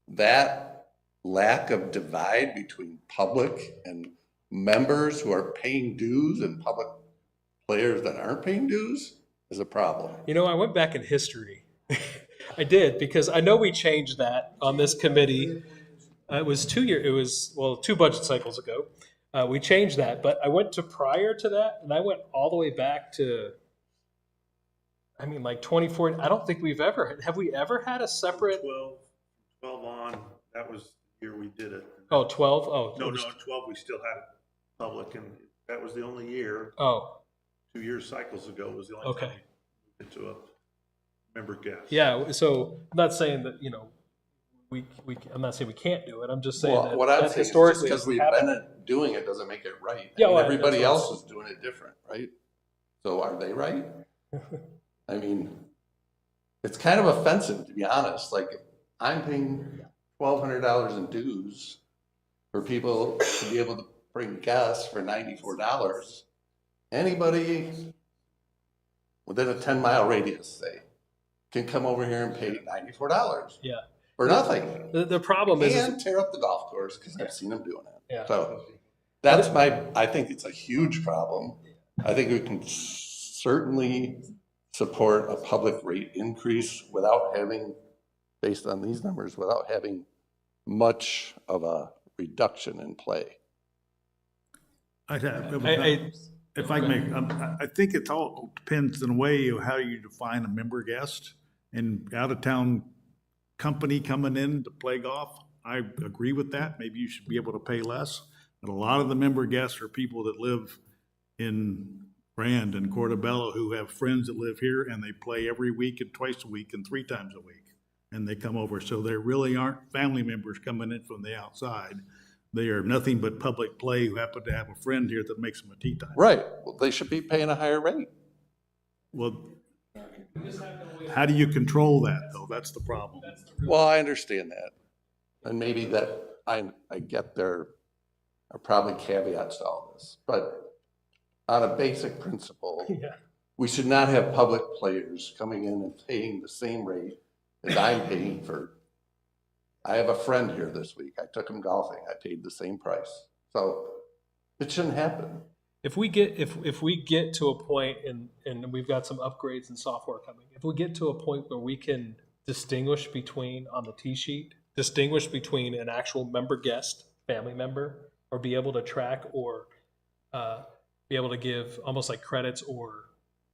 That lack of divide between public and members who are paying dues and public players that aren't paying dues is a problem. You know, I went back in history. I did, because I know we changed that on this committee. It was 2 year, it was, well, 2 budget cycles ago. We changed that, but I went to prior to that, and I went all the way back to, I mean, like 24, I don't think have we ever had a separate, 12 on, that was the year we did it. oh, 12? Oh, No, it was- 12, we still had it public, and that was the only year, Oh, 2 year cycles ago was the only Okay. time we went to a member guest. yeah, so I'm not saying that, I'm not saying we can't do it, I'm just saying Well, that what I'm that saying is just historically because it's we've happened. been doing it doesn't make it right. Yeah, I mean, well, everybody that's else what- is doing it different, right? So are they right? I mean, it's kind of offensive, to be honest. Like, I'm paying $1,200 in dues for people to be able to bring guests for $94. Anybody within a 10-mile radius, say, can come over here and pay $94 Yeah. for nothing. The problem is, And tear up the golf course, because I've seen them doing it. Yeah. So that's I think it's a huge problem. I think we can certainly support a public rate increase without having, based on these numbers, without having much of a reduction in play. If I can make, I think it all depends on the way of how you define a member guest and out-of-town company coming in to play golf. I agree with that. Maybe you should be able to pay less. But a lot of the member guests are people that live in Grand and Portobello who have friends that live here and they play every week and twice a week and 3 times a week. And they come over. So there really aren't family members coming in from the outside. They are nothing but public play who happen to have a friend here that makes them a tee time. Right. Well, they should be paying a higher rate. Well, how do you control that, though? That's the problem. Well, I understand that. And maybe that, I get there are probably caveats to all this. But on a basic principle, yeah, we should not have public players coming in and paying the same rate as I'm paying for. I have a friend here this week. I took him golfing. I paid the same price. So it shouldn't happen. if we get to a point, and we've got some upgrades and software coming, if we get to a point where we can distinguish between, on the T sheet, distinguish between an actual member guest, family member, or be able to track or be able to give almost like credits or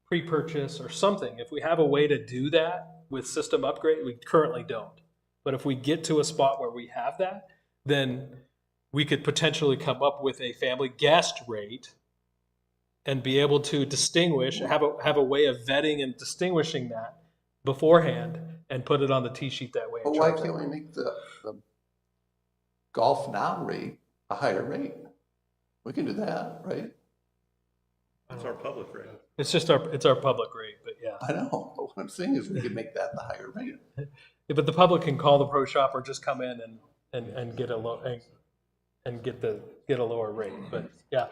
pre-purchase or something, if we have a way to do that with system upgrade, we currently don't. But if we get to a spot where we have that, then we could potentially come up with a family guest rate and be able to distinguish, have a way of vetting and distinguishing that beforehand and put it on the T sheet that way. But why can't we make the golf now rate a higher rate? We can do that, right? That's our public rate. It's just our public rate, but yeah. I know, but what I'm saying is we could make that the higher rate. Yeah, but the public can call the pro shop or just come in and get a low and get a lower rate. But yeah,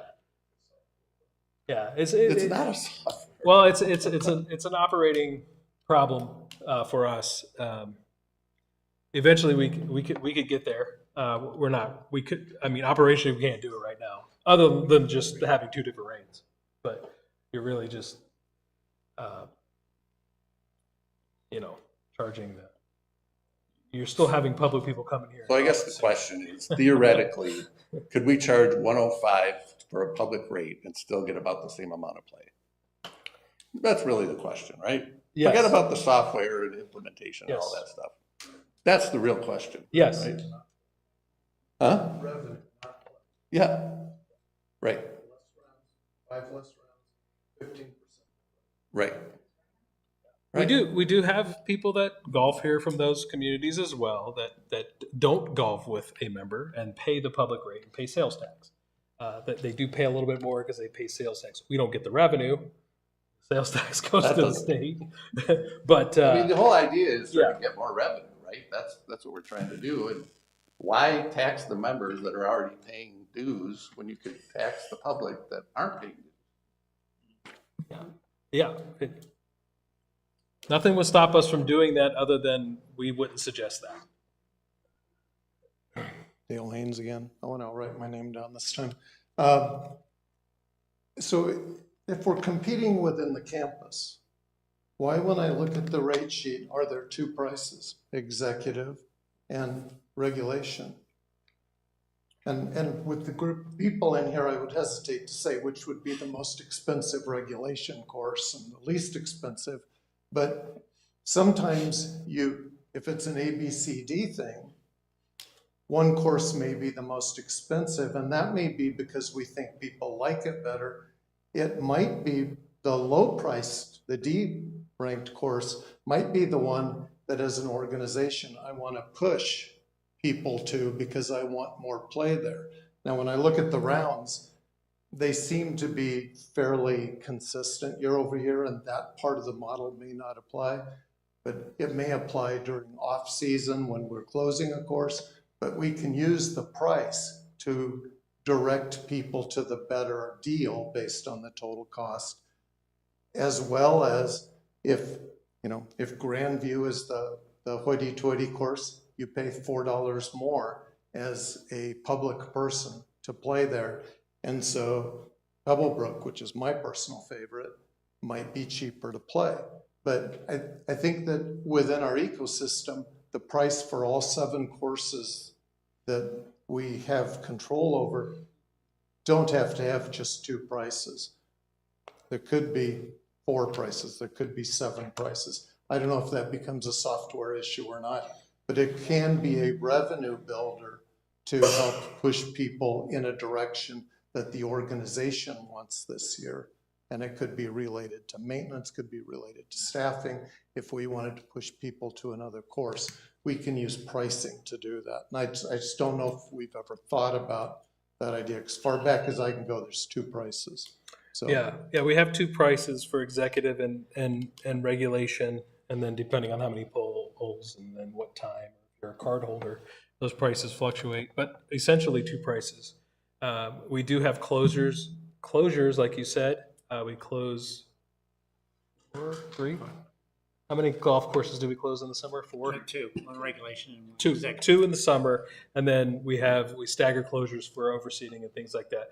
It's not a software. well, it's an operating problem for us. Eventually, we could get there. We're not. We could. I mean, operationally, we can't do it right now, other than just having 2 different rates. But you're really just, charging the. You're still having public people coming here. So I guess the question is, theoretically, could we charge 105 for a public rate and still get about the same amount of play? That's really the question, right? Yes. Forget about the software and implementation and all Yes. that stuff. That's the real question. Yes. Right? Huh? Yeah. Right. 5 less rounds, 15%. Right. We do have people that golf here from those communities as well that don't golf with a member and pay the public rate and pay sales tax. That they do pay a little bit more because they pay sales tax. We don't get the revenue. Sales tax goes That to the doesn't- state. But I mean, the whole idea is to yeah. get more revenue, right? That's what we're trying to do. And why tax the members that are already paying dues when you could tax the public that aren't paying dues? yeah, nothing would stop us from doing that other than we wouldn't suggest that. Dale Haynes again. I want to write my name down this time. So if we're competing within the campus, why, when I look at the rate sheet, are there 2 prices, executive and regulation? And with the group of people in here, I would hesitate to say which would be the most expensive regulation course and the least expensive. But sometimes if it's an ABCD thing, one course may be the most expensive, and that may be because we think people like it better. It might be the low priced, the D ranked course might be the one that as an organization, I want to push people to because I want more play there. Now, when I look at the rounds, they seem to be fairly consistent year over year, and that part of the model may not apply, but it may apply during off season when we're closing a course, but we can use the price to direct people to the better deal based on the total cost, as well as if Grandview is the hoity-toity course, you pay $4 more as a public person to play there. And so Pebblebrook, which is my personal favorite, might be cheaper to play. But I think that within our ecosystem, the price for all 7 courses that we have control over don't have to have just 2 prices. There could be 4 prices, there could be 7 prices. I don't know if that becomes a software issue or not, but it can be a revenue builder to help push people in a direction that the organization wants this year. And it could be related to maintenance, could be related to staffing. If we wanted to push people to another course, we can use pricing to do that. And I just don't know if we've ever thought about that idea. As far back as I can go, there's 2 prices. So Yeah, we have 2 prices for executive and regulation, and then depending on how many polls and then what time, if you're a card holder, those prices fluctuate, but essentially 2 prices. We do have closures, like you said. We close 4, 3. How many golf courses do we close in the summer? 4? 2, one regulation and one 2, executive. 2 in the summer, and then we stagger closures for overseeding and things like that.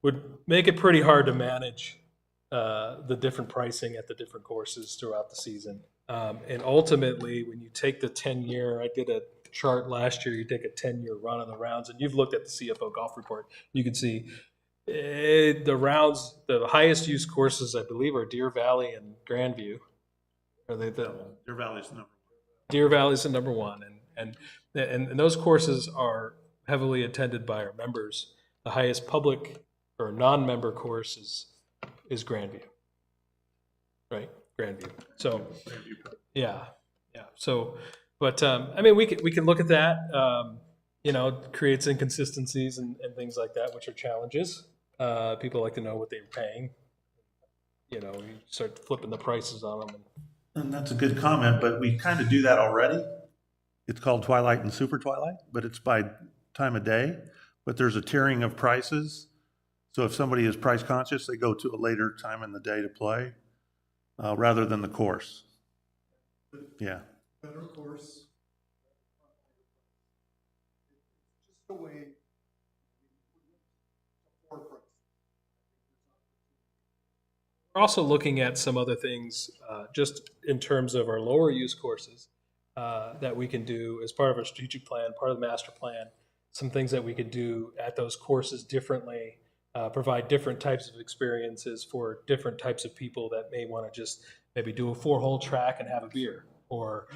Would make it pretty hard to manage the different pricing at the different courses throughout the season. And ultimately, when you take the 10-year, I did a chart last year, you take a 10-year run of the rounds, and you've looked at the CFO golf report, you can see the rounds, the highest used courses, I believe, are Deer Valley and Grandview. Are they Deer Valley's number 1. Deer Valley's the number 1, and those courses are heavily attended by our members. The highest public or non-member course is Grandview, right? Grandview. So, yeah. So, but I mean, we can look at that. It creates inconsistencies and things like that, which are challenges. People like to know what they're paying. You start flipping the prices on them. And that's a good comment, but we kind of do that already. It's called Twilight and Super Twilight, but it's by time of day. But there's a tiering of prices. So if somebody is price conscious, they go to a later time in the day to play rather than the course. Yeah. better course. Just a way. We're also looking at some other things just in terms of our lower use courses that we can do as part of our strategic plan, part of the master plan, some things that we could do at those courses differently, provide different types of experiences for different types of people that may want to just maybe do a 4-hole track and have a beer or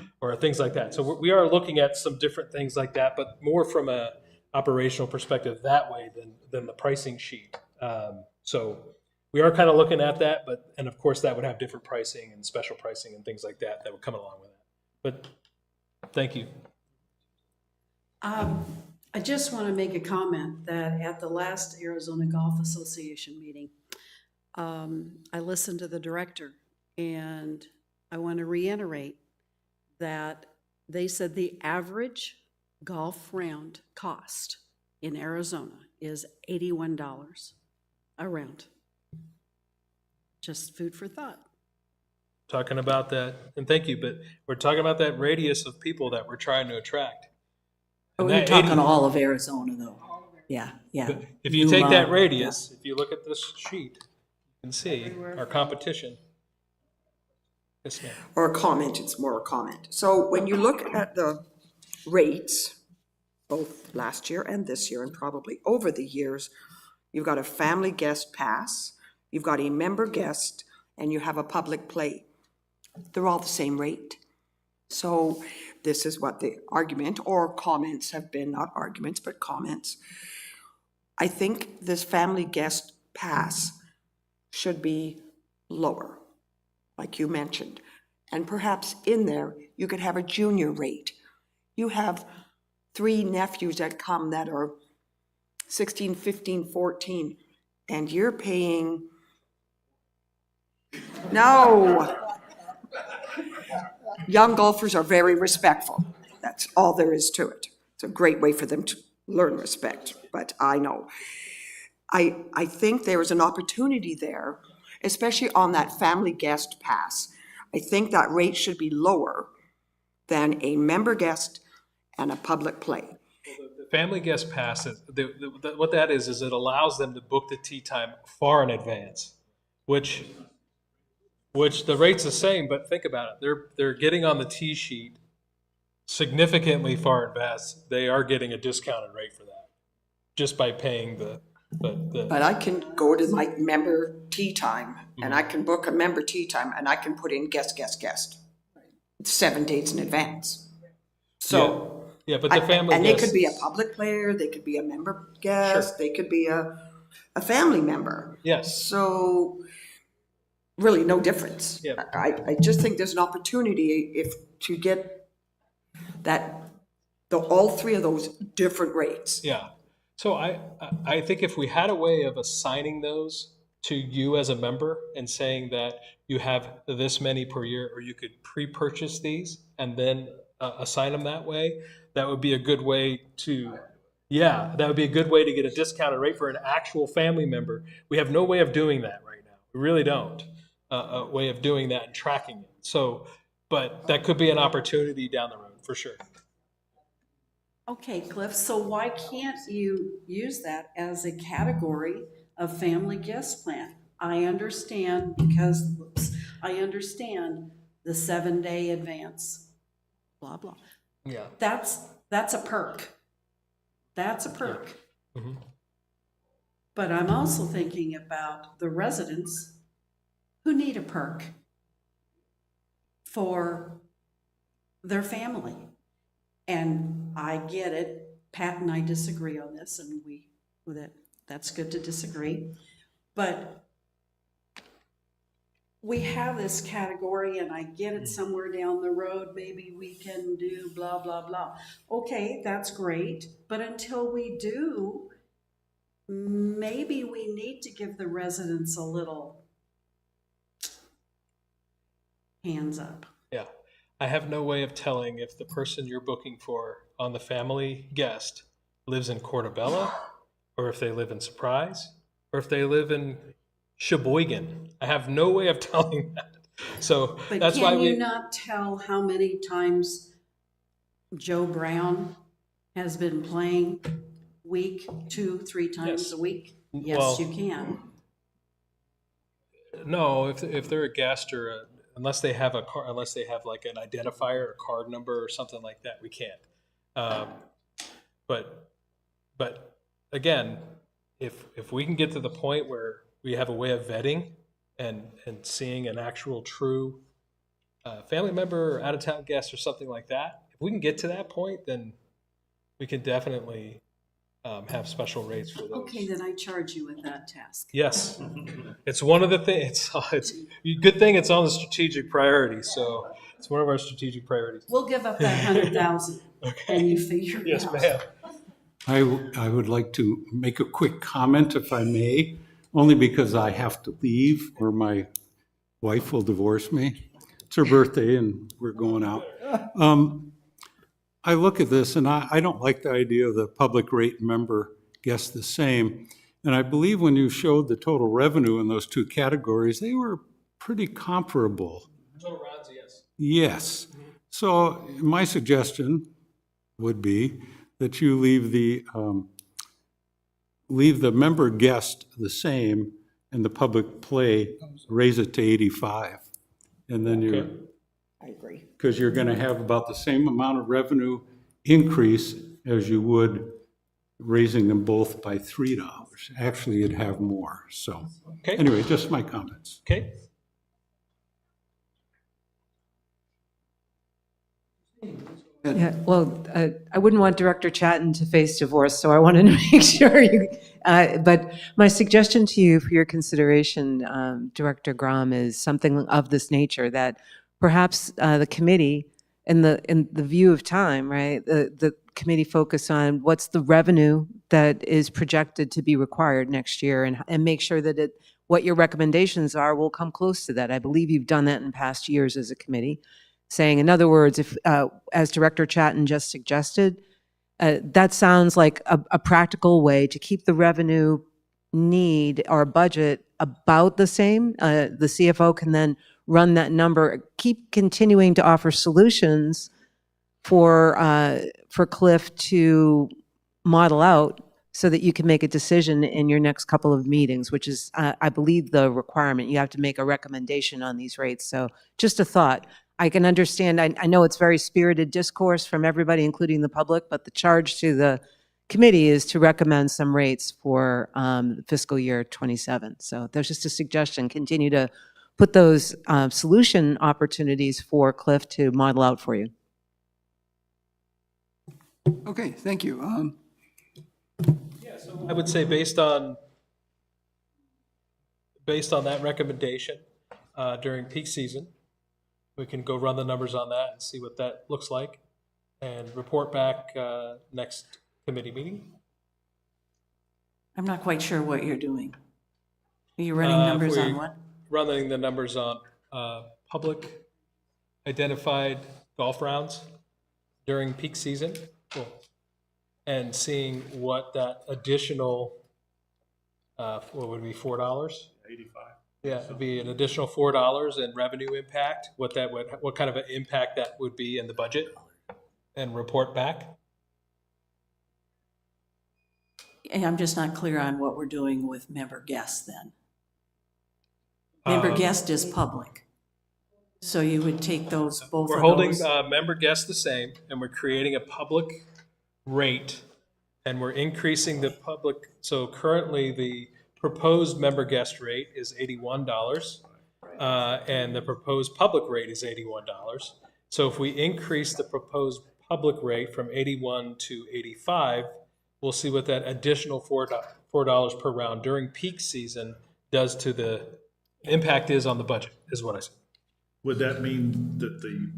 things like that. So we are looking at some different things like that, but more from a operational perspective that way than the pricing sheet. So we are kind of looking at that, and of course that would have different pricing and special pricing and things like that would come along with that. But thank you. I just want to make a comment that at the last Arizona Golf Association meeting, I listened to the director, and I want to reiterate that they said the average golf round cost in Arizona is $81 a round. Just food for thought. Talking about that, and thank you, but we're talking about that radius of people that we're trying to attract. Oh, And you're that talking 80 all of Arizona, though. Yeah. But if you take that radius, if you look at this sheet, you can see our competition. Yes, ma'am. Or a comment, it's more a comment. So when you look at the rates both last year and this year, and probably over the years, you've got a family guest pass, you've got a member guest, and you have a public play. They're all the same rate. So this is what the argument or comments have been, not arguments, but comments. I think this family guest pass should be lower, like you mentioned. And perhaps in there, you could have a junior rate. You have 3 nephews that come that are 16, 15, 14, and you're paying, no. Young golfers are very respectful. That's all there is to it. It's a great way for them to learn respect, but I know. I think there is an opportunity there, especially on that family guest pass. I think that rate should be lower than a member guest and a public play. The family guest pass, what that is it allows them to book the tee time far in advance, which the rate's the same, but think about it. They're getting on the tee sheet significantly far in advance. They are getting a discounted rate for that, just by paying the. But I can go to my member tee time, and I can book a member tee time, and I can put in guest, 7 days in advance. So. Yeah, but the family and they guests- could be a public player, they could be a member guest, they could be a family member. Yes. So really no difference. Yeah. I just think there's an opportunity to get all 3 of those different rates. Yeah. So I think if we had a way of assigning those to you as a member and saying that you have this many per year, or you could pre-purchase these and then assign them that way, that would be a good way to, that would be a good way to get a discounted rate for an actual family member. We have no way of doing that right now. We really don't. A way of doing that and tracking it. So, but that could be an opportunity down the road for sure. Okay, Cliff, so why can't you use that as a category of family guest plan? I understand I understand the 7-day advance, blah, blah. Yeah. That's a perk. That's a perk. Yeah. Mm-hmm. But I'm also thinking about the residents who need a perk for their family. And I get it, Pat and I disagree on this, and that's good to disagree. But we have this category, and I get it somewhere down the road, maybe we can do blah, blah, blah. Okay, that's great, but until we do, maybe we need to give the residents a little hands up. Yeah. I have no way of telling if the person you're booking for on the family guest lives in Portobello, or if they live in Surprise, or if they live in Sheboygan. I have no way of telling that. So But that's why can you not tell how many times Joe Brown has been playing week, 2-3 times Yes. a week? Well- Yes, you can. No, if they're a guest or unless they have unless they have like an identifier or card number or something like that, we can't. But again, if we can get to the point where we have a way of vetting and seeing an actual true family member or out of town guest or something like that, if we can get to that point, then we can definitely have special rates for those. Okay, then I charge you with that task. Yes, it's one of the things. It's good thing it's on the strategic priority. So it's one of our strategic priorities. We'll give up that 100,000 and you figure it Yes, out. ma'am. I would like to make a quick comment, if I may, only because I have to leave or my wife will divorce me. It's her birthday and we're going out. I look at this and I don't like the idea of the public rate member guess the same. And I believe when you showed the total revenue in those 2 categories, they were pretty comparable. Total rounds, yes. Yes. So my suggestion would be that you leave the member guest the same and the public play, raise it to 85. And then you're, I agree. because you're going to have about the same amount of revenue increase as you would raising them both by $3. Actually, you'd have more. So Okay. anyway, just my comments. Okay. Yeah, well, I wouldn't want Director Chatton to face divorce, so I wanted to make sure you, but my suggestion to you for your consideration, Director Grom, is something of this nature, that perhaps the committee, in the view of time, right, the committee focus on what's the revenue that is projected to be required next year, and make sure that what your recommendations are will come close to that. I believe you've done that in past years as a committee. Saying, in other words, if, as Director Chatton just suggested, that sounds like a practical way to keep the revenue need or budget about the same. The CFO can then run that number, keep continuing to offer solutions for Cliff to model out so that you can make a decision in your next couple of meetings, which is, I believe, the requirement. You have to make a recommendation on these rates. So just a thought. I can understand, I know it's very spirited discourse from everybody, including the public, but the charge to the committee is to recommend some rates for fiscal year 27. So there's just a suggestion, continue to put those solution opportunities for Cliff to model out for you. Okay, thank you. I would say based on that recommendation during peak season, we can go run the numbers on that and see what that looks like and report back next committee meeting. I'm not quite sure what you're doing. Are you running numbers on what? Running the numbers on public identified golf rounds during peak season. Cool. And seeing what that additional, what would it be, $4? 85. Yeah, it'd be an additional $4 in revenue impact, what kind of an impact that would be in the budget, and report back. And I'm just not clear on what we're doing with member guests then. Member guest is public. So you would take those, both We're of holding those. member guests the same, and we're creating a public rate, and we're increasing the public. So currently the proposed member guest rate is $81, and the proposed public rate is $81. So if we increase the proposed public rate from 81 to 85, we'll see what that additional $4 per round during peak season does to the impact is on the budget, is what I said. Would that mean that the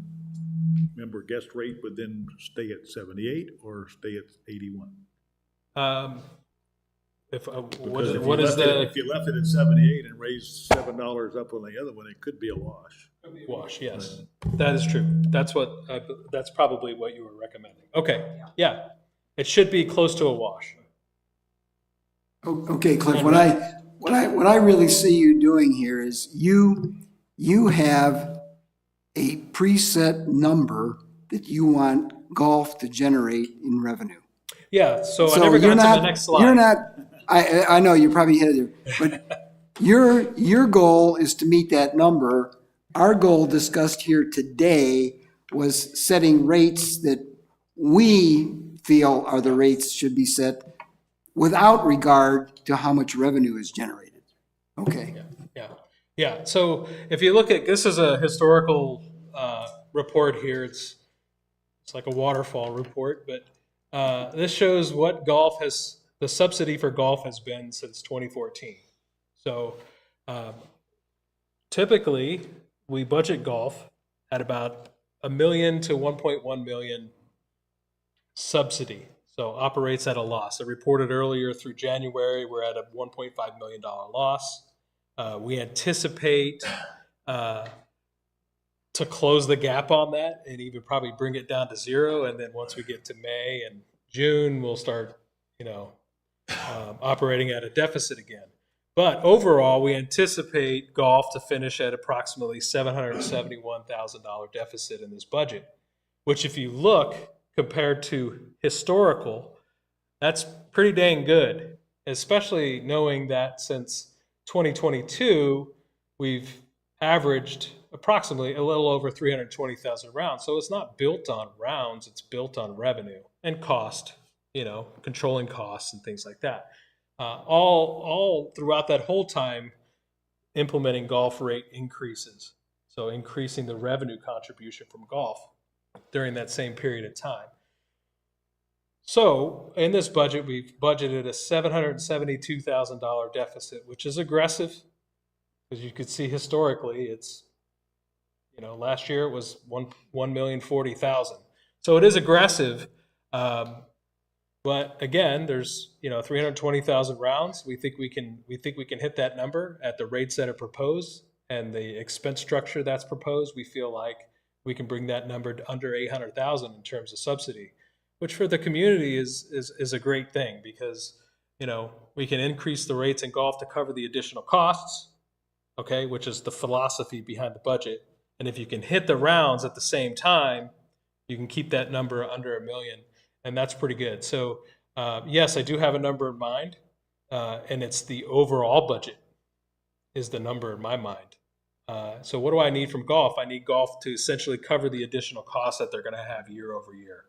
member guest rate would then stay at 78 or stay at 81? If If you left it at 78 and raised $7 up on the other one, it could be a wash. Wash, yes, that is true. That's probably what you were recommending. Okay, yeah, it should be close to a wash. Okay, Cliff, what I really see you doing here is you have a preset number that you want golf to generate in revenue. Yeah, so I never got to the next slide. You're not, I know, you're probably headed there, but your goal is to meet that number. Our goal discussed here today was setting rates that we feel are the rates should be set without regard to how much revenue is generated. Okay. Yeah. So if you look at, this is a historical report here. It's like a waterfall report, but this shows what the subsidy for golf has been since 2014. So typically we budget golf at about $1 million to $1.1 million subsidy. So operates at a loss. I reported earlier through January, we're at a $1.5 million loss. We anticipate to close the gap on that and even probably bring it down to zero. And then once we get to May and June, we'll start, operating at a deficit again. But overall, we anticipate golf to finish at approximately $771,000 deficit in this budget, which if you look compared to historical, that's pretty dang good, especially knowing that since 2022, we've averaged approximately a little over 320,000 rounds. So it's not built on rounds, it's built on revenue and cost, controlling costs and things like that. All throughout that whole time, implementing golf rate increases. So increasing the revenue contribution from golf during that same period of time. So in this budget, we've budgeted a $772,000 deficit, which is aggressive, because you could see historically it's, last year it was $1,040,000. So it is aggressive. But again, there's 320,000 rounds. We think we can hit that number at the rates that are proposed and the expense structure that's proposed. We feel like we can bring that number to under 800,000 in terms of subsidy, which for the community is a great thing, because we can increase the rates in golf to cover the additional costs, okay, which is the philosophy behind the budget. And if you can hit the rounds at the same time, you can keep that number under $1 million. And that's pretty good. So yes, I do have a number in mind, and it's the overall budget is the number in my mind. So what do I need from golf? I need golf to essentially cover the additional costs that they're going to have year over year.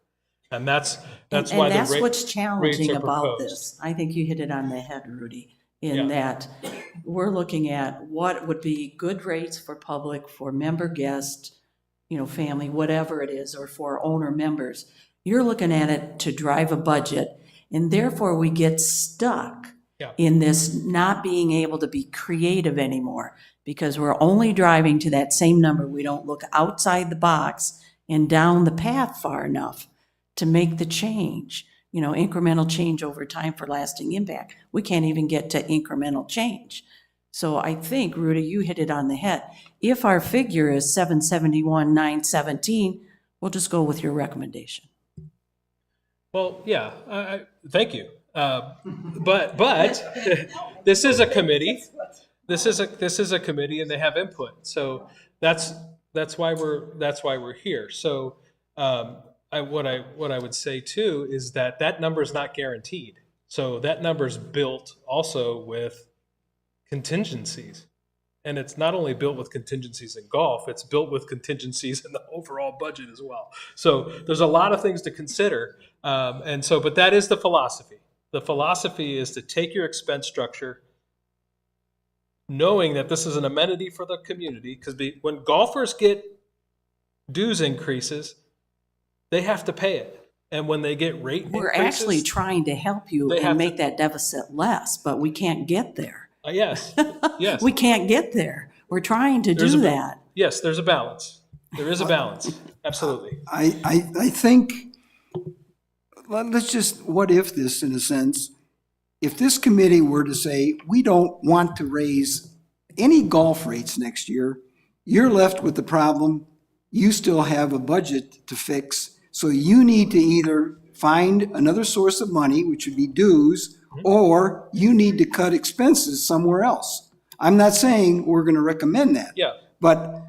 And that's why that's what's challenging rates are about proposed. this. I think you hit it on the head, Rudy, in that we're looking at what would be good rates for public, for member guest, family, whatever it is, or for owner members. You're looking at it to drive a budget, and therefore we get stuck in this not being able to be creative anymore, because we're only driving to that same number. We don't look outside the box and down the path far enough to make the change, incremental change over time for lasting impact. We can't even get to incremental change. So I think, Rudy, you hit it on the head. If our figure is 771,917, we'll just go with your recommendation. Well, yeah, thank you. But this is a committee. This is a committee, and they have input. So that's why we're here. So what I would say too is that number is not guaranteed. So that number is built also with contingencies. And it's not only built with contingencies in golf, it's built with contingencies in the overall budget as well. So there's a lot of things to consider. But that is the philosophy. The philosophy is to take your expense structure, knowing that this is an amenity for the community, because when golfers get dues increases, they have to pay it. And when they get rate We're increases, actually trying to help you and make that deficit less, but we can't get there. Yes. We can't get there. We're trying to do that. Yes, there's a balance. There is a balance. Absolutely. I think, let's just what if this in a sense. If this committee were to say, we don't want to raise any golf rates next year, you're left with the problem, you still have a budget to fix. So you need to either find another source of money, which would be dues, or you need to cut expenses somewhere else. I'm not saying we're going to recommend that. Yeah. But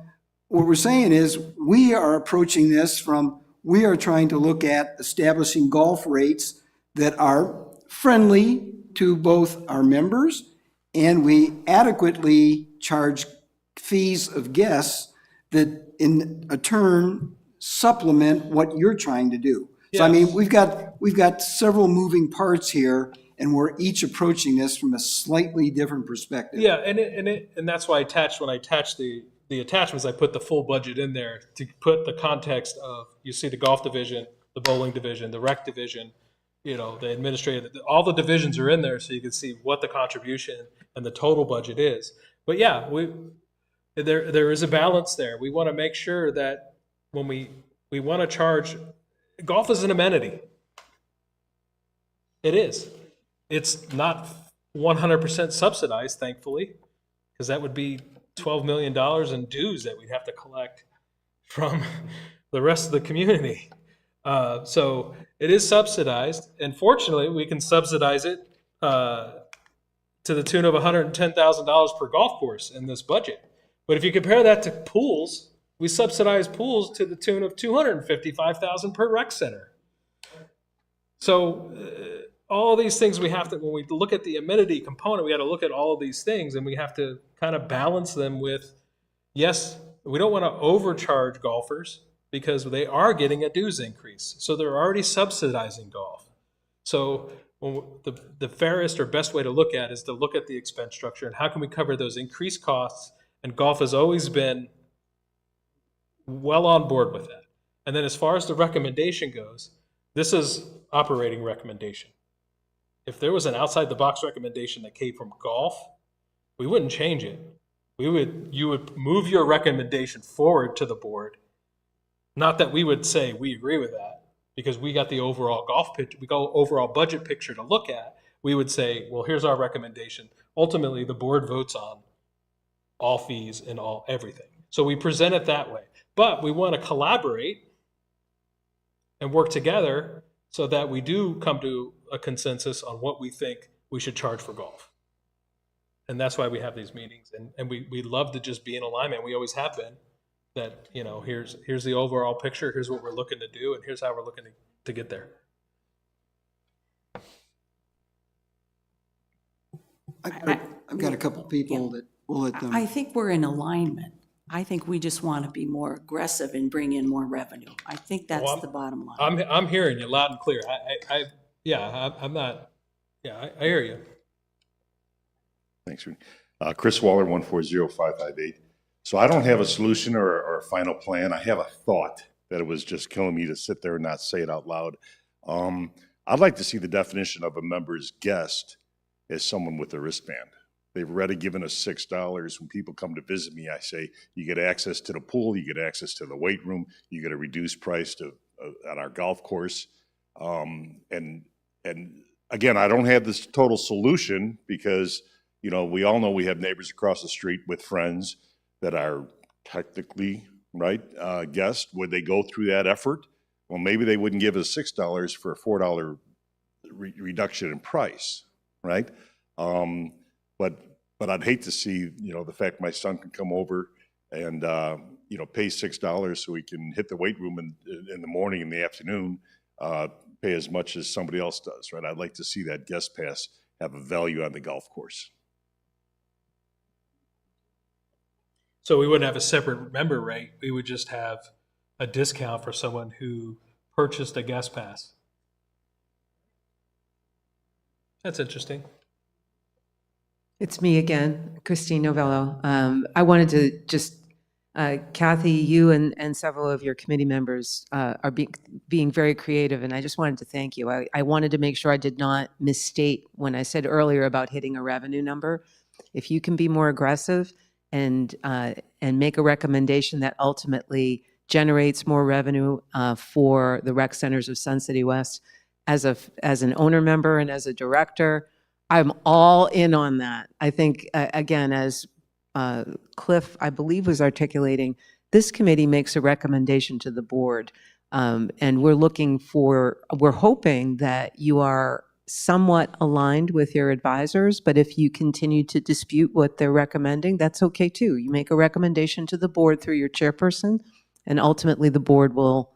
what we're saying is we are approaching this from, we are trying to look at establishing golf rates that are friendly to both our members, and we adequately charge fees of guests that in a turn supplement what you're trying to do. So I mean, we've got several moving parts here, and we're each approaching this from a slightly different perspective. Yeah, and that's why when I attached the attachments, I put the full budget in there to put the context of, you see the golf division, the bowling division, the rec division, the administrative, all the divisions are in there, so you can see what the contribution and the total budget is. But yeah, there is a balance there. We want to make sure that when we want to charge, golf is an amenity. It is. It's not 100% subsidized, thankfully, because that would be $12 million in dues that we'd have to collect from the rest of the community. So it is subsidized, and fortunately, we can subsidize it to the tune of $110,000 per golf course in this budget. But if you compare that to pools, we subsidize pools to the tune of $255,000 per rec center. So all of these things we have to, when we look at the amenity component, we got to look at all of these things, and we have to kind of balance them with, yes, we don't want to overcharge golfers because they are getting a dues increase. So they're already subsidizing golf. So the fairest or best way to look at is to look at the expense structure and how can we cover those increased costs. And golf has always been well on board with that. And then as far as the recommendation goes, this is operating recommendation. If there was an outside the box recommendation that came from golf, we wouldn't change it. You would move your recommendation forward to the board. Not that we would say we agree with that, because we got the overall overall budget picture to look at. We would say, well, here's our recommendation. Ultimately, the board votes on all fees and everything. So we present it that way. But we want to collaborate and work together so that we do come to a consensus on what we think we should charge for golf. And that's why we have these meetings. And we love to just be in alignment. We always have been. That, you know, here's the overall picture, here's what we're looking to do, and here's how we're looking to get there. I've got a couple people that will let them. I think we're in alignment. I think we just want to be more aggressive and bring in more revenue. I think that's the bottom line. I'm hearing you loud and clear. I hear you. Thanks, Rudy. Chris Waller, 140558. So I don't have a solution or a final plan. I have a thought that it was just killing me to sit there and not say it out loud. I'd like to see the definition of a member's guest as someone with a wristband. They've already given us $6. When people come to visit me, I say, you get access to the pool, you get access to the weight room, you get a reduced price on our golf course. And again, I don't have this total solution because, you know, we all know we have neighbors across the street with friends that are technically, right, guests. Would they go through that effort? Well, maybe they wouldn't give us $6 for a $4 reduction in price, right? But I'd hate to see, you know, the fact my son can come over and, you know, pay $6 so he can hit the weight room in the morning, in the afternoon, pay as much as somebody else does, right? I'd like to see that guest pass have a value on the golf course. So we wouldn't have a separate member rate. We would just have a discount for someone who purchased a guest pass. That's interesting. It's me again, Christine Novello. I wanted to just, Kathy, you and several of your committee members are being very creative, and I just wanted to thank you. I wanted to make sure I did not misstate when I said earlier about hitting a revenue number. If you can be more aggressive and make a recommendation that ultimately generates more revenue for the rec centers of Sun City West, as an owner member and as a director, I'm all in on that. I think, again, as Cliff, I believe, was articulating, this committee makes a recommendation to the board, and we're hoping that you are somewhat aligned with your advisors, but if you continue to dispute what they're recommending, that's okay too. You make a recommendation to the board through your chairperson, and ultimately the board will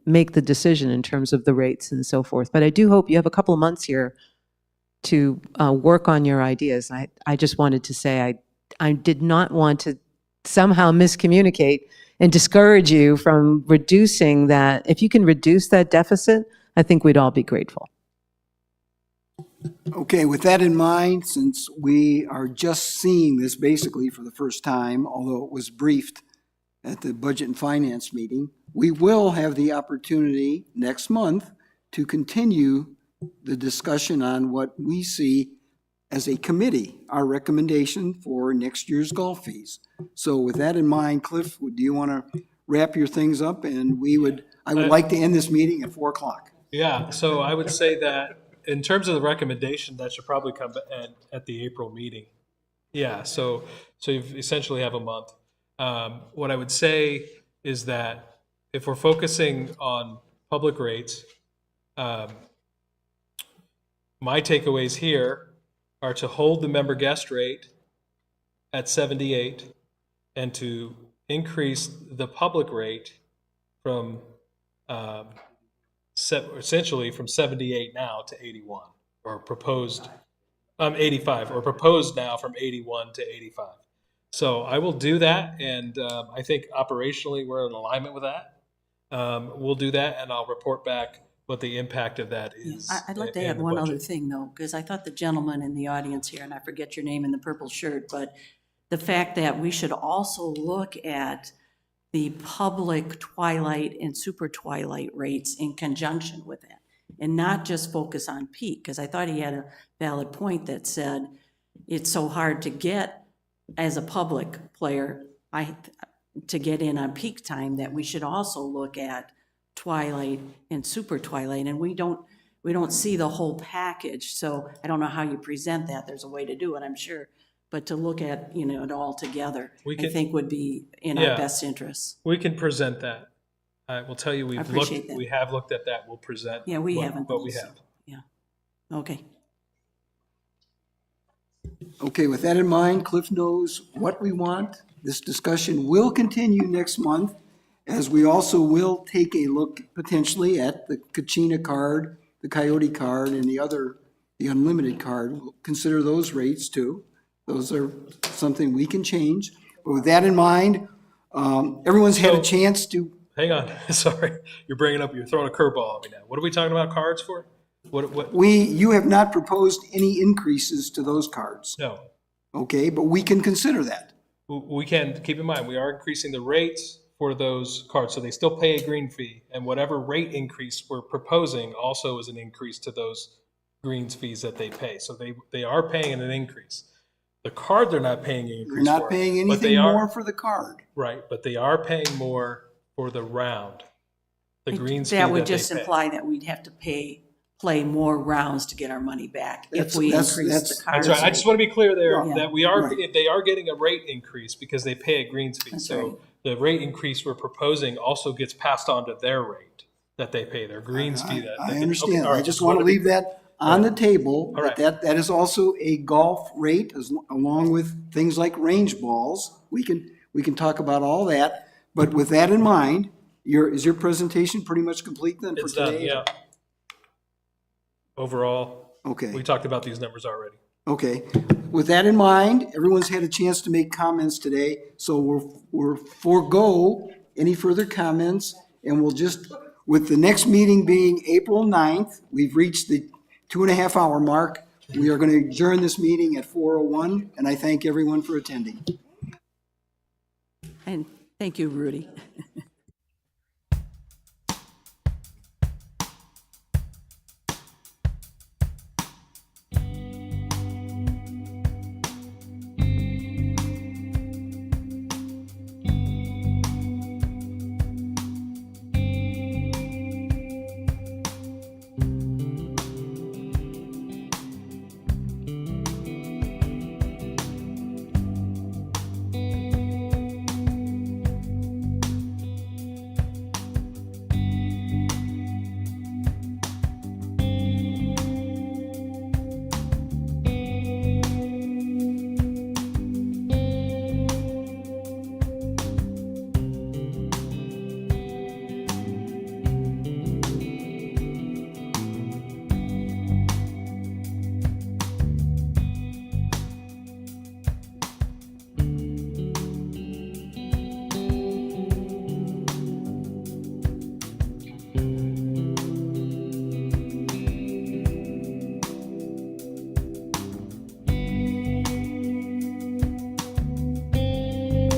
make the decision in terms of the rates and so forth. But I do hope you have a couple of months here to work on your ideas. I just wanted to say I did not want to somehow miscommunicate and discourage you from reducing that. If you can reduce that deficit, I think we'd all be grateful. Okay, with that in mind, since we are just seeing this basically for the first time, although it was briefed at the Budget and Finance meeting, we will have the opportunity next month to continue the discussion on what we see as a committee, our recommendation for next year's golf fees. So with that in mind, Cliff, do you want to wrap your things up? And I would like to end this meeting at 4 o'clock. Yeah, so I would say that in terms of the recommendation, that should probably come at the April meeting. Yeah, so you essentially have a month. What I would say is that if we're focusing on public rates, my takeaways here are to hold the member guest rate at 78 and to increase the public rate from essentially from 78 now to 81, or proposed 85, or proposed now from 81 to 85. So I will do that, and I think operationally we're in alignment with that. We'll do that, and I'll report back what the impact of that is. I'd like to in add the one budget. other thing, though, because I thought the gentleman in the audience here, and I forget your name in the purple shirt, but the fact that we should also look at the public twilight and super twilight rates in conjunction with that, and not just focus on peak, because I thought he had a valid point that said it's so hard to get, as a public player, to get in on peak time, that we should also look at twilight and super twilight, and we don't see the whole package, so I don't know how you present that. There's a way to do it, I'm sure, but to look at, it all together, I think would be in our best interests. We can present that. I will tell you, we have looked at that. We'll present. Yeah, we what- haven't. What we so, have. Yeah, okay. Okay, with that in mind, Cliff knows what we want. This discussion will continue next month, as we also will take a look potentially at the Kachina card, the Coyote card, and the unlimited card. We'll consider those rates too. Those are something we can change. But with that in mind, everyone's had a chance to, Hang on, sorry. You're throwing a curveball at me now. What are we talking about cards for? What? you have not proposed any increases to those cards, No. okay? But we can consider that. We can, keep in mind, we are increasing the rates for those cards, so they still pay a green fee, and whatever rate increase we're proposing also is an increase to those greens fees that they pay. So they are paying an increase. The card they're not paying an You're increase not for, paying but they anything are- more for the card. Right, but they are paying more for the round, the greens fee That that would they just pay. imply that we'd have to play more rounds to get our money back if we That's- increase the cards. That's right. I just want to be clear there Yeah. that they are getting a rate increase because they pay a greens fee. That's So right. the rate increase we're proposing also gets passed on to their rate that they pay, their greens fee. I Okay, understand. all right, I just want to be leave that on the table. All right. That is also a golf rate along with things like range balls. We can talk about all that. But with that in mind, is your presentation pretty much complete then for It's done, today? yeah. Overall, Okay. we talked about these numbers already. Okay. With that in mind, everyone's had a chance to make comments today, so we'll forego any further comments, and we'll just, with the next meeting being April 9th, we've reached the 2.5-hour mark. We are going to adjourn this meeting at 4:01, and I thank everyone for attending. And thank you, Rudy.